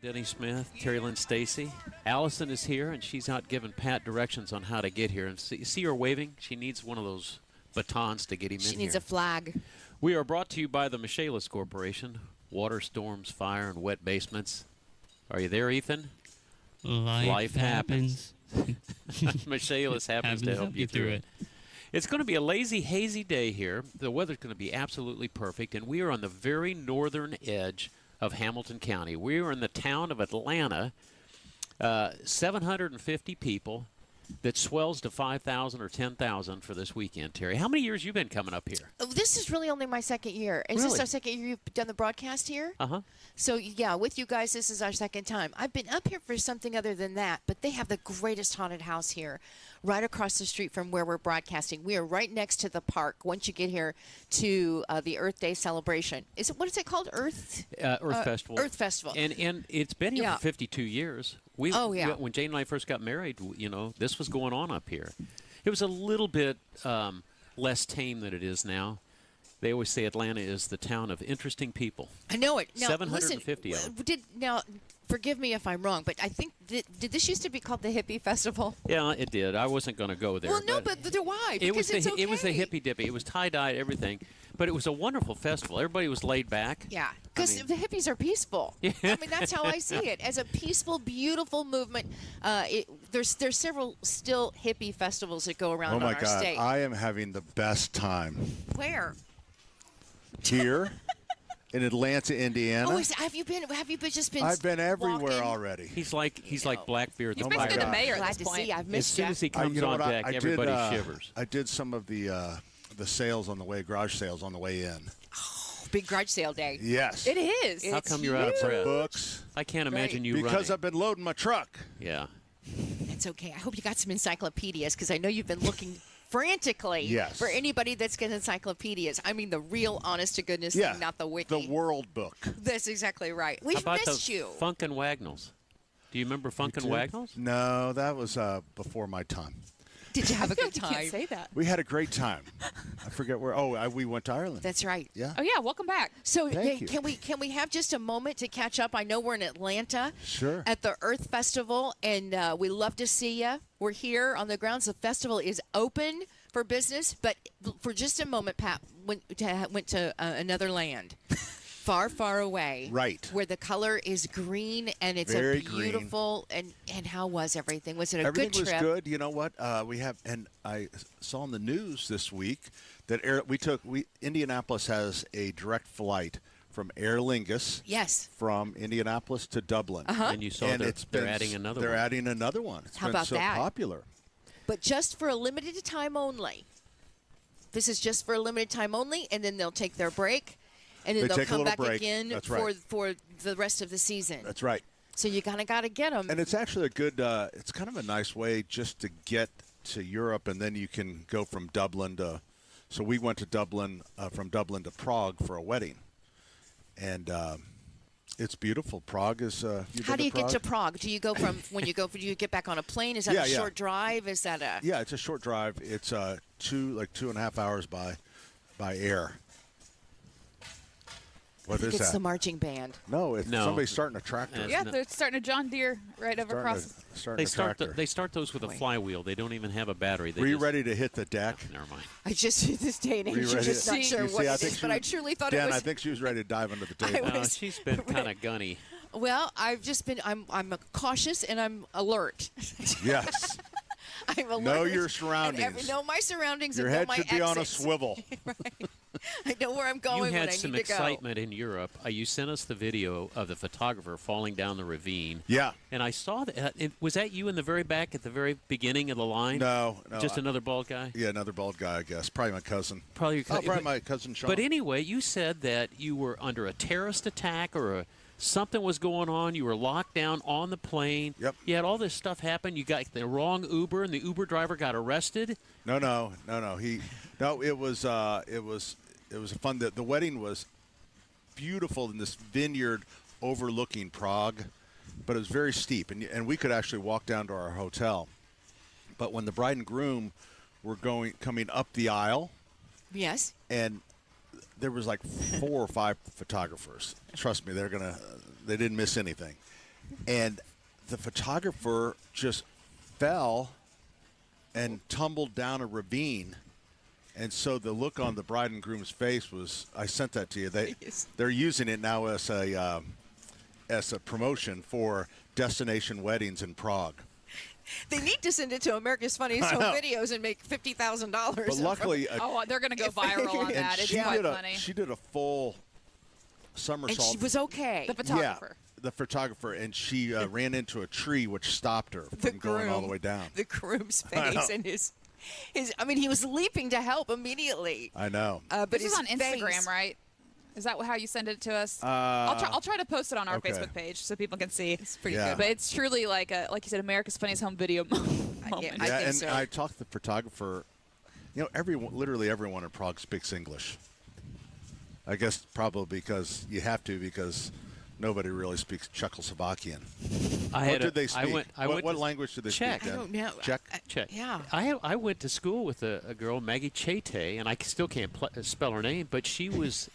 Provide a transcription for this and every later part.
Denny Smith, Terry Lynn Stacy. Allison is here, and she's out giving Pat directions on how to get here. And see her waving? She needs one of those batons to get him in here. She needs a flag. We are brought to you by the Michaelis Corporation. Water, storms, fire, and wet basements. Are you there, Ethan? Life happens. Michaelis happens to help you through it. It's going to be a lazy, hazy day here. The weather's going to be absolutely perfect, and we are on the very northern edge of Hamilton County. We are in the town of Atlanta, 750 people. That swells to 5,000 or 10,000 for this weekend, Terry. How many years you been coming up here? This is really only my second year. Is this our second year you've done the broadcast here? Uh-huh. So, yeah, with you guys, this is our second time. I've been up here for something other than that, but they have the greatest haunted house here right across the street from where we're broadcasting. We are right next to the park once you get here to the Earth Day celebration. What is it called? Earth Festival. Earth Festival. And it's been here for 52 years. When Jane and I first got married, this was going on up here. It was a little bit less tame than it is now. They always say Atlanta is the town of interesting people. I know it. Now, 750 of them. Now, forgive me if I'm wrong, but I think, did this used to be called the Hippie Festival? Yeah, it did. I wasn't going to go there. Well, no, but why? Because it was the hippy dippy. It was tie-dyed, everything. But it was a wonderful festival. Everybody was laid back. Yeah, because the hippies are peaceful. Yeah. I mean, that's how I see it, as a peaceful, beautiful movement. There's several still hippie festivals that go around on our state. Oh, my God. I am having the best time. Where? Here. In Atlanta, Indiana. Oh, have you just been? I've been everywhere walking? already. He's like Blackbeard. You've basically been the mayor at this point. Glad to see. I've missed you. As soon as he comes on deck, everybody shivers. I did some of the sales on the way, garage sales on the way in. Oh, big garage sale day. Yes. It is. How come you're out of breath? Books. I can't imagine you running. Because I've been loading my truck. Yeah. That's okay. I hope you got some encyclopedias, because I know you've been looking frantically for anybody that's got encyclopedias. I mean the real honest-to-goodness thing, not the wiki. The World Book. That's exactly right. We've missed you. Funk and Wagnalls. Do you remember Funk and Wagnalls? No, that was before my time. Did you have a good time? You can't say that. We had a great time. I forget where. Oh, we went to Ireland. That's right. Yeah. Oh yeah, welcome back. So can we have just a moment to catch up? I know we're in Atlanta. Sure. At the Earth Festival, and we love to see you. We're here on the grounds. The festival is open for business, but for just a moment, Pat went to another land. Far, far away. Right. Where the color is green, and it's very a beautiful, green. And how was everything? Was it a everything good trip? Everything was good. You know what? And I saw on the news this week that Indianapolis has a direct flight from Aer Lingus. Yes. From Indianapolis to Dublin. Uh-huh. And you saw they're adding another one. They're adding another one. It's how been about so that? popular. But just for a limited time only. This is just for a limited time only, and then they'll take their break. And then they'll come back again for the rest of the season. That's right. So you got to get them. And it's actually a good, it's kind of a nice way just to get to Europe, and then you can go from Dublin to, so we went to Dublin, from Dublin to Prague for a wedding. And it's beautiful. Prague is, how do you get to Prague? Do you go from, do you get back on a plane? Is that a short drive? Is that a? Yeah, it's a short drive. It's 2.5 hours by air. I think it's the marching band. No, it's somebody starting a tractor. Yeah, they're starting a John Deere right over across. They start those with a flywheel. They don't even have a battery. Were you ready to hit the deck? Oh, never mind. I just, this day and age, I'm just not sure what it is, but I truly thought it was. I think she was ready to dive under the table. She's been kind of gunny. Well, I've just been, I'm cautious and I'm alert. Yes. I'm alert. Know your surroundings. Know my surroundings. Your and head know my should be on a swivel. Right. I know where I'm going when I need to go. You had some excitement in Europe. You sent us the video of the photographer falling down the ravine. Yeah. And I saw that. Was that you in the very back at the very beginning of the line? No. Just another bald guy? Yeah, another bald guy, I guess. Probably my cousin. Probably your cousin. Probably my cousin Sean. But anyway, you said that you were under a terrorist attack or something was going on. You were locked down on the plane. Yep. You had all this stuff happen. You got the wrong Uber, and the Uber driver got arrested. No. It was fun. The wedding was beautiful in this vineyard overlooking Prague, but it was very steep, and we could actually walk down to our hotel. But when the bride and groom were coming up the aisle, yes, and there was like 4 or 5 photographers. Trust me, they didn't miss anything. And the photographer just fell and tumbled down a ravine. And so the look on the bride and groom's face was, I sent that to you. They're using it now as a promotion for destination weddings in Prague. They need to send it to America's Funniest Home Videos and make $50,000. But luckily, they're going to go viral on that. It's quite funny. She did a full somersault. And she was okay. The photographer. Yeah, the photographer, and she ran into a tree, which stopped her from going all the way down. The groom's face and his. I mean, he was leaping to help immediately. I know. But this is on Instagram, right? Is that how you send it to us? I'll try to post it on our Facebook page so people can see. It's pretty good. But it's truly like you said, America's Funniest Home Video moment. I think and so. I talked to the photographer. You know, literally everyone in Prague speaks English. I guess probably because you have to, because nobody really speaks Czechoslovakian. What did they speak? What language did they Czech. speak? I don't know. Czech. Czech. Yeah. I went to school with a girl, Maggie Chete, and I still can't spell her name, but she was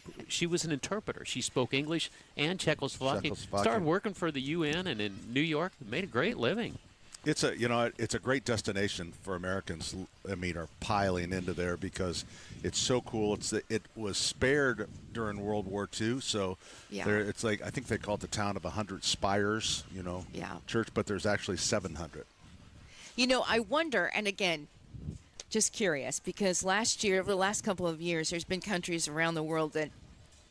an interpreter. She spoke English and Czechoslovakian. Started working for the UN and in New York. Made a great living. It's a great destination for Americans. I mean, are piling into there because it's so cool. It was spared during World War II, so it's like, I think they call it the town of 100 spires. Church, but there's actually 700. I wonder, and again, just curious, because over the last couple of years, there's been countries around the world that,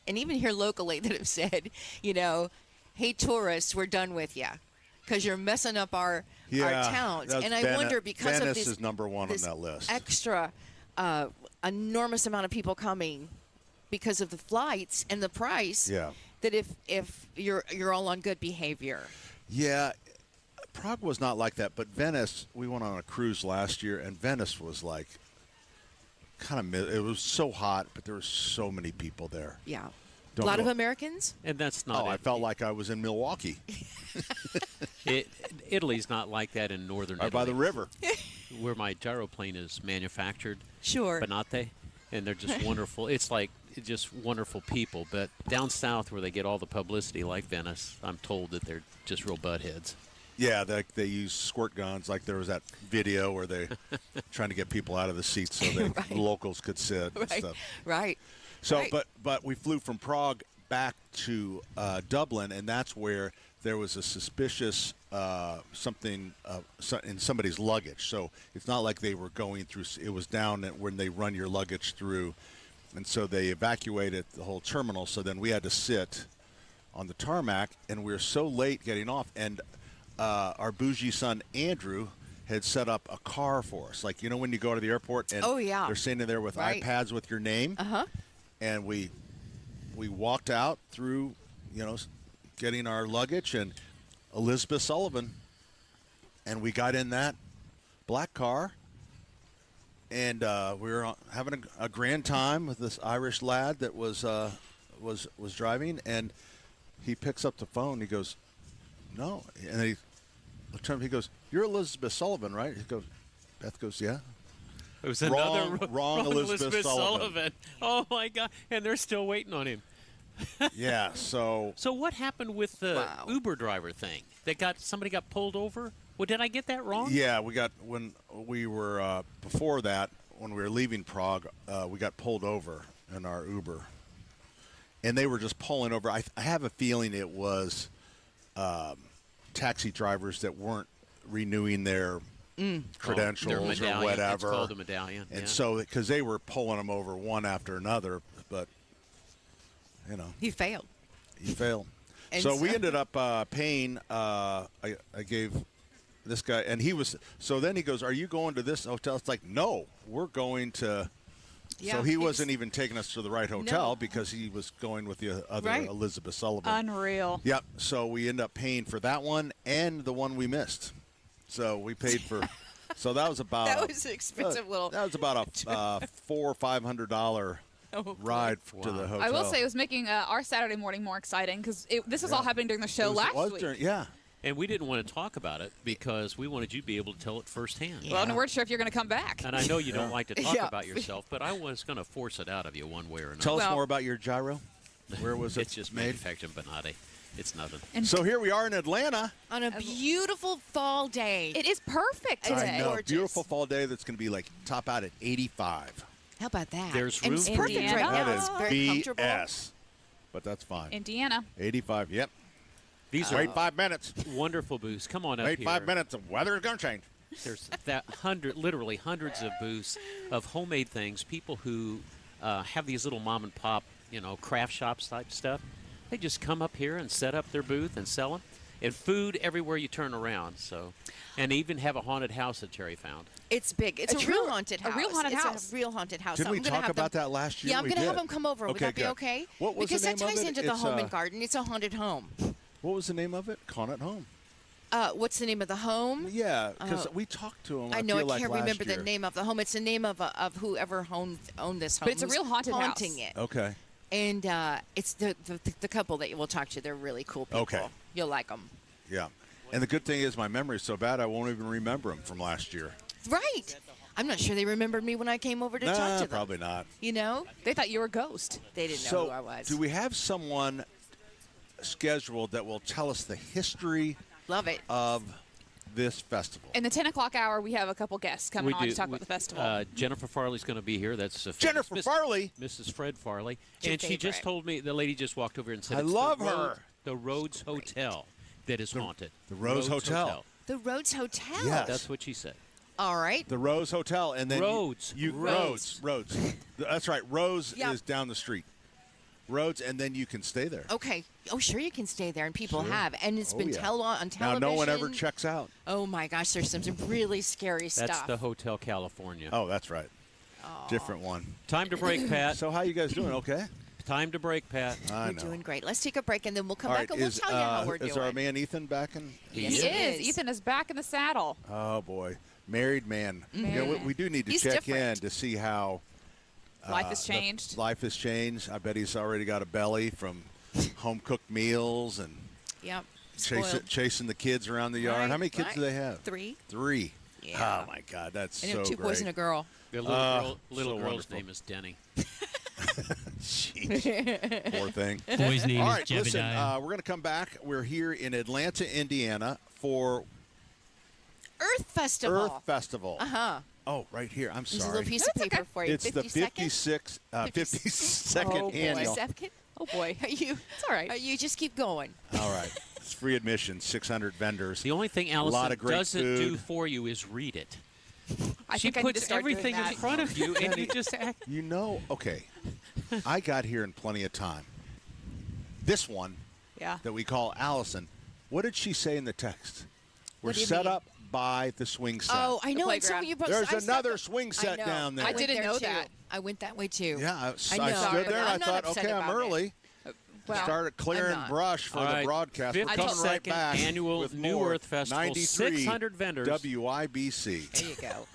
and even here locally, that have said, hey, tourists, we're done with you because you're messing up our towns. And I wonder, because Venice of this is number one on that list. Extra enormous amount of people coming because of the flights and the price, that if you're all on good behavior. Yeah. Prague was not like that, but Venice, we went on a cruise last year, and Venice was like it was so hot, but there were so many people there. Yeah. A lot of Americans? And that's not I felt like I was in Milwaukee. Italy's not like that in northern Italy. By the river. Where my gyroplane is manufactured. Sure. Bonate. And they're just wonderful. It's like just wonderful people. But down south where they get all the publicity like Venice, I'm told that they're just real buttheads. Yeah, they use squirt guns. Like there was that video where they trying to get people out of the seats so that locals could sit and stuff. Right. So, but we flew from Prague back to Dublin, and that's where there was a suspicious something in somebody's luggage. So it's not like they were going through. It was down when they run your luggage through, and so they evacuated the whole terminal. So then we had to sit on the tarmac, and we were so late getting off, and our bougie son Andrew had set up a car for us. Like, when you go to the airport and they're standing there with iPads with your name. And we walked out through, getting our luggage, and Elizabeth Sullivan, and we got in that black car, and we were having a grand time with this Irish lad that was driving, and he picks up the phone. He goes, "No," and he goes, "You're Elizabeth Sullivan, right?" Beth goes, "Yeah." It was wrong Elizabeth Sullivan. Oh, my God. And they're still waiting on him. Yeah, so... So what happened with the Uber driver thing? Somebody got pulled over? Well, did I get that wrong? Yeah, when we were, before that, when we were leaving Prague, we got pulled over in our Uber. And they were just pulling over. I have a feeling it was taxi drivers that weren't renewing their... credentials or whatever. It's called a medallion. And so, because they were pulling them over one after another, but, He failed. And so we ended up paying, I gave this guy, and so then he goes, "Are you going to this hotel?" It's like, "No, we're going to." Yeah, so he wasn't even taking us to the right hotel because he was going with the other Elizabeth Sullivan. Unreal. Yep. So we ended up paying for that one and the one we missed. So we paid for. So that was about. That was an expensive little. That was about a $400 or $500 ride to the hotel. I will say it was making our Saturday morning more exciting because this was all happening during the show last week. And we didn't want to talk about it because we wanted you to be able to tell it firsthand. Well, and we're sure if you're going to come back. And I know you don't like to talk about yourself, but I was going to force it out of you one way or another. Tell us more about your gyro. Where was it? It's just manufactured in Bonate. It's nothing. And so here we are in Atlanta. On a beautiful fall day. It is perfect today. I know. Gorgeous. Beautiful fall day that's going to be like top out at 85. How about that? There's And room it's for perfect Indiana. right now. That It's is very comfortable. BS. But that's fine. Indiana. 85, yep. These Wait are 5 minutes. wonderful booths. Come on up Wait here. 5 minutes. The weather is going to change. There's literally hundreds of booths of homemade things. People who have these little mom and pop, craft shops type stuff. They just come up here and set up their booth and sell them. And food everywhere you turn around. So, and even have a haunted house that Terry found. It's big. It's a real haunted house. A real haunted house. It's a real haunted house. Didn't we talk about that last year? Yeah, I'm We going to have did. them come over. Would Okay, that be good. okay? What was because the name that ties of it? into the It's, home and garden. It's a haunted home. What was the name of it? Haunted Home. What's the name of the home? Yeah, because we talked to him. I know. feel I like can't last remember year. the name of the home. It's the name of whoever owned this home. But it's a who's real haunted house. haunting it. Okay. And it's the couple that we'll talk to. They're really cool people. Okay. You'll like them. Yeah. And the good thing is my memory's so bad I won't even remember them from last year. Right. I'm not sure they remembered me when I came over to talk to them. Probably not. They thought you were a ghost. They didn't know So, who I was. do we have someone scheduled that will tell us the history Love it. of this festival? In the 10 o'clock hour, we have a couple guests coming on to talk about the festival. Jennifer Farley's going to be here. That's Jennifer Farley? Mrs. Fred Farley. Your And she just favorite. told me, the lady just walked over and said, I it's love the her. The Rhodes Hotel that is haunted. the Rose Hotel. The Rhodes Hotel. Yes. That's what she said. All right. The Rose Hotel. And then Rhodes. Rhodes. That's right. Rose Yep. is down the street. Rhodes, and then you can stay there. Okay. Oh, sure, you can stay there, and people Sure. have. And it's Oh, been yeah. on Now, television. no one ever checks out. Oh, my gosh, there's some really scary That's stuff. the Hotel California. Oh, that's right. Different one. Time to break, Pat. So how you guys doing? Okay. Time to break, Pat. I We're know. doing great. Let's take a break, and then we'll come All back, right, and we'll tell you how we're is doing. our man Ethan back in? Yes, he he is. is. Ethan is back in the saddle. Oh, boy. Married man. We do need to He's check different. in to see how Life has changed. life has changed. I bet he's already got a belly from home-cooked meals and Yep. Spoiled. chasing the kids around the yard. Right, How many kids right. do they have? 3. 3. Yeah. Oh, my God. That's And so two great. boys and a girl. The little so girl's wonderful. name is Denny. Jeez. Poor thing. Boy's name All is right, listen, Jebediah. we're going to come back. We're here in Atlanta, Indiana for Earth Festival. Earth Festival. Uh-huh. Oh, right here. I'm There's a sorry. little piece of paper for you. It's the 52nd? 52nd Oh, boy. annual. Second? Oh, boy. Are you? It's all right. You just keep going. All right. It's free admission, 600 vendors. The only thing lot Allison of great doesn't do food. for you is read it. I She think I need to puts start doing everything in that. front of you, and you just act. You know, okay, I got here in plenty of time. This one Yeah. that we call Allison, what did she say in the text? We're What do you set mean? up by the swing set. Oh, I The know. And so playground. you both, There's I saw another the- swing I set know. down there. I went didn't there know too. that. I went that way too. Yeah, I know. stood there and I I'm not thought, upset okay, I'm about it. early. Well, Started clearing I'm not. brush for All the right, broadcast. We're coming right 52nd back annual with New more Earth Festival, 93 600 vendors. WIBC. There you go.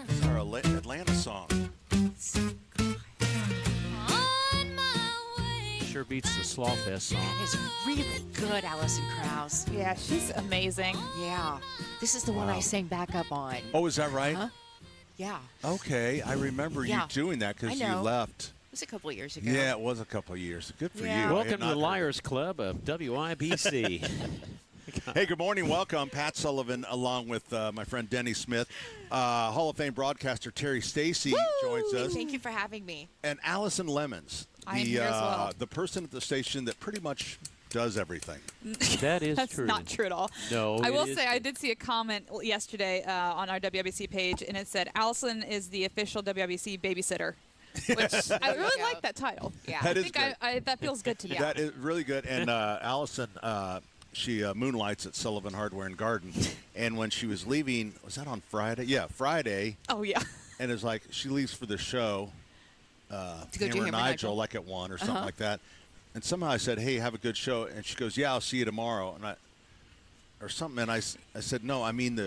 It's our Atlanta song. Sure beats the Slaw Fest song. That is really good, Alison Krauss. Yeah, she's amazing. Yeah. This is the one I sang back up on. Oh, is that right? Huh? Yeah. Okay, I remember you doing that because you left. It was a couple of years ago. Yeah, it was a couple of years. Good for you. Welcome to the Liars Club of WIBC. Hey, good morning. Welcome. Pat Sullivan along with my friend Denny Smith. Hall of Fame broadcaster Terry Stacy joins us. Thank you for having me. And Allison Lemons, I am here as well. the person at the station that pretty much does everything. That is That's true. That's not true at all. No, I will say I did see a comment yesterday on our WIBC page, and it said, Allison is the official WIBC babysitter. Which I really like that title. Yeah. That I think that feels good to me. That is really good. And Allison, she moonlights at Sullivan Hardware and Garden. And when she was leaving, was that on Friday? Yeah, Friday. Oh, yeah. And it's like she leaves for the show, To go do Hammer Hammer Nigel, like at 1 or something like that. And somehow I said, hey, have a good show. And she goes, yeah, I'll see you tomorrow. And I said, no, I mean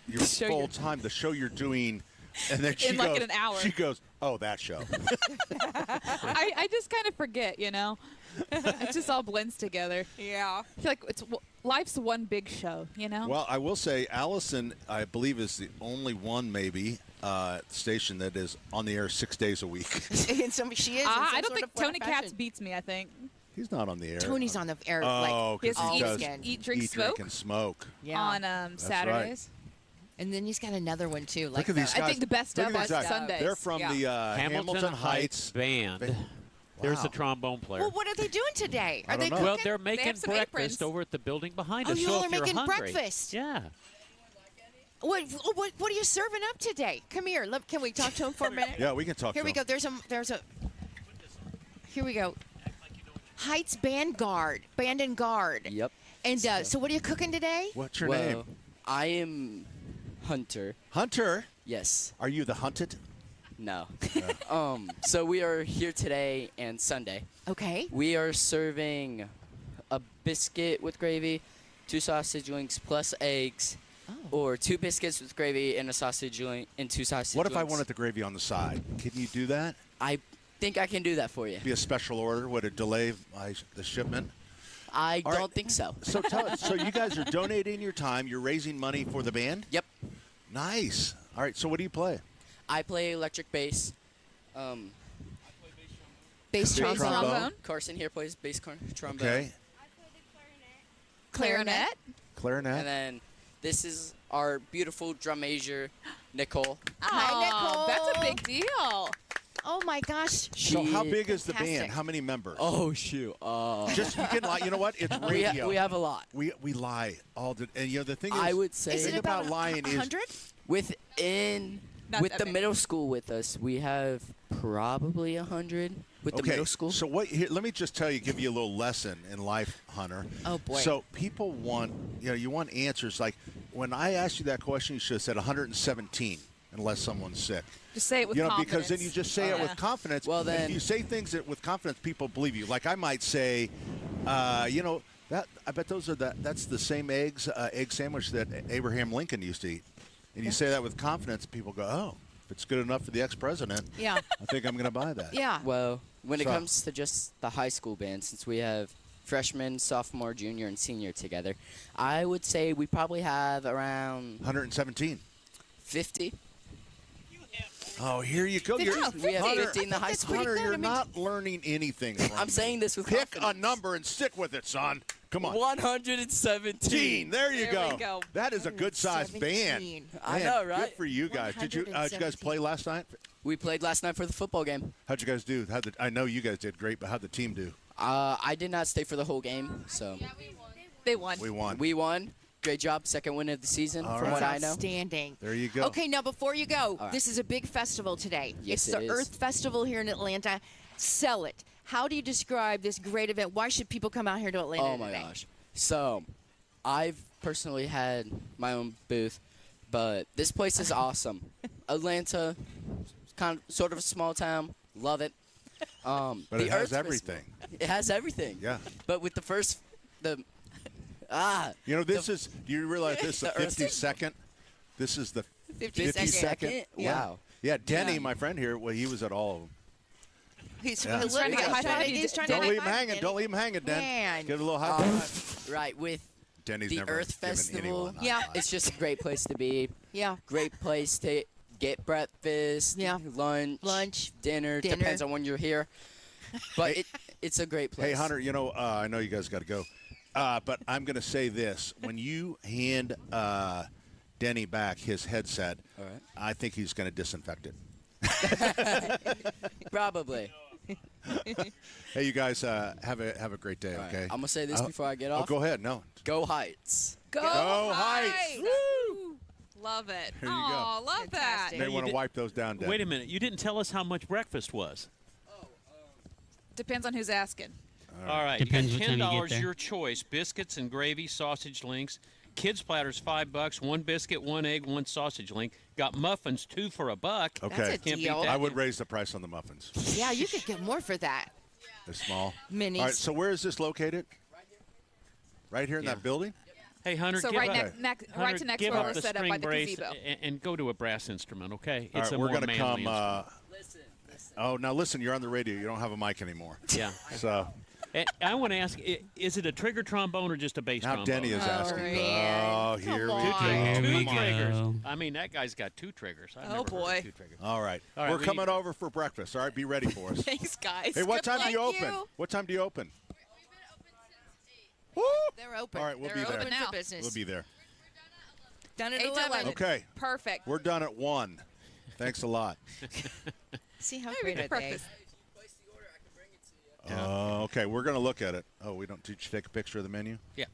your full time, the show you're doing. And then she goes, in an hour. She goes, oh, that show. I just kind of forget, you know. It just all blends together. Yeah. I feel like life's one big show, you know. Well, I will say Allison, I believe, is the only one maybe at the station that is on the air 6 days a week. She is. I don't think Tony Katz beats me, I think. He's not on the air. Tony's on the air. He does eat, drink, smoke. Drink, and smoke. Yeah. On Saturdays. And then he's got another one, too. Look at these guys. I think the best of us Sundays. They're from the Hamilton Heights Band. Wow. There's the trombone player. Well, what are they doing today? Are they know. cooking? Well, they're making have some breakfast aprons. over at the building behind Oh, us. you So all if are you're making hungry, breakfast. Yeah. What are you serving up today? Come here. Can we talk to him for a minute? Yeah, we can talk Here to we him. go. There's a. Here we go. Heights Band and Guard. Yep. And so what are you cooking today? What's your name? I am Hunter. Hunter? Yes. Are you the hunted? No. So we are here today and Sunday. Okay. We are serving a biscuit with gravy, 2 sausage links plus eggs, or 2 biscuits with gravy and a sausage link and 2 sausage What if links. I wanted the gravy on the side? Can you do that? I think I can do that for you. Be a special order? Would it delay the shipment? I All don't right. think so. So tell us. So you guys are donating your time. You're raising money for the band? Yep. Nice. All right. So what do you play? I play electric bass. Bass trombone. Carson here plays bass trombone. Okay. Clarinet. Clarinet. And then this is our beautiful drum major, Nicole. Hi, Nicole. That's a big deal. Oh my gosh. So how big is the Fantastic. band? How many members? Oh shoot! Just you can lie. You know what? It's radio. We have a lot. We lie all the. And you know the thing is, I would say Is the it thing about about lying is 100? with Not that the many. middle school with us, we have probably 100 with the okay. middle school. So what? Here, let me just tell you, give you a little lesson in life, Hunter. Oh, boy. So people want, you want answers. Like when I asked you that question, you should have said 117, unless someo's sick. Just say it with confidence. Because then you just say it with confidence. Well, and then- if you say things with confidence, people believe you. Like I might say, that I bet that's the same egg sandwich that Abraham Lincoln used to eat. And you say that with confidence, people go, oh, if it's good enough for the ex-president, Yeah. I think I'm going to buy that. Yeah. Well, when it So- comes to just the high school band, since we have freshman, sophomore, junior, and senior together, I would say we probably have around 117. 50. Oh, here you go. We have 50 in the high That's school. pretty Hunter, good. you're I mean, not learning anything from I'm me. saying this with Pick confidence. a number and stick with it, son. Come on. 117. There you There we go. That is a good-sized band. 117. I Man, know, right? Good for you guys. Did you guys play last night? We played last night for the football game. How'd you guys do? I know you guys did great, but how'd the team do? I did not stay for the whole game, so They won. We won. we won. Great job. Second win of the season, All from right. what I know. Outstanding. There you go. Okay, now before you go, right. this is a big festival today. Yes, it's the it is. Earth Festival here in Atlanta. Sell it. How do you describe this great event? Why should people come out here to Atlanta Oh my today? gosh. So, I've personally had my own booth, but this place is awesome. Atlanta, sort of a small town. Love it. But the it has Earth Festival- everything. It has everything. Yeah. But with You know, this is. Do you realize this is the the Earth 52nd? This is the 52nd. Wow. Yeah, Denny, my friend here, well, he was at all of them. He's trying to Don't leave him hanging. Don't leave him hanging, Den. Get a little high five. Right, with Denny's the never Earth given Festival. anyone Yeah. It's just a great place to be. Yeah. Great place to get breakfast, lunch, dinner. Depends on when you're here. But it's a great place. Hey, Hunter, I know you guys got to go. But I'm going to say this. When you hand Denny back his headset, all right, I think he's going to disinfect it. Probably. Hey, you guys, have a great day, okay? Right. I'm going to say this before I get off. Oh, go ahead. No. Go Heights. Go Heights. Woo! Love it. There you Oh, go. love that. You may want to wipe those down, Dan. Wait a minute. You didn't tell us how much breakfast was. Depends on who's asking. All right. Depends you what got time you get $10, there. your choice. Biscuits and gravy, sausage links. Kids platters, $5. 1 biscuit, 1 egg, 1 sausage link. Got muffins, 2 for $1. Okay. That's a Can't beat deal. that. I would raise the price on the muffins. Yeah, you could get more for that. They're small. Minis. All right, so where is this located? Right here in that building? Hey, Hunter, So give right, up, right to Hunter, next give where up we're the set up string by the brace gazebo. and go to a brass instrument, okay? All It's right, a we're more going to manly come. instrument. Listen. Oh, now listen, you're on the radio. You don't have a mic anymore. Yeah. So I want to ask, is it a trigger trombone or just a bass now trombone? Denny is asking. man. Oh, here Come we on. go. Here we Two triggers. go. I mean, that guy's got 2 triggers. I've Oh, never heard of boy. 2 triggers. All right. All right, We're we coming need- over for breakfast. All right, be ready for us. Thanks, guys. Hey, what Good time do you luck. open? What time do you open? Woo! They're open. All right, we'll They're be there. open now. for business. We'll be there. Done at 8 to 11. 11. Okay. Perfect. We're done at 1. Thanks a lot. See how Hey, great are they? breakfast. Okay, we're going to look at it. Oh, we don't. Did you take a picture of the menu? Yeah.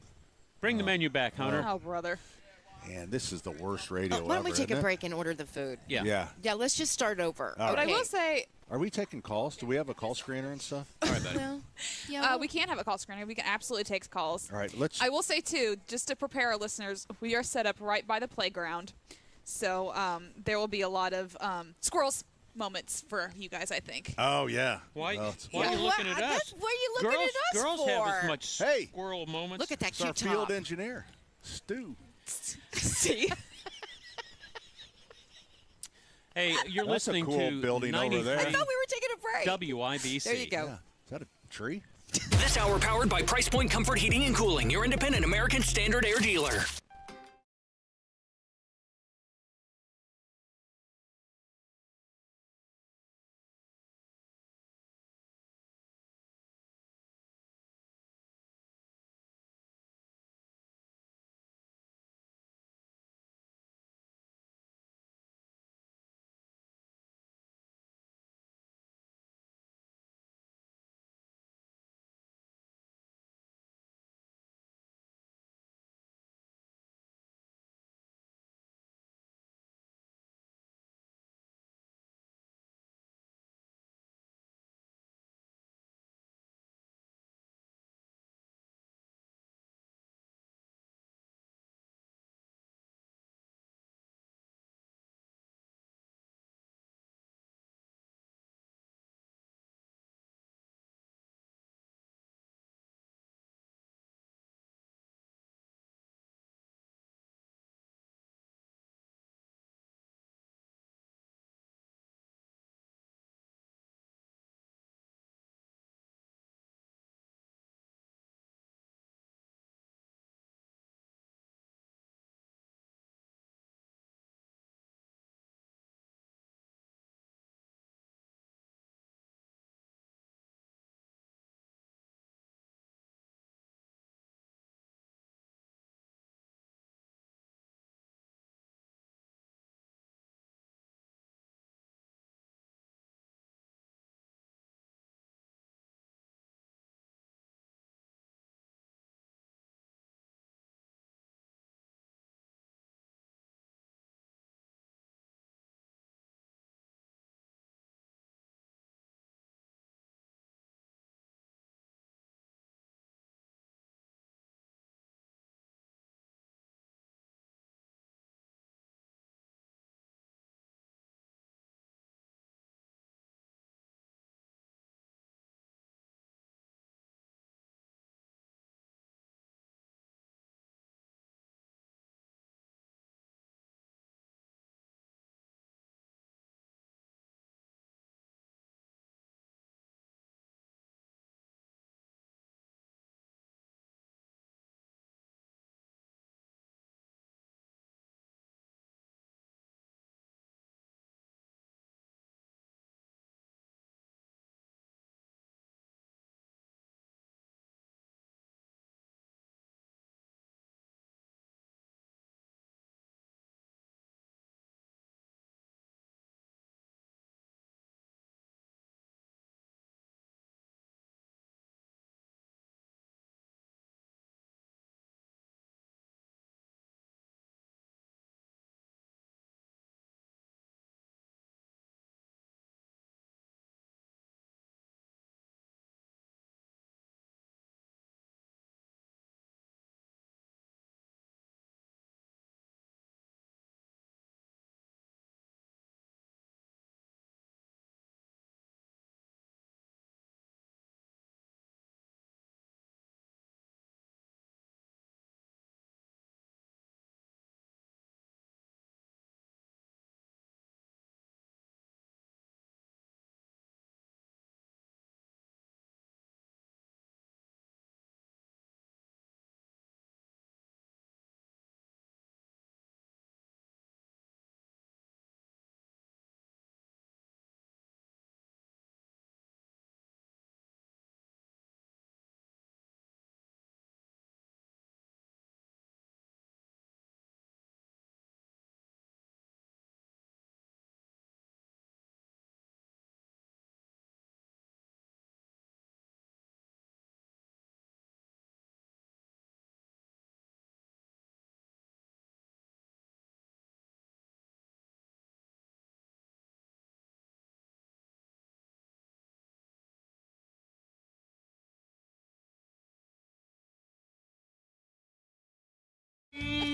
Bring the menu back, Hunter. Oh, brother. And this is the worst radio Why don't we ever, take isn't a it? break and order the food? Yeah. Yeah. Yeah, let's just start over. All But I Okay. will say, Are we taking calls? Do we have a call screener and stuff? All right, buddy. Well, yeah. we can have a call screener. We can absolutely take calls. All right, let's. I will say, too, just to prepare our listeners, we are set up right by the playground. So there will be a lot of squirrels moments for you guys, I think. Oh yeah. Why, Well, why are you looking at us? What are you looking at us girls for? have as much Hey! squirrel moments. Look at that It's our cute field top. engineer, Stu. See? Hey, you're That's a listening cool to building over 93 there. I thought we were taking a break. WIBC. There you go. Yeah. Is that a tree? This hour powered by Price Point Comfort Heating and Cooling, your independent American Standard Air dealer.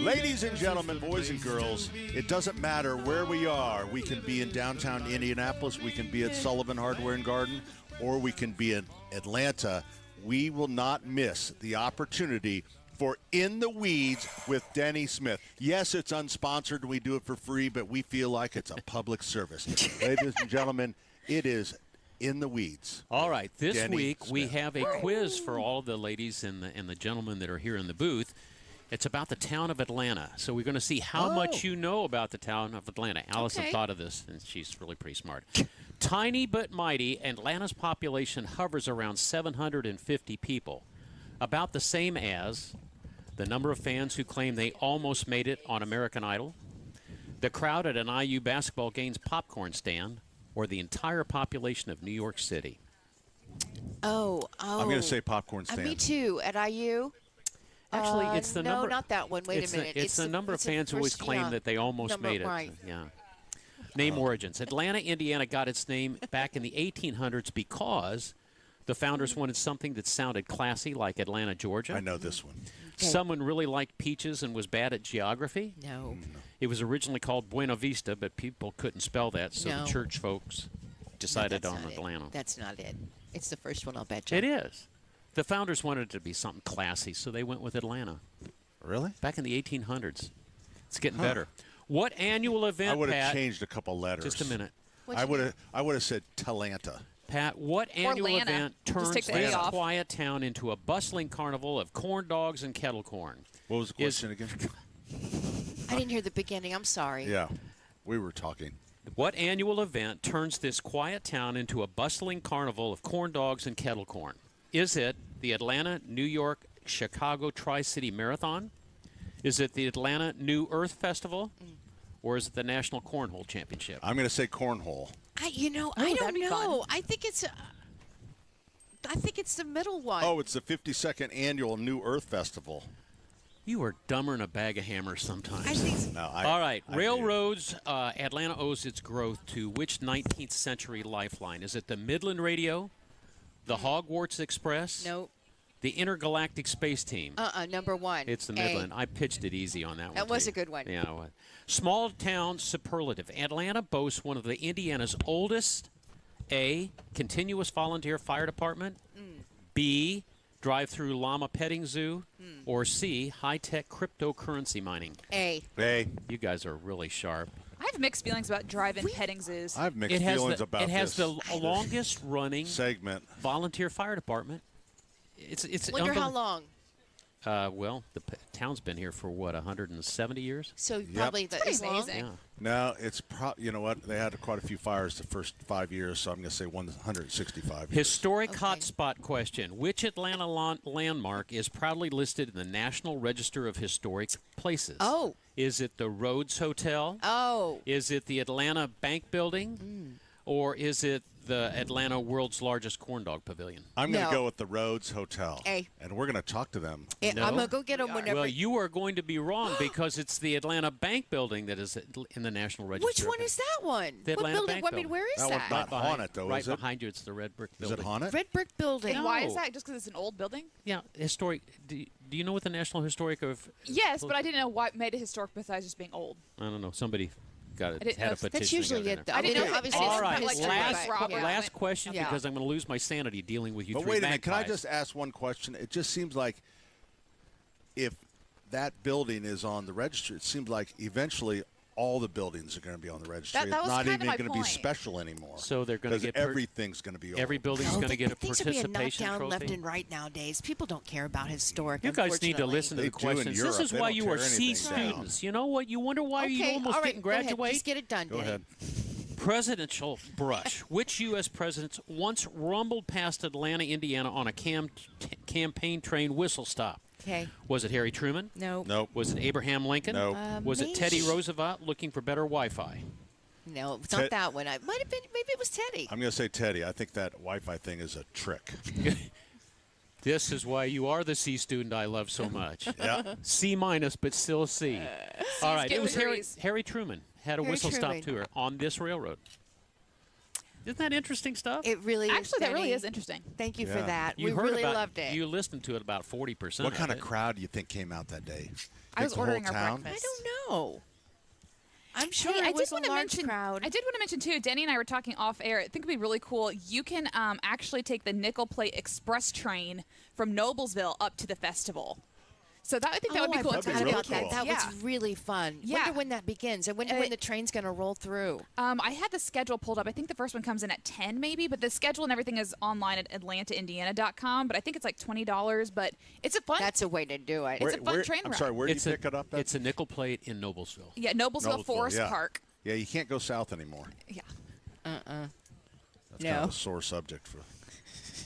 Ladies and gentlemen, boys and girls, it doesn't matter where we are. We can be in downtown Indianapolis, we can be at Sullivan Hardware and Garden, or we can be in Atlanta. We will not miss the opportunity for In the Weeds with Denny Smith. Yes, it's unsponsored. We do it for free, but we feel like it's a public service. Ladies and gentlemen, it is In the Weeds. All right. This Denny week Smith. we have a quiz for all of the ladies and the gentlemen that are here in the booth. It's about the town of Atlanta. So we're going to see how much you know about the town of Atlanta. Allison thought of this, and she's really pretty smart. Tiny but mighty, Atlanta's population hovers around 750 people, about the same as the number of fans who claim they almost made it on American Idol, the crowd at an IU basketball game's popcorn stand, or the entire population of New York City. I'm going to say popcorn stand. Me too. At IU? Actually, it's the number. No, not that one. Wait a minute. It's the number of fans who always claim that they almost made it. Right. Yeah. Name origins. Atlanta, Indiana got its name back in the 1800s because the founders wanted something that sounded classy, like Atlanta, Georgia. I know this one. Okay. Someone really liked peaches and was bad at geography. No. It was originally called Buena Vista, but people couldn't spell that, so the church folks decided on Atlanta. That's not it. It's the first one, I'll bet you. It is. The founders wanted it to be something classy, so they went with Atlanta. Really? Back in the 1800s. It's getting better. What annual event, I would have Pat, changed a couple letters. Just a minute. I would have said Talanta. Pat, what annual Lana. event Just turns take the this A off. quiet town into a bustling carnival of corn dogs and kettle corn? What was the question again? I didn't hear the beginning. I'm sorry. Yeah, we were talking. What annual event turns this quiet town into a bustling carnival of corn dogs and kettle corn? Is it the Atlanta, New York, Chicago Tri-City Marathon? Is it the Atlanta New Earth Festival? Or is it the National Cornhole Championship? I'm going to say cornhole. I don't know. I think it's the middle one. Oh, it's the 52nd annual New Earth Festival. You are dumber than a bag of hammers sometimes. I think so. No, All right. Railroads, Atlanta owes its growth to which 19th century lifeline? Is it the Midland Radio, the Hogwarts Express? No. The Intergalactic Space Team? Number one. It's the Midland. I pitched it easy on that one. That was a good one. Yeah, it was. Small town superlative. Atlanta boasts one of the Indiana's oldest, A, continuous volunteer fire department, B, drive-through llama petting zoo, or C, high-tech cryptocurrency mining. A. You guys are really sharp. I have mixed feelings about drive-in petting zoos. I have mixed feelings about this. It has the longest-running segment volunteer fire department. It's Wonder how long? Well, the town's been here for, 170 years? So probably that is amazing. long. Yeah. No, it's you know what? They had quite a few fires the first 5 years, so I'm going to say 165 years. Historic hotspot question. Which Atlanta landmark is proudly listed in the National Register of Historic Places? Oh. Is it the Rhodes Hotel? Oh. Is it the Atlanta Bank Building? Or is it the Atlanta World's Largest Corn Dog Pavilion? I'm going to go with the Rhodes Hotel. A. And we're going to talk to them. I'm going to go get them whenever. Well, you are going to be wrong because it's the Atlanta Bank Building that is in the National Register. Which one is that one? The what Atlanta building? Bank I mean, where is That that? one's not haunted, though, right is it? behind you, it's the red brick Is building. it haunted? Red brick building. And why is that? Just because it's an old building? Yeah, historic. Do you know what the National Historic of? Yes, but I didn't know what made it historic besides just being old. I don't know. Somebody had a didn't know petition. if- That's usually it. I didn't know. Obviously, All it's right, not history, but- last question Yeah. because I'm going to lose my sanity dealing with you. But three wait a minute. Can I magpies. just ask one question? It just seems like if that building is on the register, it seems like eventually all the buildings are going to be on the registry. That was it's not kinda even my going to be point. special anymore. So they're going to because get everything's going to be old. every building's going to get a things are being knocked participation down left trophy. and right nowadays. People don't care about historic. You guys need to unfortunately. listen to They the do in questions. Europe. This is They why don't you are tear C anything down. students. You know what? You wonder why you Okay, almost all right, didn't go ahead. graduate. Just get it done, Go Danny. ahead. Presidential brush. Which U.S. presidents once rumbled past Atlanta, Indiana on a campaign train whistle stop? Okay. Was it Harry Truman? No. Nope. Was it Abraham Lincoln? Nope. Was it Maybe. Teddy Roosevelt looking for better Wi-Fi? No, it's not that one. I might have been. Maybe it was Teddy. I'm going to say Teddy. I think that Wi-Fi thing is a trick. This is why you are the C student I love so much. Yeah. C minus, but still C. All right, get it was degrees. Harry Truman had a Harry whistle stop Truman. tour on this railroad. Isn't that interesting stuff? It really is. Actually, that really is interesting. Thank you for that. You we heard really about, loved it. You listened to it about 40%. What kind of crowd do you think came out that day? I was ordering our town? breakfast. I don't know. I'm sure Hey, it was a large crowd. I did want to mention, too, Denny and I were talking off air. I think it would be really cool. You can actually take the Nickel Plate Express train from Noblesville up to the festival. So I think that would be cool. I forgot really about cool. that. That was really fun. Yeah. Wonder when that begins. I wonder when the train's going to roll through. I had the schedule pulled up. I think the first one comes in at 10 maybe, but the schedule and everything is online at atlantaindiana.com. But I think it's like $20. But it's a fun. That's a way to do it. It's a fun train ride. I'm sorry, where do you pick it up at? It's a Nickel Plate in Noblesville. Yeah, Noblesville Forest Park. Yeah, you can't go south anymore. Yeah. That's kind of a sore subject for.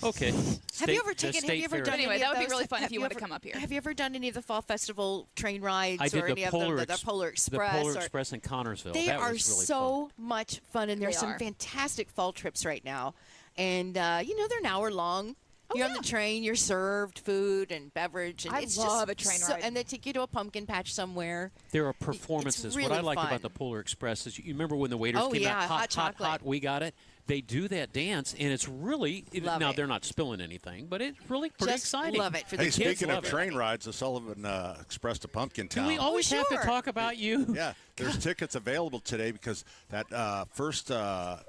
Okay. Have you ever done Anyway, any that of would be those? really fun if you want to come up here. Have you ever done any of the Fall Festival train rides I did or the any Polar of them? The Polar Express. The Polar Express in Connorsville. They that are was really so fun. much fun, and there's some fantastic fall trips right now. And, they're an hour long. You're on the train, you're served food and beverage. And I it's love just a train ride. And they take you to a pumpkin patch somewhere. There are performances. It's really what I like fun. about the Polar Express is, you remember when the waiters came out, hot chocolate. hot, we got it. They do that dance, and it's really now they're not spilling anything, but it's really pretty exciting. Love it for the kids. Speaking of train rides, the Sullivan Express to Pumpkin Town. Do we always have to talk about you? Yeah, there's tickets available today because that first the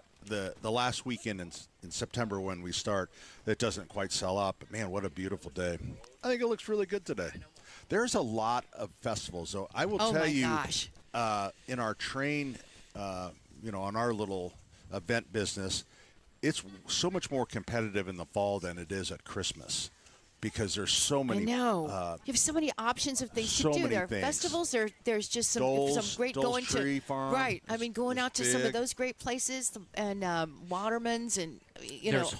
last weekend in September when we start, that doesn't quite sell out. But man, what a beautiful day! I think it looks really good today. There's a lot of festivals, though. I will tell you, in our train, on our little event business, it's so much more competitive in the fall than it is at Christmas because there's so many. I know. You have so many options of things to do. There are festivals. There's just some great going Tree to. Farm. Right. I mean, going out to some of those great places and Waterman's and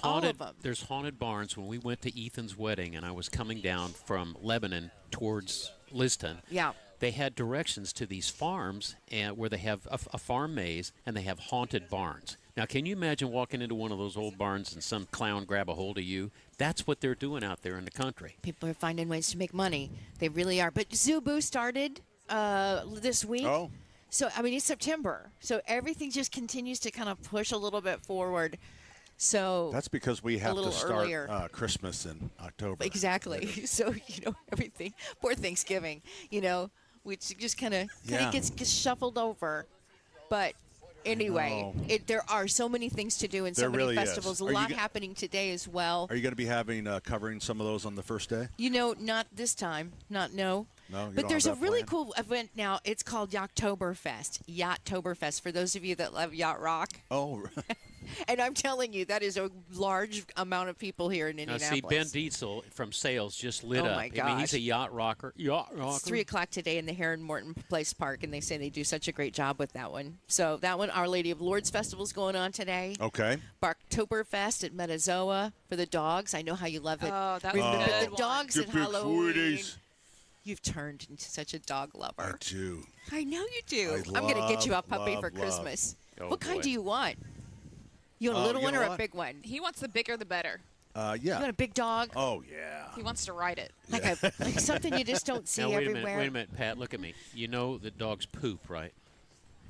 all of them. There's haunted barns. When we went to Ethan's wedding and I was coming down from Lebanon towards Liston. Yeah. They had directions to these farms where they have a farm maze and they have haunted barns. Now, can you imagine walking into one of those old barns and some clown grab a hold of you? That's what they're doing out there in the country. People are finding ways to make money. They really are. But Zubu started this week. Oh. So, I mean, it's September. So everything just continues to kind of push a little bit forward. So that's because we have to start earlier. Christmas in October. Exactly. So, everything. Poor Thanksgiving, which just kind of gets shuffled over. But anyway, there are so many things to do and so many festivals. A lot happening today as well. Are you going to be having covering some of those on the first day? Not this time. No. But there's a really cool event now. It's called Yachttoberfest. For those of you that love yacht rock. Oh. And I'm telling you, that is a large amount of people here in Indianapolis. See, Ben Dietzel from sales just lit up. My gosh. I mean, he's a yacht rocker. It's 3 o'clock today in the Heron Morton Place Park, and they say they do such a great job with that one. So that one, Our Lady of Lourdes Festival is going on today. Okay. Barktoberfest at Metazoa for the dogs. I know how you love it. Oh, that was good. The dogs at Get big Halloween. sweeties. You've turned into such a dog lover. I do. I know you do. I'm going to get you a puppy for Christmas. What kind do you want? You want a little one or a big one? He wants the bigger the better. Yeah. You want a big dog? Oh, yeah. He wants to ride it. Like something you just don't see everywhere. Wait a minute, Pat. Look at me. You know that dogs poop, right?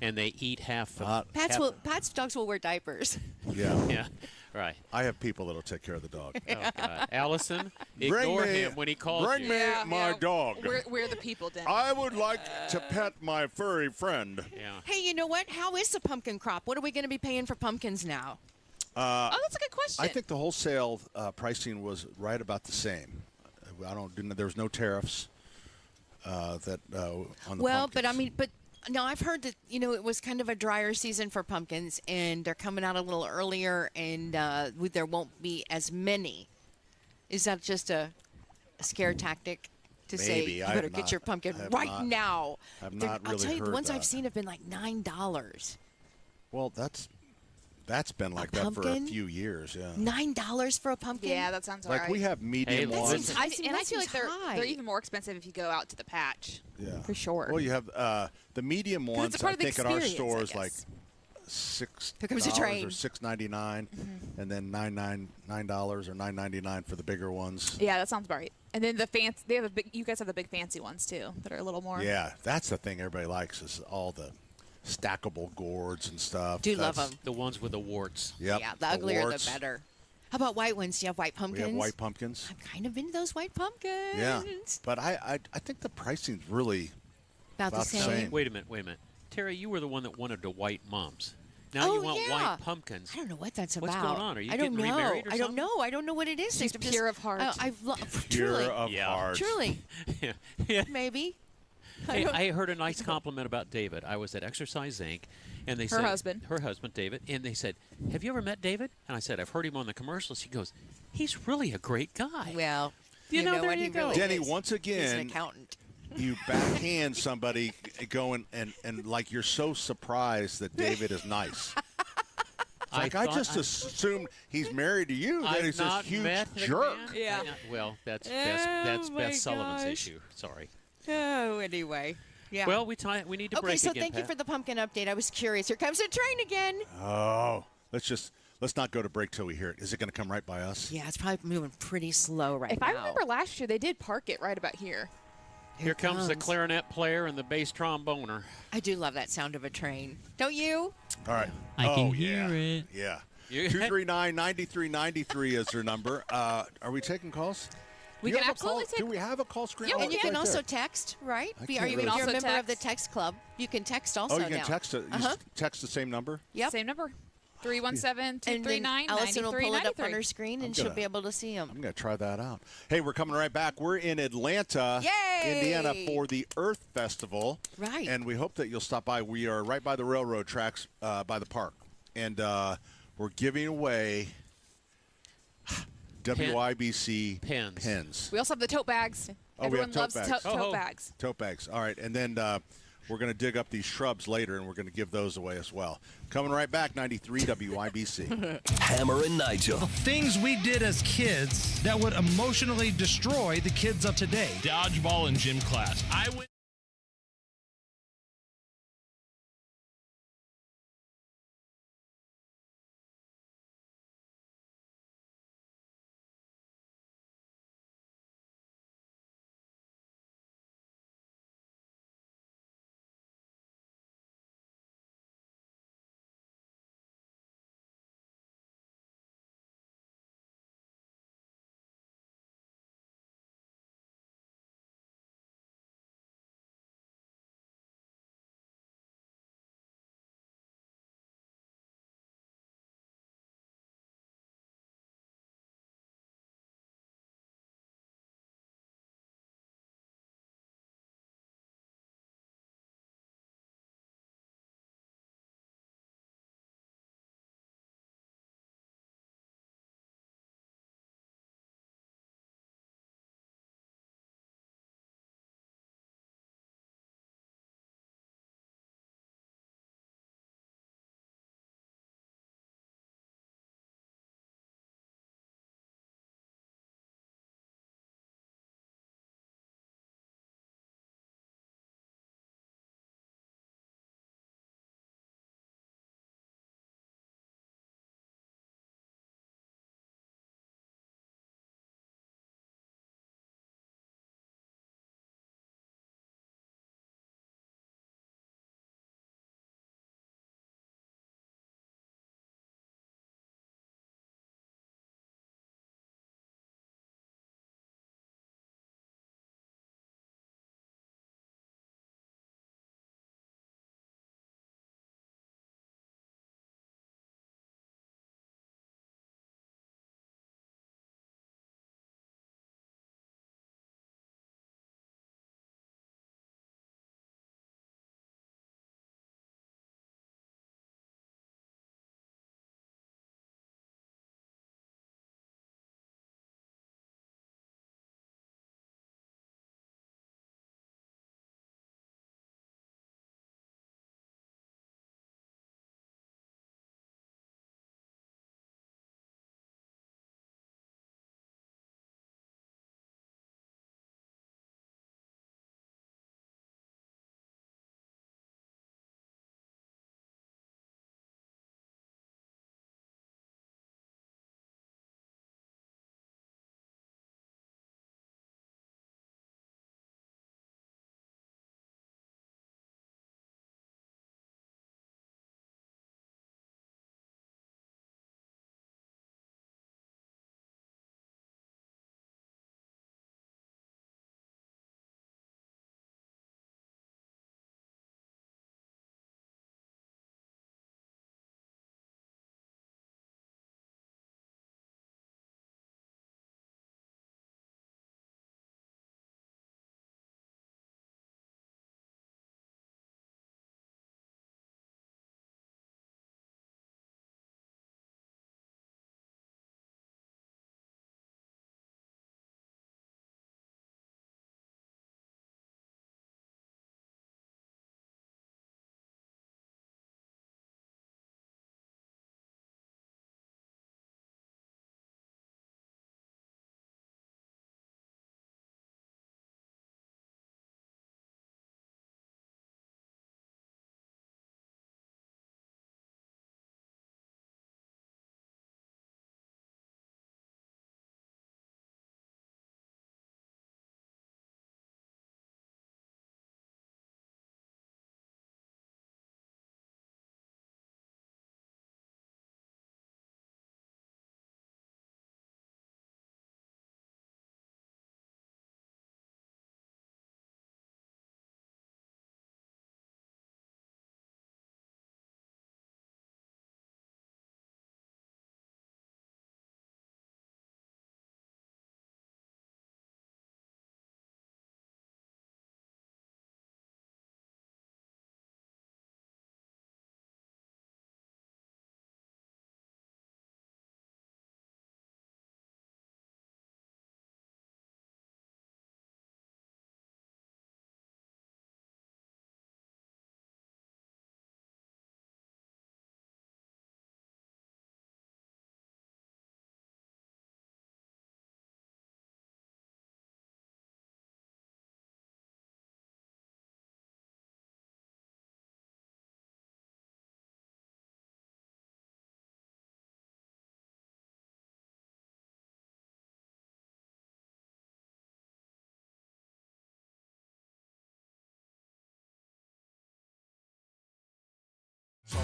And they eat half of Pat's dogs will wear diapers. Yeah. Yeah, right. I have people that'll take care of the dog. Oh, God. Allison, ignore him when he calls Bring you. me my dog. We're the people, Denny. I would like to pet my furry friend. Yeah. Hey, you know what? How is the pumpkin crop? What are we going to be paying for pumpkins now? That's a good question. I think the wholesale pricing was right about the same. There's no tariffs on the pumpkins. But now I've heard that it was kind of a drier season for pumpkins, and they're coming out a little earlier, and there won't be as many. Is that just a scare tactic to say you better get your pumpkin right now? I've not really I'll tell you, the heard ones that. I've seen have been like $9. Well, that's been like that for a few years, yeah. $9 for a pumpkin? Yeah, that sounds right. Like we have medium ones. I feel like they're even more expensive if you go out to the patch. Yeah. For sure. Well, you have the medium ones. It's a part I of the think at our experience, stores like $6 Here comes a train. or $6.99, and then $9 or $9.99 for the bigger ones. Yeah, that sounds right. And then they have you guys have the big fancy ones too that are a little more. Yeah, that's the thing everybody likes is all the stackable gourds and stuff. Do love them. The ones with the warts. Yep. Yeah, the uglier the better. How about white ones? Do you have white pumpkins? We have white pumpkins. I'm kind of into those white pumpkins. Yeah, but I think the pricing's really about the same. Wait a minute. Terry, you were the one that wanted the white mums. Now you want white pumpkins. I don't know what that's What's about. What's going on? Are you getting remarried or something? I don't know. I don't know what it is. She's pure of heart. Pure of heart. Truly. Yeah. Maybe. I heard a nice compliment about David. I was at Exercise Inc. and they said her husband David, and they said, "Have you ever met David?" And I said, "I've heard him on the commercials." He goes, "He's really a great guy." Well, you know there you go. Really Denny, is. once again, he's an accountant. You backhand somebody going and like you're so surprised that David is nice. I just assumed he's married to you. That he's a huge jerk. Yeah. Well, that's Beth Sullivan's issue. Sorry. Oh, anyway. Yeah. Well, we need to break again. Okay, so thank you for the pumpkin update. I was curious. Here comes the train again. Oh, let's not go to break till we hear it. Is it going to come right by us? Yeah, it's probably moving pretty slow right now. If I remember last year, they did park it right about here. Here comes the clarinet player and the bass tromboner. I do love that sound of a train. Don't you? All right. I can hear it. Yeah. 239-9393 is their number. Are we taking calls? We can absolutely take. Do we have a call screen? Yeah, and you can also text, right? Are you a member of the text club? You can text also now. Oh, you can text it. Text the same number? Yep. Same number. 317-239-9393. Allison will pull it up on her screen, and she'll be able to see them. I'm going to try that out. Hey, we're coming right back. We're in Atlanta, Yay! Indiana, for the Earth Festival. Right. And we hope that you'll stop by. We are right by the railroad tracks by the park. And we're giving away WIBC pens. We also have the tote bags. Oh, Everyone we have loves tote bags. Tote bags. All right. And then we're going to dig up these shrubs later, and we're going to give those away as well. Coming right back, 93 WIBC. Hammer and Nigel. The things we did as kids that would emotionally destroy the kids of today. Dodgeball in gym class. I went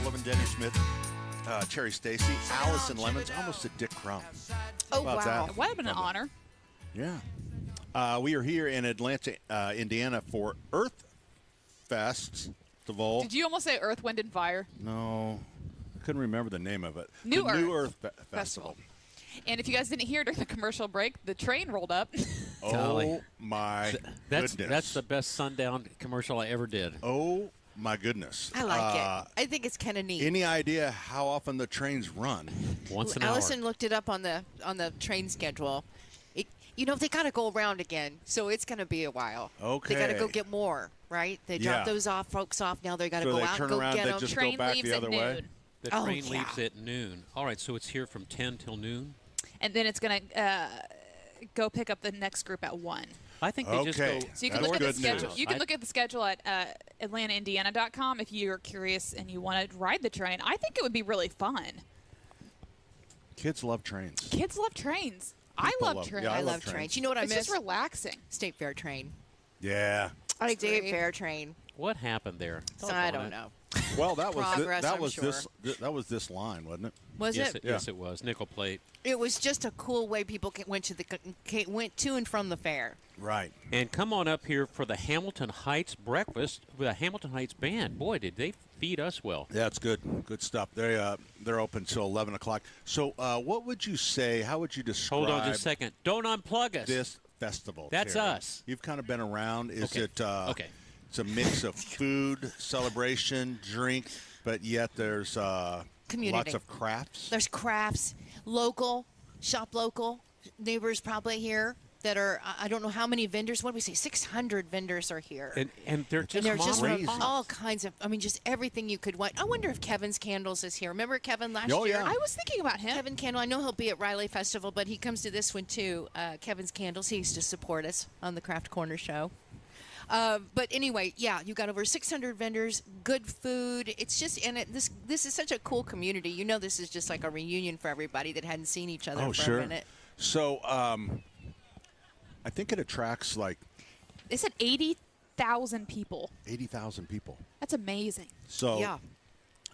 Sullivan, Denny Smith, Cherry Stacy, Allison Lemons, almost a Dick Crumb. Oh, wow. That? It would have been an honor. Yeah. We are here in Atlanta, Indiana for Earth Festival. Did you almost say Earth, Wind, and Fire? No. I couldn't remember the name of it. New Earth Festival. And if you guys didn't hear during the commercial break, the train rolled up. Oh, my goodness. That's the best sundown commercial I ever did. Oh, my goodness. I like it. I think it's kind of neat. Any idea how often the trains run? Once an hour. Allison looked it up on the train schedule. They got to go around again, so it's going to be a while. Okay. They got to go get more, right? They drop those folks off. Now they got to go out and go around, get them. They just train go back leaves the other at way. noon. The train leaves at noon. All right, so it's here from 10 till noon? And then it's going to go pick up the next group at 1. I think they just go. So you can look at the schedule. You can look at the schedule at AtlantaIndiana.com if you're curious and you want to ride the train. I think it would be really fun. Kids love trains. Kids love trains. I love trains. Yeah, I love trains. You know what I miss? It's just relaxing. State Fair train. Yeah. State Fair train. What happened there? I don't know. Well, that was Progress, that I'm was sure. this line, wasn't it? Was it? Yes, it was. Nickel plate. It was just a cool way people went to and from the fair. Right. And come on up here for the Hamilton Heights breakfast with the Hamilton Heights band. Boy, did they feed us well. Yeah, it's good. Good stuff. They're open till 11 o'clock. So what would you say, how would you describe Hold on just a second. Don't unplug us. this festival? That's Terry? us. You've kind of been around. Is Okay. it Okay. It's a mix of food, celebration, drink, but yet there's Community. lots of crafts. There's crafts, shop local, neighbors probably here that are, I don't know how many vendors, what do we say, 600 vendors are here. And they're just crazy. from all kinds of, just everything you could want. I wonder if Kevin's Candles is here. Remember Kevin last Oh, year? yeah. I was thinking about him. Kevin Candle, I know he'll be at Riley Festival, but he comes to this one too. Kevin's Candles, he used to support us on the Craft Corner show. But anyway, yeah, you got over 600 vendors, good food. It's just, and this is such a cool community. This is just like a reunion for everybody that hadn't seen each other for a minute. So I think it attracts like They said 80,000 people. 80,000 people. That's amazing. So, Yeah.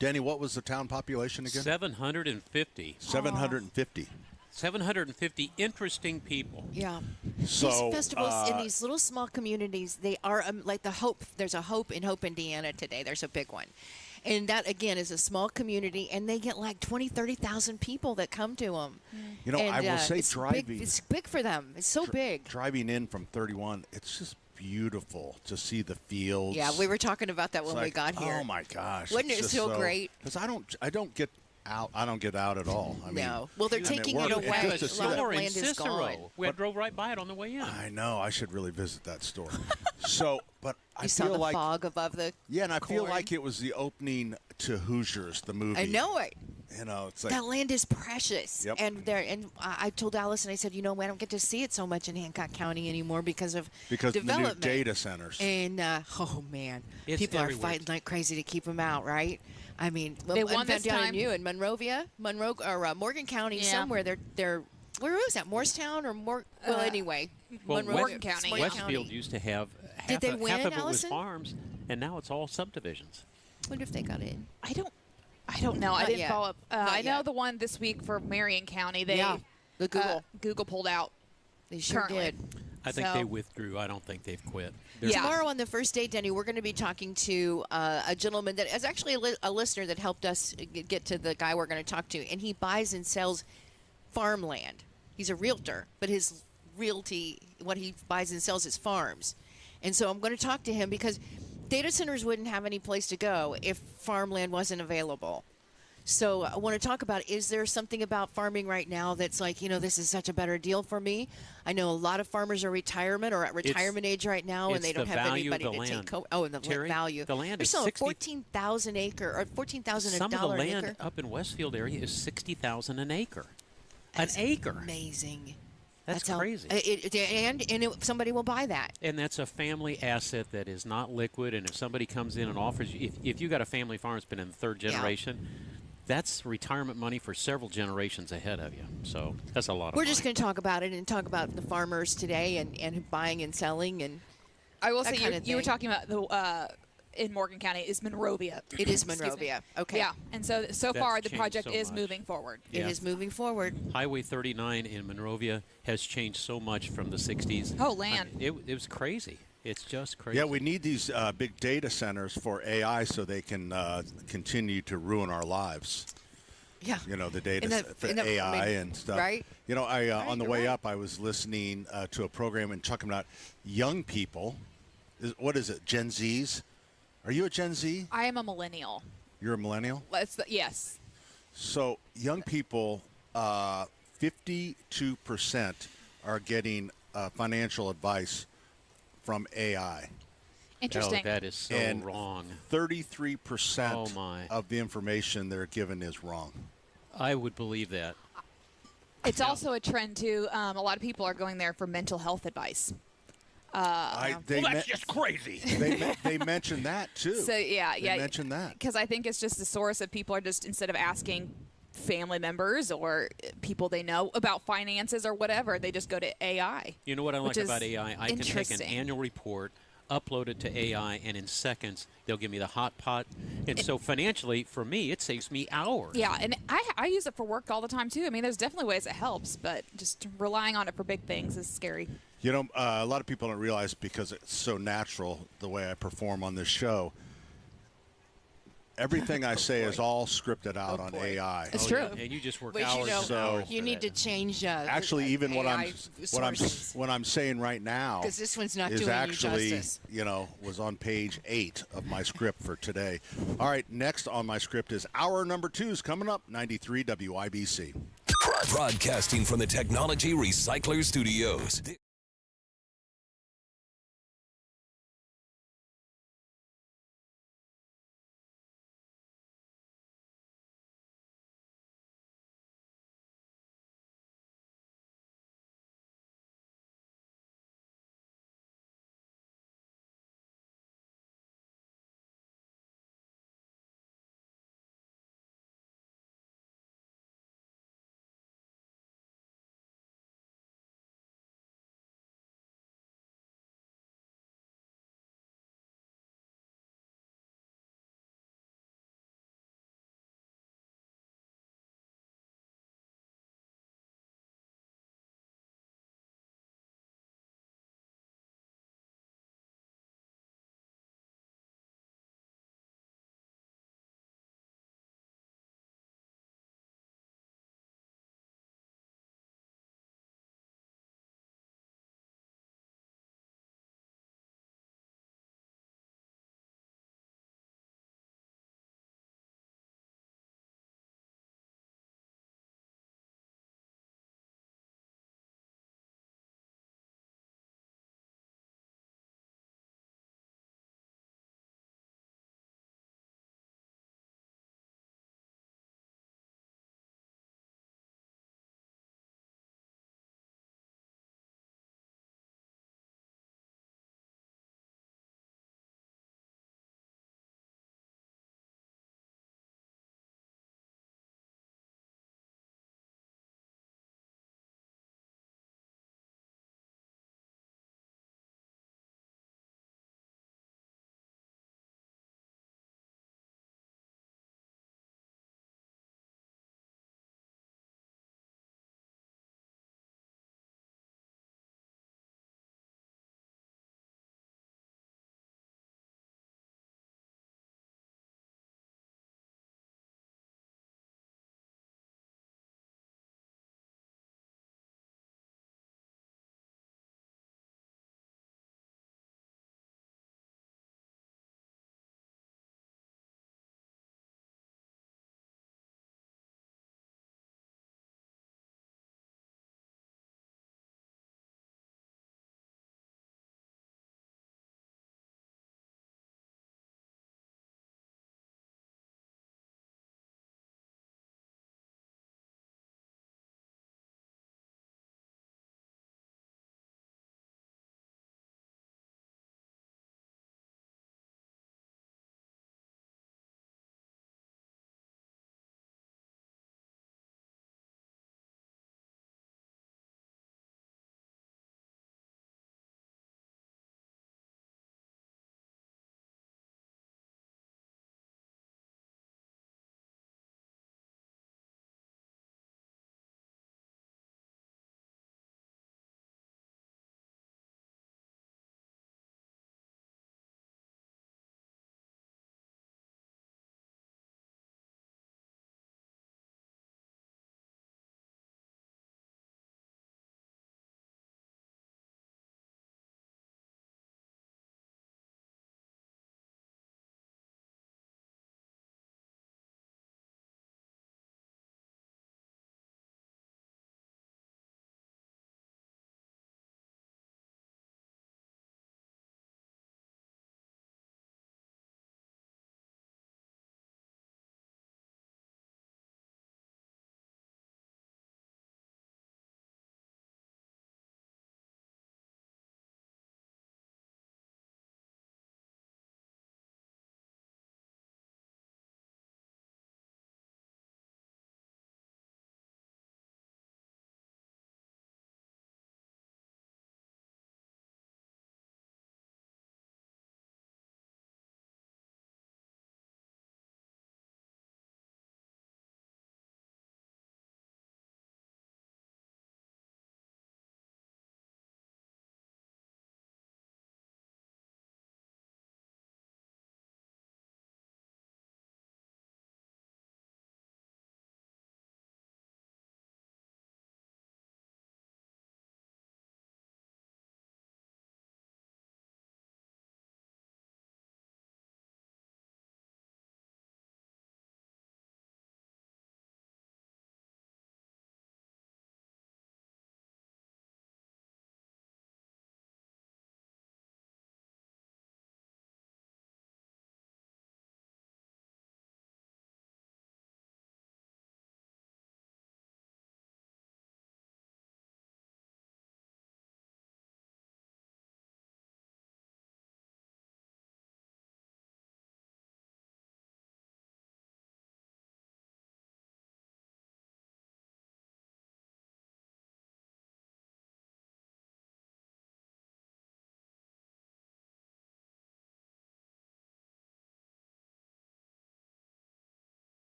Danny, what was the town population again? 750. 750. 750 interesting people. Yeah. So, these festivals in these little small communities, they are like the Hope. There's a Hope in Hope, Indiana today. There's a big one. And that, again, is a small community, and they get like 20, 30,000 people that come to them. I will say driving. It's big for them. It's so big. Driving in from 31, it's just beautiful to see the fields. Yeah, we were talking about that when we got here. Oh, my gosh. Wasn't it's it just so great? Because I don't get out. I don't get out at all. I mean, no. Well, they're taking it away. A A lot of store in land is Cicero. gone. We drove right by it on the way in. I know. I should really visit that store. So, but I You feel saw the like fog above the yeah, and I feel corn. like it was the opening to Hoosiers, the movie. I know it. It's like That land is precious. Yep. And I told Allison, I said, I don't get to see it so much in Hancock County anymore because of the development. new data centers. And, oh, man. It's People everywhere. are fighting like crazy to keep them out, right? I mean, They won this down time. in Morgan County, somewhere. They're where was that? Morristown or well, anyway, Well, Morgan County. Westfield used to have Did they win, half of it was Allison? farms, and now it's all subdivisions. Wonder if they got in. I don't know. I Not didn't yet. follow up. Not I know yet. the one this week for Marion County. They the Google. Google pulled out. They sure currently. did. I think So- they withdrew. I don't think they've quit. Yeah. Tomorrow on the first day, Denny, we're going to be talking to a gentleman that is actually a listener that helped us get to the guy we're going to talk to. And he buys and sells farmland. He's a realtor, but his realty, what he buys and sells is farms. And so I'm going to talk to him because data centers wouldn't have any place to go if farmland wasn't available. So I want to talk about, is there something about farming right now that's like, this is such a better deal for me? I know a lot of farmers are at retirement age right now, and they don't have anybody to take and the Terry, value. the land They're is selling 60 $14,000 acre or $14,000 Some of the an land acre. up in Westfield area is $60,000 an acre. An acre. Amazing. That's crazy. Somebody will buy that. And that's a family asset that is not liquid. And if somebody comes in and offers you, if you got a family farm that's been in the third generation, that's retirement money for several generations ahead of you. So that's a lot of money. We're just going to talk about it and talk about the farmers today and buying and selling and I will that say kind of you were thing. talking about the in Morgan County is Monrovia. It is Monrovia. Okay. Yeah, and so That's far the changed project so is much. moving forward. It is moving forward. Highway 39 in Monrovia has changed so much from the 60s. Oh, land. It was crazy. It's just crazy. Yeah, we need these big data centers for AI so they can continue to ruin our lives. Yeah. You know, the data for AI and stuff. Right. You know, on the way up, I was listening to a program and talking about young people. What is it, Gen Zs? Are you a Gen Z? I am a millennial. You're a millennial? Yes. So young people, 52% are getting financial advice from AI. Interesting. Oh, that is so wrong. 33% of the information they're given is wrong. I would believe that. It's also a trend, too. A lot of people are going there for mental health advice. That's just crazy. They mentioned that, too. So, they mentioned that. Because I think it's just the source of people are just, instead of asking family members or people they know about finances or whatever, they just go to AI. You know what I like about AI? I can take an annual report, upload it to AI, and in seconds they'll give me the hot pot. And so financially, for me, it saves me hours. Yeah, and I use it for work all the time too. I mean, there's definitely ways it helps, but just relying on it for big things is scary. You know, a lot of people don't realize, because it's so natural the way I perform on this show, everything I say is all scripted out on AI. It's true. And you just work But hours and hours. you need to change. Actually, even what AI I'm saying right now, because this one's not is doing actually, you justice. you know, was on page 8 of my script for today. All right, next on my script is hour number 2 is coming up. 93 WIBC. Broadcasting from the Technology Recycler Studios.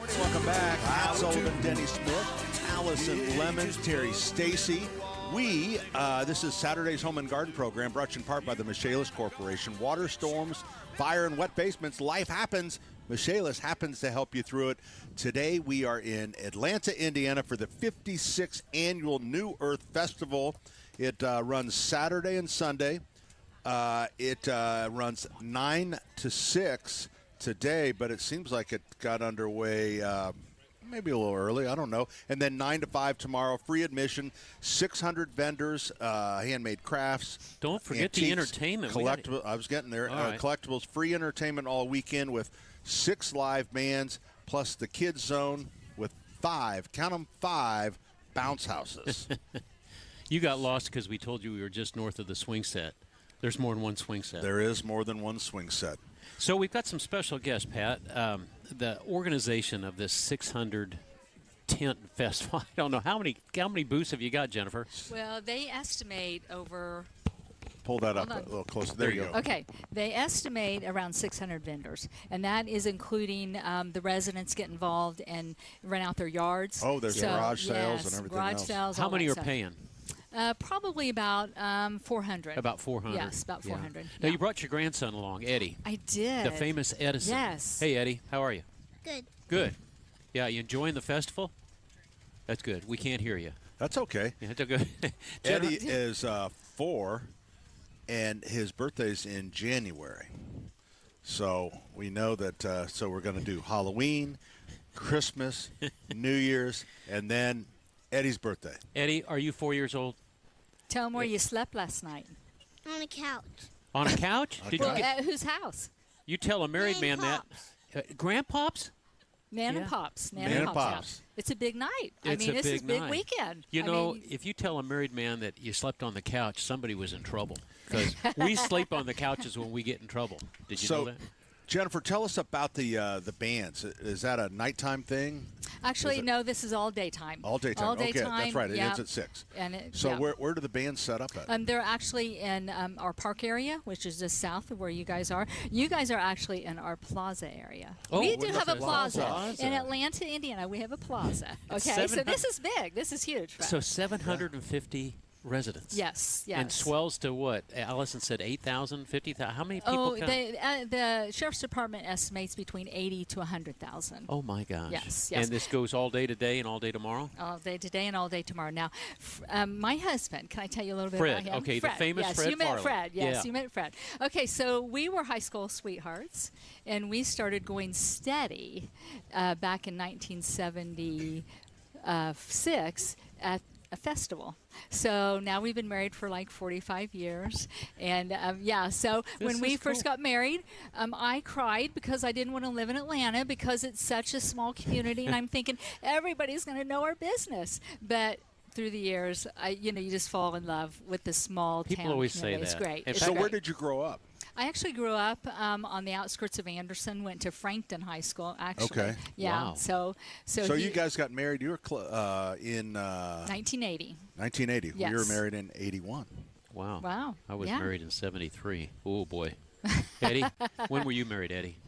Welcome back. Matt Sullivan, Denny Smith, Allison Lemons, Terry Stacy. This is Saturday's Home and Garden program brought to you in part by the Michaelis Corporation. Water storms, fire, and wet basements. Life happens. Michaelis happens to help you through it. Today we are in Atlanta, Indiana for the 56th annual New Earth Festival. It runs Saturday and Sunday. It runs 9 to 6 today, but it seems like it got underway maybe a little early. I don't know. And then 9 to 5 tomorrow. Free admission. 600 vendors, handmade crafts. Don't forget the entertainment. Collectibles. I was getting there. Right. Collectibles. Free entertainment all weekend with 6 live bands plus the kids zone with 5. Count them 5 bounce houses. You got lost because we told you we were just north of the swing set. There's more than one swing set. There is more than one swing set. So we've got some special guests, Pat. The organization of this 600 tent festival. I don't know how many booths have you got, Jennifer? Well, they estimate over. Pull that up a little closer. There you go. Okay, they estimate around 600 vendors, and that is including the residents get involved and rent out their yards. Oh, there's garage sales and everything garage else. Sales. How many are paying? Probably about 400. About 400. Yes, about 400. Yeah. Now, you brought your grandson along, Eddie. I did. The famous Edison. Yes. Hey, Eddie, how are you? Good. Good. Yeah, you enjoying the festival? That's good. We can't hear you. That's okay. Yeah, that's good. Eddie is 4, and his birthday's in January. So we know that, so we're going to do Halloween, Christmas, New Year's, and then Eddie's birthday. Eddie, are you 4 years old? Tell him where you slept last night. On a couch. On a couch? At whose house? You tell a married man that. Grandpops? Nan and Pops. Nan and Pops. It's a big night. This is big weekend. You know, if you tell a married man that you slept on the couch, somebody was in trouble. Because we sleep on the couches when we get in trouble. Did you know that? Jennifer, tell us about the bands. Is that a nighttime thing? Actually, no, this is all daytime. All daytime. All daytime. Okay, that's right. It ends at 6. So where do the bands set up at? They're actually in our park area, which is just south of where you guys are. You guys are actually in our plaza area. Oh, we do have a plaza. In Atlanta, Indiana, we have a plaza. Okay, so this is big. This is huge. So 750 residents. Yes. And swells to what? Allison said 8,000, 50,000. How many people come? The Sheriff's Department estimates between 80 to 100,000. Oh, my gosh. Yes. And this goes all day today and all day tomorrow? All day today and all day tomorrow. Now, my husband, can I tell you a little bit Fred. about him? Okay, Fred. the famous yes, Fred you met Farley. Fred. Yes, you met Fred. Okay, so we were high school sweethearts, and we started going steady back in 1976 at a festival. So now we've been married for like 45 years. And so when we first got married, I cried because I didn't want to live in Atlanta because it's such a small community. And I'm thinking everybody's going to know our business. But through the years, you just fall in love with the small town community. People always say that. It's great. And so where did you grow up? I actually grew up on the outskirts of Anderson. Went to Frankton High School. Actually, okay. Yeah. Wow. So you guys got married. You were in 1980. 1980. Yes. We were married in 81. Wow. Wow. I was married in 73. Oh boy. Eddie, when were you married, Eddie?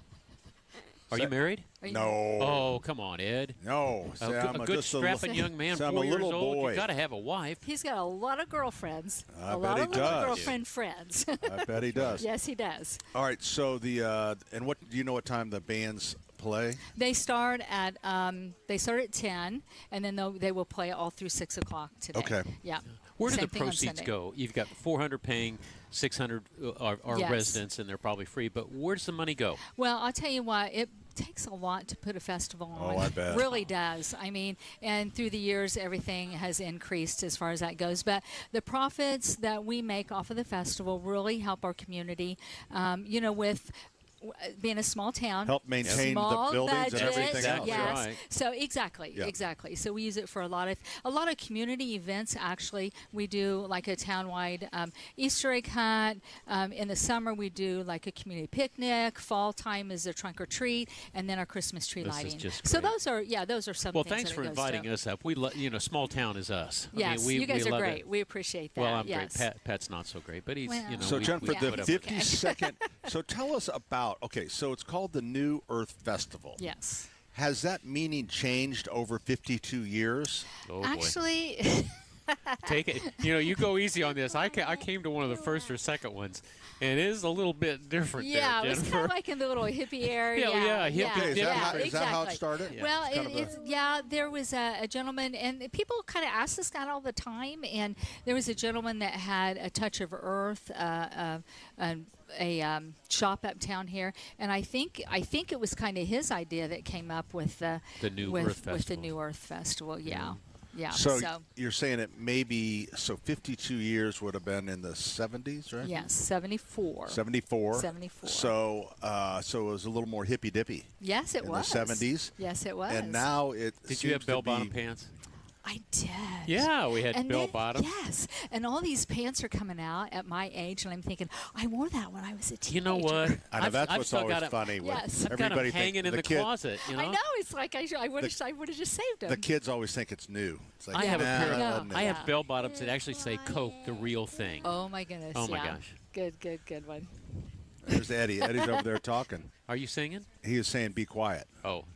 Are you married? No. Oh, come on, Ed. No. A good strapping young man, 4 years old. You got to have a wife. He's got a lot of girlfriends. I a bet lot he of does. little girlfriend friends. I bet he does. Yes, he does. All right. So and what do you know what time the bands play? They start at 10, and then they will play all through 6 o'clock today. Okay. Yeah. Where do the proceeds go? You've got 400 paying, 600 are residents, and they're probably free. But where does the money go? Well, I'll tell you what, it takes a lot to put a festival on. Oh, I bet. It really does. I mean, and through the years, everything has increased as far as that goes. But the profits that we make off of the festival really help our community, with being a small town, help maintain the buildings budget, and everything else. Yes. Right. So exactly. So we use it for a lot of community events. Actually, we do like a townwide Easter egg hunt. In the summer, we do like a community picnic. Fall time is a trunk or treat, and then our Christmas tree lighting. Is just so great. those are some. Well, things thanks that for inviting us up. We small town is us. Yes, I mean, you guys are love great. it. We appreciate that. Well, I'm yes. great. Pat's not so great, but he's So Jennifer, the put up with it. 52nd. So tell us about. Okay, so it's called the New Earth Festival. Yes. Has that meaning changed over 52 years? Oh, boy. Actually, take it. You go easy on this. I came to one of the first or second ones, and it is a little bit different. Yeah, there, it was kind of like in the little hippie area. Hippie. Okay, is that how it exactly. started? Yeah. Well, there was a gentleman, and people kind of ask this guy all the time, and there was a gentleman that had a touch of earth, a shop uptown here, and I think it was kind of his idea that came up with the New Earth Festival. With the New Earth Festival, yeah. Yeah. So you're saying it maybe 52 years would have been in the 70s, right? Yes, 74. 74. 74. So it was a little more hippy dippy. Yes, it was. In the 70s. Yes, it was. And now Did you have bell-bottom pants? I did. Yeah, we had bell-bottom. Yes, and all these pants are coming out at my age, and I'm thinking, I wore that when I was a teenager. You know what? I know that's what's always funny. Yes. I've got them hanging in the closet. I know. It's like I would have just saved them. The kids always think it's new. It's like, I have a pair of I have bell-bottoms that actually say Coke, the real thing. Oh my goodness. Oh my gosh. Good one. There's Eddie. Eddie's over there talking. Are you singing? He is saying, "Be quiet." Oh.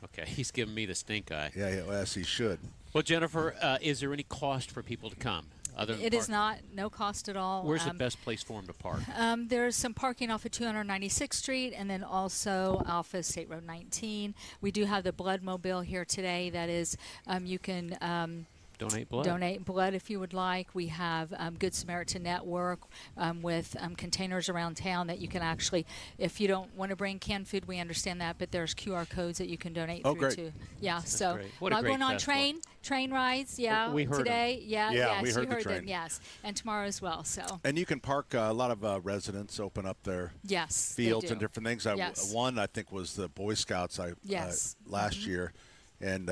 Okay, he's giving me the stink eye. Yeah, yes, he should. Well, Jennifer, is there any cost for people to come? It is not. No cost at all. Where's the best place for them to park? There's some parking off of 296th Street and then also off of State Road 19. We do have the Blood Mobile here today. That is, you can donate blood. Donate blood if you would like. We have Good Samaritan Network with containers around town that you can actually, if you don't want to bring canned food, we understand that, but there's QR codes that you can donate through great. to. Yeah, That's so great. What a great going on festival. train rides, yeah, we heard today. them. Yeah, Yeah, yes, we heard you the heard train. them, yes. And tomorrow as well. So And you can park a lot of residents open up their yes, they fields do. and different things. Yes. One, I think, was the Boy Scouts Yes. last year. And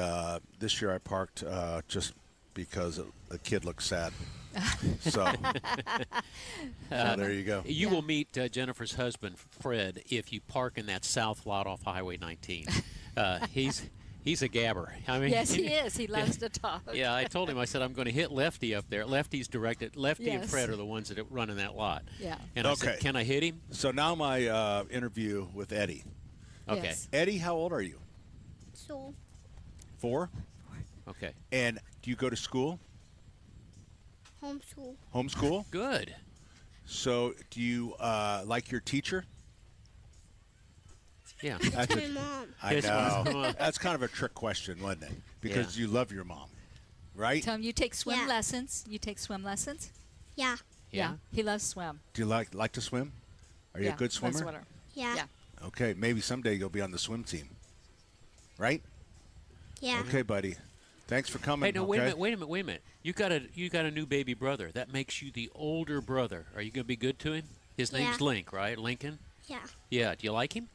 this year I parked just because the kid looked sad. So there you go. You will meet Jennifer's husband, Fred, if you park in that south lot off Highway 19. He's a gabber. I mean, yes, he is. He loves to talk. Yeah, I told him, I said, I'm going to hit Lefty up there. Lefty's directed. Lefty and Fred are the ones that run in that lot. Yeah. And I said, can I hit him? So now my interview with Eddie. Okay. Yes. Eddie, how old are you? 4. Okay. And do you go to school? Homeschool. Homeschool? Good. So do you like your teacher? Yeah. It's my mom. I know. That's kind of a trick question, wasn't it? Because you love your mom, right? Tell him you take swim lessons. You take swim lessons? Yeah. Yeah. He loves swim. Do you like to swim? Are you a good swimmer? Yeah. Okay, maybe someday you'll be on the swim team. Right? Yeah. Okay, buddy. Thanks for coming. Hey, no, wait a minute. You got a new baby brother. That makes you the older brother. Are you going to be good to him? His name's Link, right? Lincoln? Yeah. Yeah. Do you like him?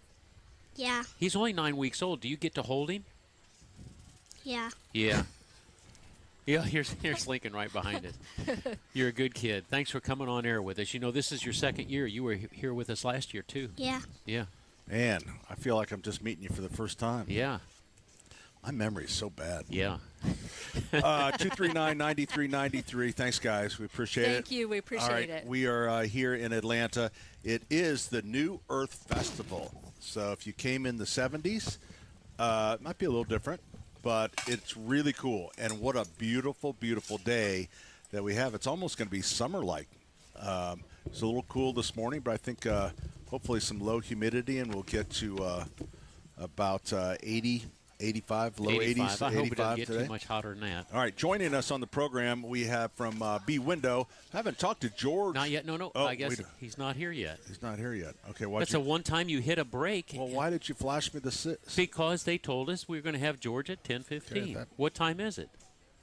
Yeah. He's only 9 weeks old. Do you get to hold him? Yeah. Yeah. Yeah, here's Lincoln right behind us. You're a good kid. Thanks for coming on air with us. You know, this is your second year. You were here with us last year, too. Yeah. Yeah. Man, I feel like I'm just meeting you for the first time. Yeah. My memory is so bad. Yeah. 239-9393. Thanks, guys. We appreciate it. Thank you. We appreciate it. We are here in Atlanta. It is the New Earth Festival. So if you came in the 70s, it might be a little different, but it's really cool. And what a beautiful, beautiful day that we have. It's almost going to be summer-like. It's a little cool this morning, but I think hopefully some low humidity, and we'll get to about 80, 85, low 80s. I hope it doesn't get today. too much hotter than that. All right, joining us on the program, we have from B Window. I haven't talked to George. Not yet. No. Oh, I guess he's not here yet. He's not here yet. Okay, that's the one time you hit a break. Well, why did you flash me the Because they told us we were going to have George at 10:15. Okay, what time is it?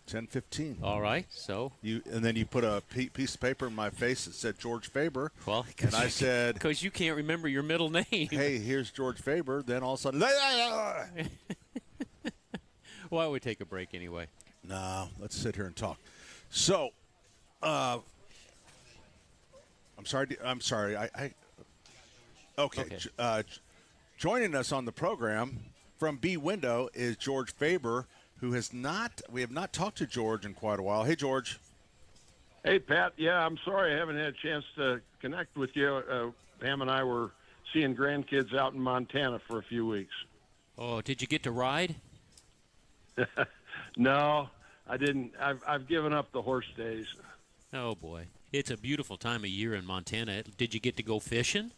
10:15. All right, so and then you put a piece of paper in my face that said George Faber. Well, and I said, because you can't remember your middle name. Hey, here's George Faber. Then all of a sudden, why don't we take a break anyway? No, let's sit here and talk. So, I'm sorry. Okay. Joining us on the program from B Window is George Faber, who we have not talked to George in quite a while. Hey, George. Hey, Pat. Yeah, I'm sorry I haven't had a chance to connect with you. Pam and I were seeing grandkids out in Montana for a few weeks. Oh, did you get to ride? No, I didn't. I've given up the horse days. Oh, boy. It's a beautiful time of year in Montana. Did you get to go fishing?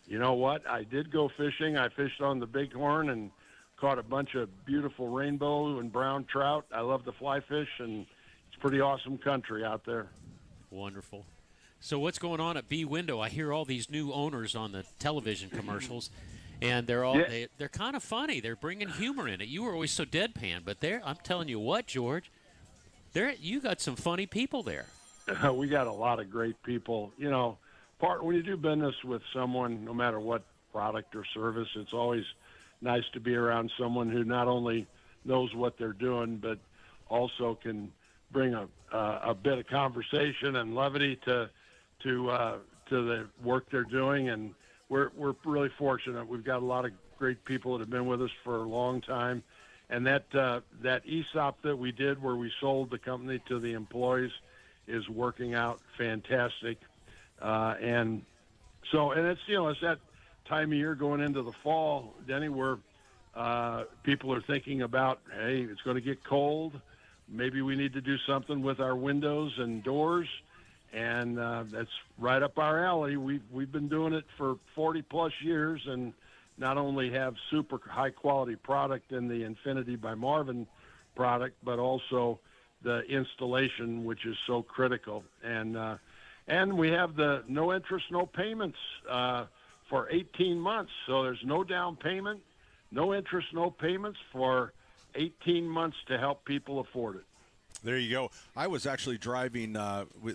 You know what? I did go fishing. I fished on the Bighorn and caught a bunch of beautiful rainbow and brown trout. I love to fly fish, and it's pretty awesome country out there. Wonderful. So what's going on at B Window? I hear all these new owners on the television commercials, and they're all they're kind of funny. They're bringing humor in it. You were always so deadpan, but I'm telling you what, George, you got some funny people there. We got a lot of great people. You know, when you do business with someone, no matter what product or service, it's always nice to be around someone who not only knows what they're doing, but also can bring a bit of conversation and levity to the work they're doing. And we're really fortunate. We've got a lot of great people that have been with us for a long time. And that ESOP that we did where we sold the company to the employees is working out fantastic. And it's, it's that time of year going into the fall, Denny, where people are thinking about, hey, it's going to get cold. Maybe we need to do something with our windows and doors. And that's right up our alley. We've been doing it for 40-plus years and not only have super high-quality product in the Infinity by Marvin product, but also the installation, which is so critical. And we have the no interest, no payments for 18 months. So there's no down payment, no interest, no payments for 18 months to help people afford it. There you go. I was actually driving,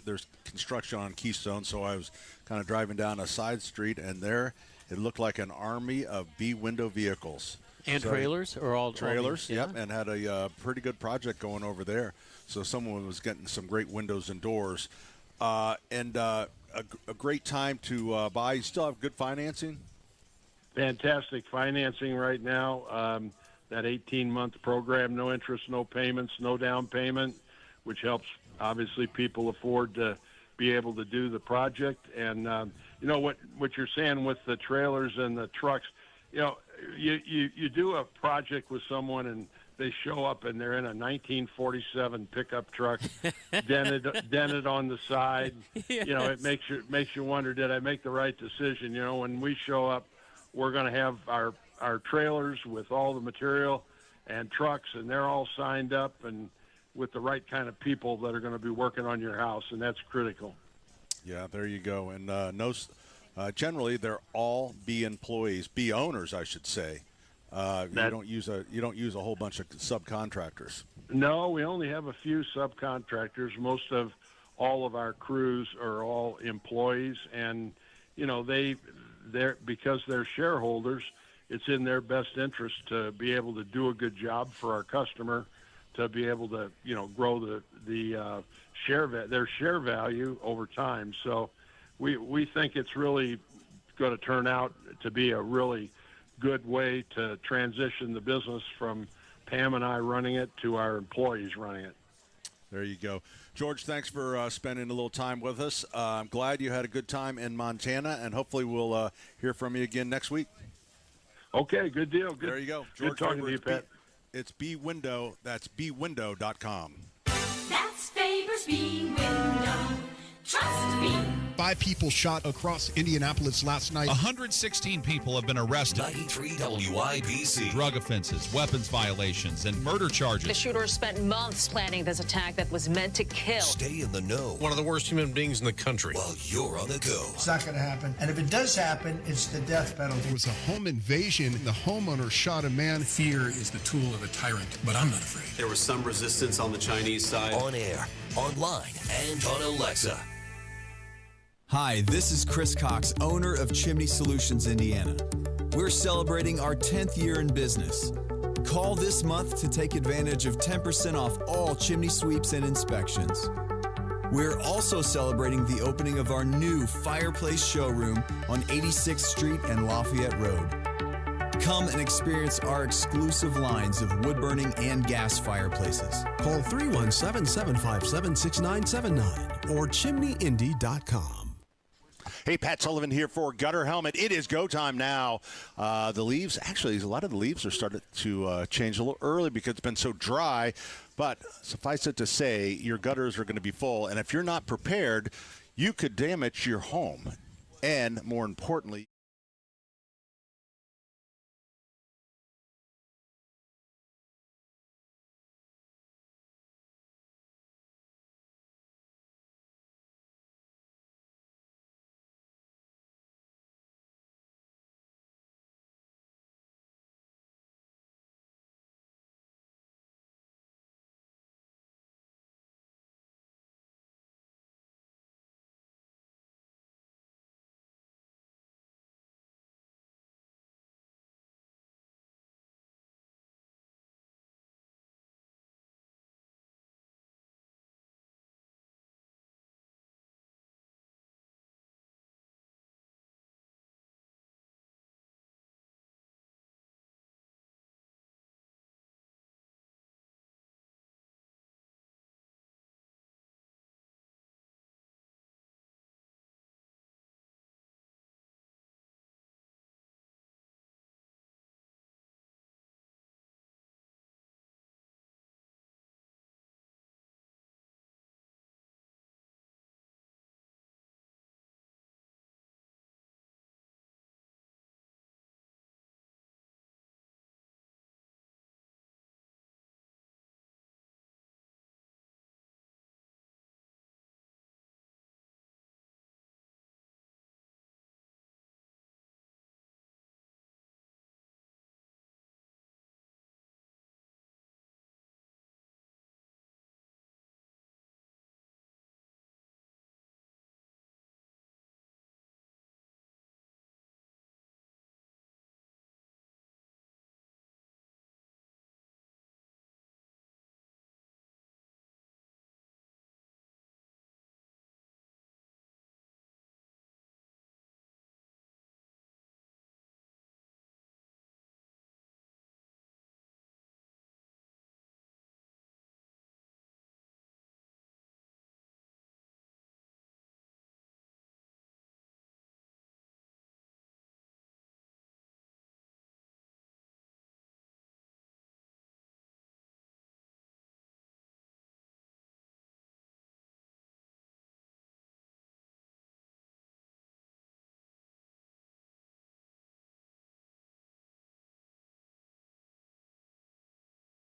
there's construction on Keystone, so I was kind of driving down a side street, and there it looked like an army of B-window vehicles. And trailers? Or all trailers, yeah. Yep, and had a pretty good project going over there. So someone was getting some great windows and doors. And a great time to buy. You still have good financing? Fantastic financing right now. That 18-month program, no interest, no payments, no down payment, which helps, obviously, people afford to be able to do the project. And, what you're saying with the trailers and the trucks, you do a project with someone and they show up and they're in a 1947 pickup truck, dented on the side. Yes. It makes you wonder, did I make the right decision? When we show up, we're going to have our trailers with all the material and trucks, and they're all signed up and with the right kind of people that are going to be working on your house, and that's critical. Yeah, there you go. And generally, they're all B employees, B owners, I should say. You don't use a whole bunch of subcontractors. No, we only have a few subcontractors. Most of all of our crews are all employees, and they're because they're shareholders. It's in their best interest to be able to do a good job for our customer, to be able to grow their share value over time. So we think it's really going to turn out to be a really good way to transition the business from Pam and I running it to our employees running it. There you go. George, thanks for spending a little time with us. I'm glad you had a good time in Montana, and hopefully we'll hear from you again next week. Okay, good deal. There you go. George, good talking to you, Pat. It's B-Window. That's bwindow.com. That's Faber's B-Window. Trust me. 5 people shot across Indianapolis last night. 116 people have been arrested. 93 WIBC. Drug offenses, weapons violations, and murder charges. The shooter spent months planning this attack that was meant to kill. Stay in the know. One of the worst human beings in the country. While you're on the go. It's not going to happen. And if it does happen, it's the death penalty. It was a home invasion. The homeowner shot a man. Fear is the tool of a tyrant, but I'm not afraid. There was some resistance on the Chinese side. On air, online, and on Alexa. Hi, this is Chris Cox, owner of Chimney Solutions, Indiana. We're celebrating our 10th year in business. Call this month to take advantage of 10% off all chimney sweeps and inspections. We're also celebrating the opening of our new fireplace showroom on 86th Street and Lafayette Road. Come and experience our exclusive lines of wood-burning and gas fireplaces. Call 317-757-6979 or chimneyindy.com. Hey, Pat Sullivan here for Gutter Helmet. It is go time now. The leaves, actually, a lot of the leaves are starting to change a little early because it's been so dry. But suffice it to say, your gutters are going to be full. And if you're not prepared, you could damage your home. And more importantly,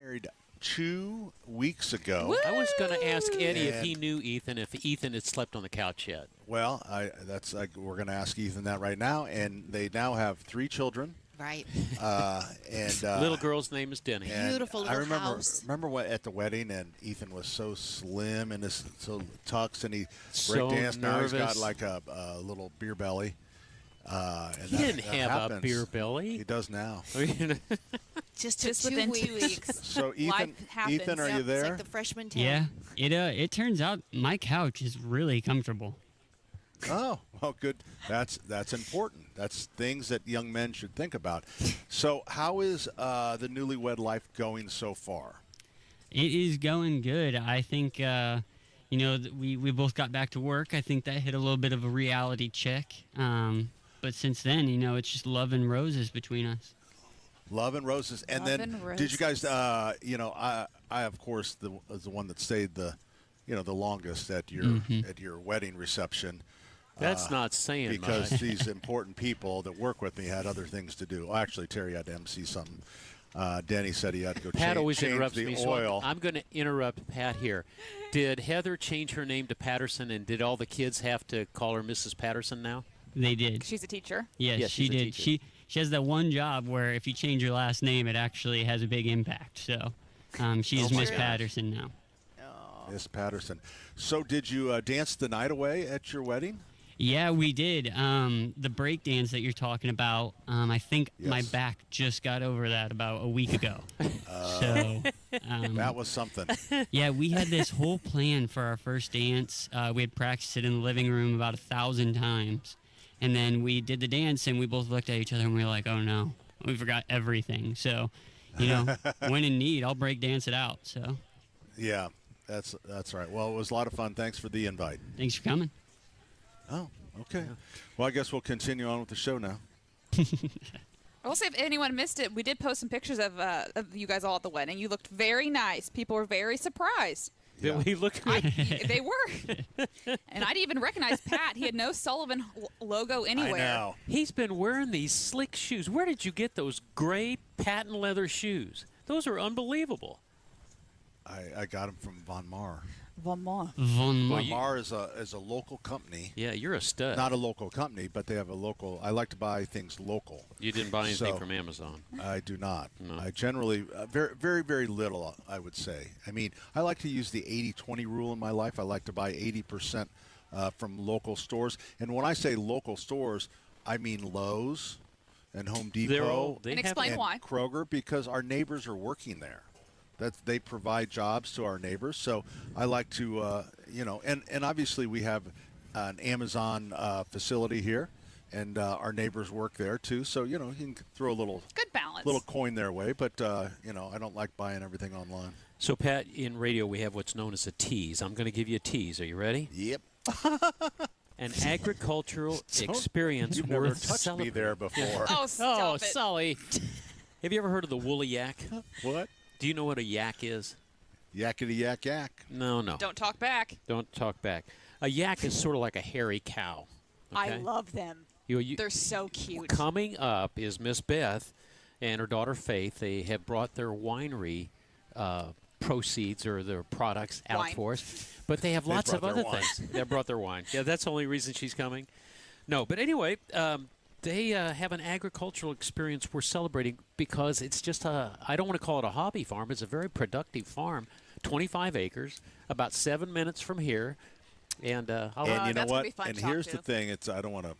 married 2 weeks ago. Woo! I was going to ask Eddie if he knew Ethan, if Ethan had slept on the couch yet. Well, we're going to ask Ethan that right now, and they now have 3 children. Right. Little girl's name is Denny. Beautiful little house. Remember what at the wedding, and Ethan was so slim and so tux, and he so breakdanced. Now he's got nervous. like a little beer belly. He didn't have a beer belly. He does now. Just within 2 weeks. weeks. So Ethan, are you there? It's like the freshman town. Yeah, it turns out my couch is really comfortable. Oh, well, good. That's important. That's things that young men should think about. So how is the newlywed life going so far? It is going good. I think, we both got back to work. I think that hit a little bit of a reality check. But since then, it's just love and roses between us. Love and roses. And did you guys, I of course, was the one that stayed the longest at your wedding reception. That's not saying because much. These important people that work with me had other things to do. Well, actually, Terry had to MC something. Denny said he had to go Pat always change interrupts the me, oil. so I'm going to interrupt Pat here. Did Heather change her name to Patterson, and did all the kids have to call her Mrs. Patterson now? They did. She's a teacher? Yes, she did. She has that one job where if you change your last name, it actually has a big impact. So she is Miss Patterson now. Miss Patterson. So did you dance the night away at your wedding? Yeah, we did. The break dance that you're talking about, I think my back just got over that about a week ago. That was something. Yeah, we had this whole plan for our first dance. We had practiced it in the living room about 1,000 times. And then we did the dance, and we both looked at each other, and we were like, oh, no, we forgot everything. So, when in need, I'll break dance it out. So. Yeah, that's right. Well, it was a lot of fun. Thanks for the invite. Thanks for coming. Oh, Okay. Well, I guess we'll continue on with the show now. I will say, if anyone missed it, we did post some pictures of you guys all at the wedding. You looked very nice. People were very surprised. Yeah. We looked good. They were. And I didn't even recognize Pat. He had no Sullivan logo anywhere. I know. He's been wearing these slick shoes. Where did you get those gray patent leather shoes? Those are unbelievable. I got them from Von Mar. Von Mar. Von Mar is a local company. Yeah, you're a stud. Not a local company, but they have a local. I like to buy things local. You didn't buy anything from Amazon? I do not. No. I generally, very, very, very little, I would say. I mean, I like to use the 80-20 rule in my life. I like to buy 80% from local stores. And when I say local stores, I mean Lowe's and Home Depot and explain why. Kroger, because our neighbors are working there. They provide jobs to our neighbors, so I like to, and obviously we have an Amazon facility here, and our neighbors work there too. So you can throw a little good balance, little coin their way. But I don't like buying everything online. So Pat, in radio we have what's known as a tease. I'm going to give you a tease. Are you ready? Yep. An agricultural experience You've worth never touched celebrating. me there before. Oh, stop it. Sully. Have you ever heard of the woolly yak? What? Do you know what a yak is? Yakety yak yak. No. Don't talk back. Don't talk back. A yak is sort of like a hairy cow. Okay? I love them. They're so cute. Coming up is Miss Beth and her daughter Faith. They have brought their winery proceeds or their products out for us. But they have lots of other things. They brought their wine. Yeah, that's the only reason she's coming. No, but anyway, they have an agricultural experience we're celebrating because it's just I don't want to call it a hobby farm. It's a very productive farm, 25 acres, about 7 minutes from here. And you know what? And here's the thing. I don't want to,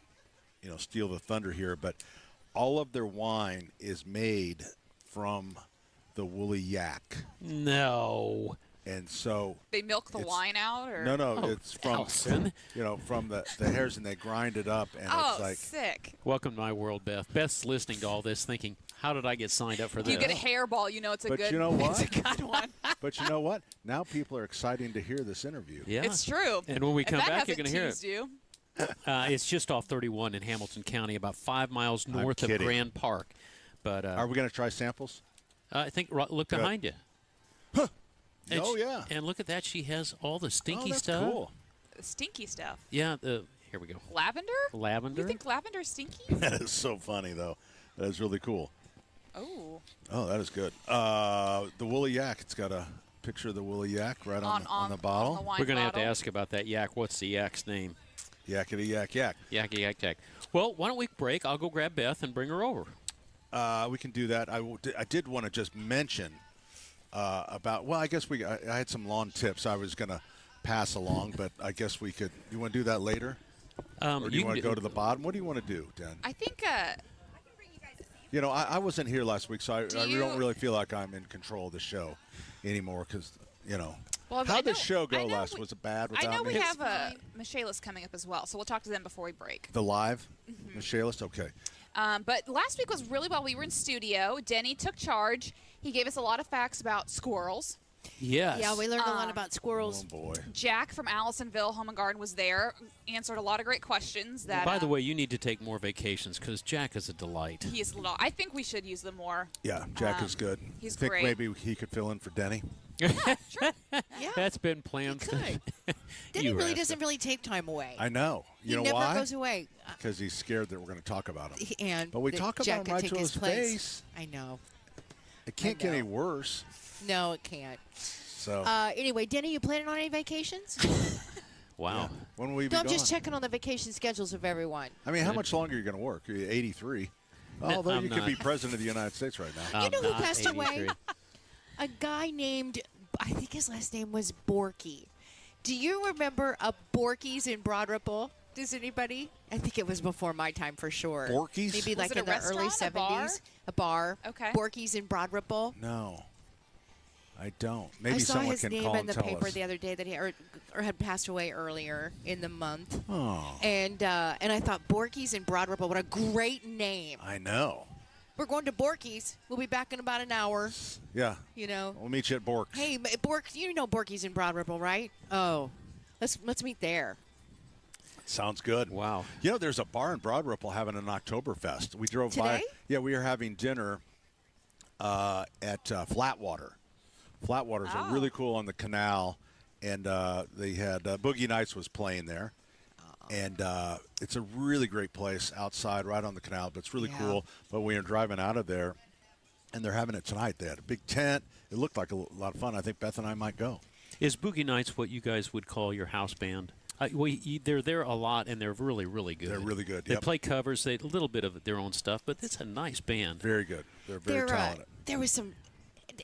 steal the thunder here, but all of their wine is made from the woolly yak. No. And so they milk the wine out, or no, it's from from the hairs, and they grind it up, and it's like sick. Welcome to my world, Beth. Beth's listening to all this, thinking, "How did I get signed up for this?" You get a hairball, it's a but good. You know what? It's a good one. But you know what? Now people are excited to hear this interview. Yeah, it's true. And when we come back, you're going to hear it. You. It's just off 31 in Hamilton County, about 5 miles north of Grand Park. But are we going to try samples? I think look behind you. Huh. Oh, yeah. And look at that. She has all the stinky that's stuff. Cool. The stinky stuff. Yeah. Here we go. Lavender? Lavender. You think lavender is stinky? That is so funny, though. That is really cool. Oh. Oh, that is good. The woolly yak. It's got a picture of the woolly yak right on the bottle. On the We're going to have to ask about that yak. What's the yak's name? Yakety yak yak. Yakety yak yak. Well, why don't we break? I'll go grab Beth and bring her over. We can do that. I did want to just mention about, I guess I had some lawn tips I was going to pass along, but I guess we could. You want to do that later? Or do you want to go to the bottom? What do you want to do, Dan? I think I wasn't here last week, so I don't really feel like I'm in control of the show anymore because, Well, how did the show go last? Was it bad without me? I know we have Michaelis coming up as well, so we'll talk to them before we break. The live? Michaelis? Okay. But last week was really well. We were in studio. Denny took charge. He gave us a lot of facts about squirrels. Yes. Yeah, we learned a lot about squirrels. Oh, boy. Jack from Allisonville Home and Garden was there, answered a lot of great questions. By the way, you need to take more vacations because Jack is a delight. He is. I think we should use them more. Yeah, Jack is good. He's great. great. Maybe he could fill in for Denny. Sure. Yeah. That's been planned. Denny really doesn't really take time away. I know. You know why? why? He never goes away. Because he's scared that we're going to talk about him. But we talk about him right to his face. I know. It can't get any worse. No, it can't. So. Anyway, Denny, you planning on any vacations? Wow. Yeah. When will we be I'm gone? just checking on the vacation schedules of everyone. I mean, how much longer are you going to work? You're 83. Although you could be president of the United States right now. You know who passed away? A guy named, I think his last name was Borky. Do you remember a Borky's in Broad Ripple? Does anybody? I think it was before my time for sure. Borky's? Maybe like in the early 70s. A bar? Okay. Borky's in Broad Ripple. No. I don't. Maybe I saw someone his can name call in and the tell paper us. the other day that he or had passed away earlier in the month. Oh. And I thought Borky's in Broad Ripple. What a great name. I know. We're going to Borky's. We'll be back in about an hour. Yeah. We'll meet you at Bork's. Hey, you know Borky's in Broad Ripple, right? Oh, let's meet there. Sounds good. Wow. You know, there's a bar in Broad Ripple having an Oktoberfest. We drove by. Yeah, we were having dinner at Flatwater. Flatwater's a really cool on the canal, and they had Boogie Nights was playing there. And it's a really great place outside right on the canal, but it's really cool. But we were driving out of there, and they're having it tonight. They had a big tent. It looked like a lot of fun. I think Beth and I might go. Is Boogie Nights what you guys would call your house band? They're there a lot, and they're really, really good. They're really good. They play covers, a little bit of their own stuff, but it's a nice band. Very good. They're very talented. There was some.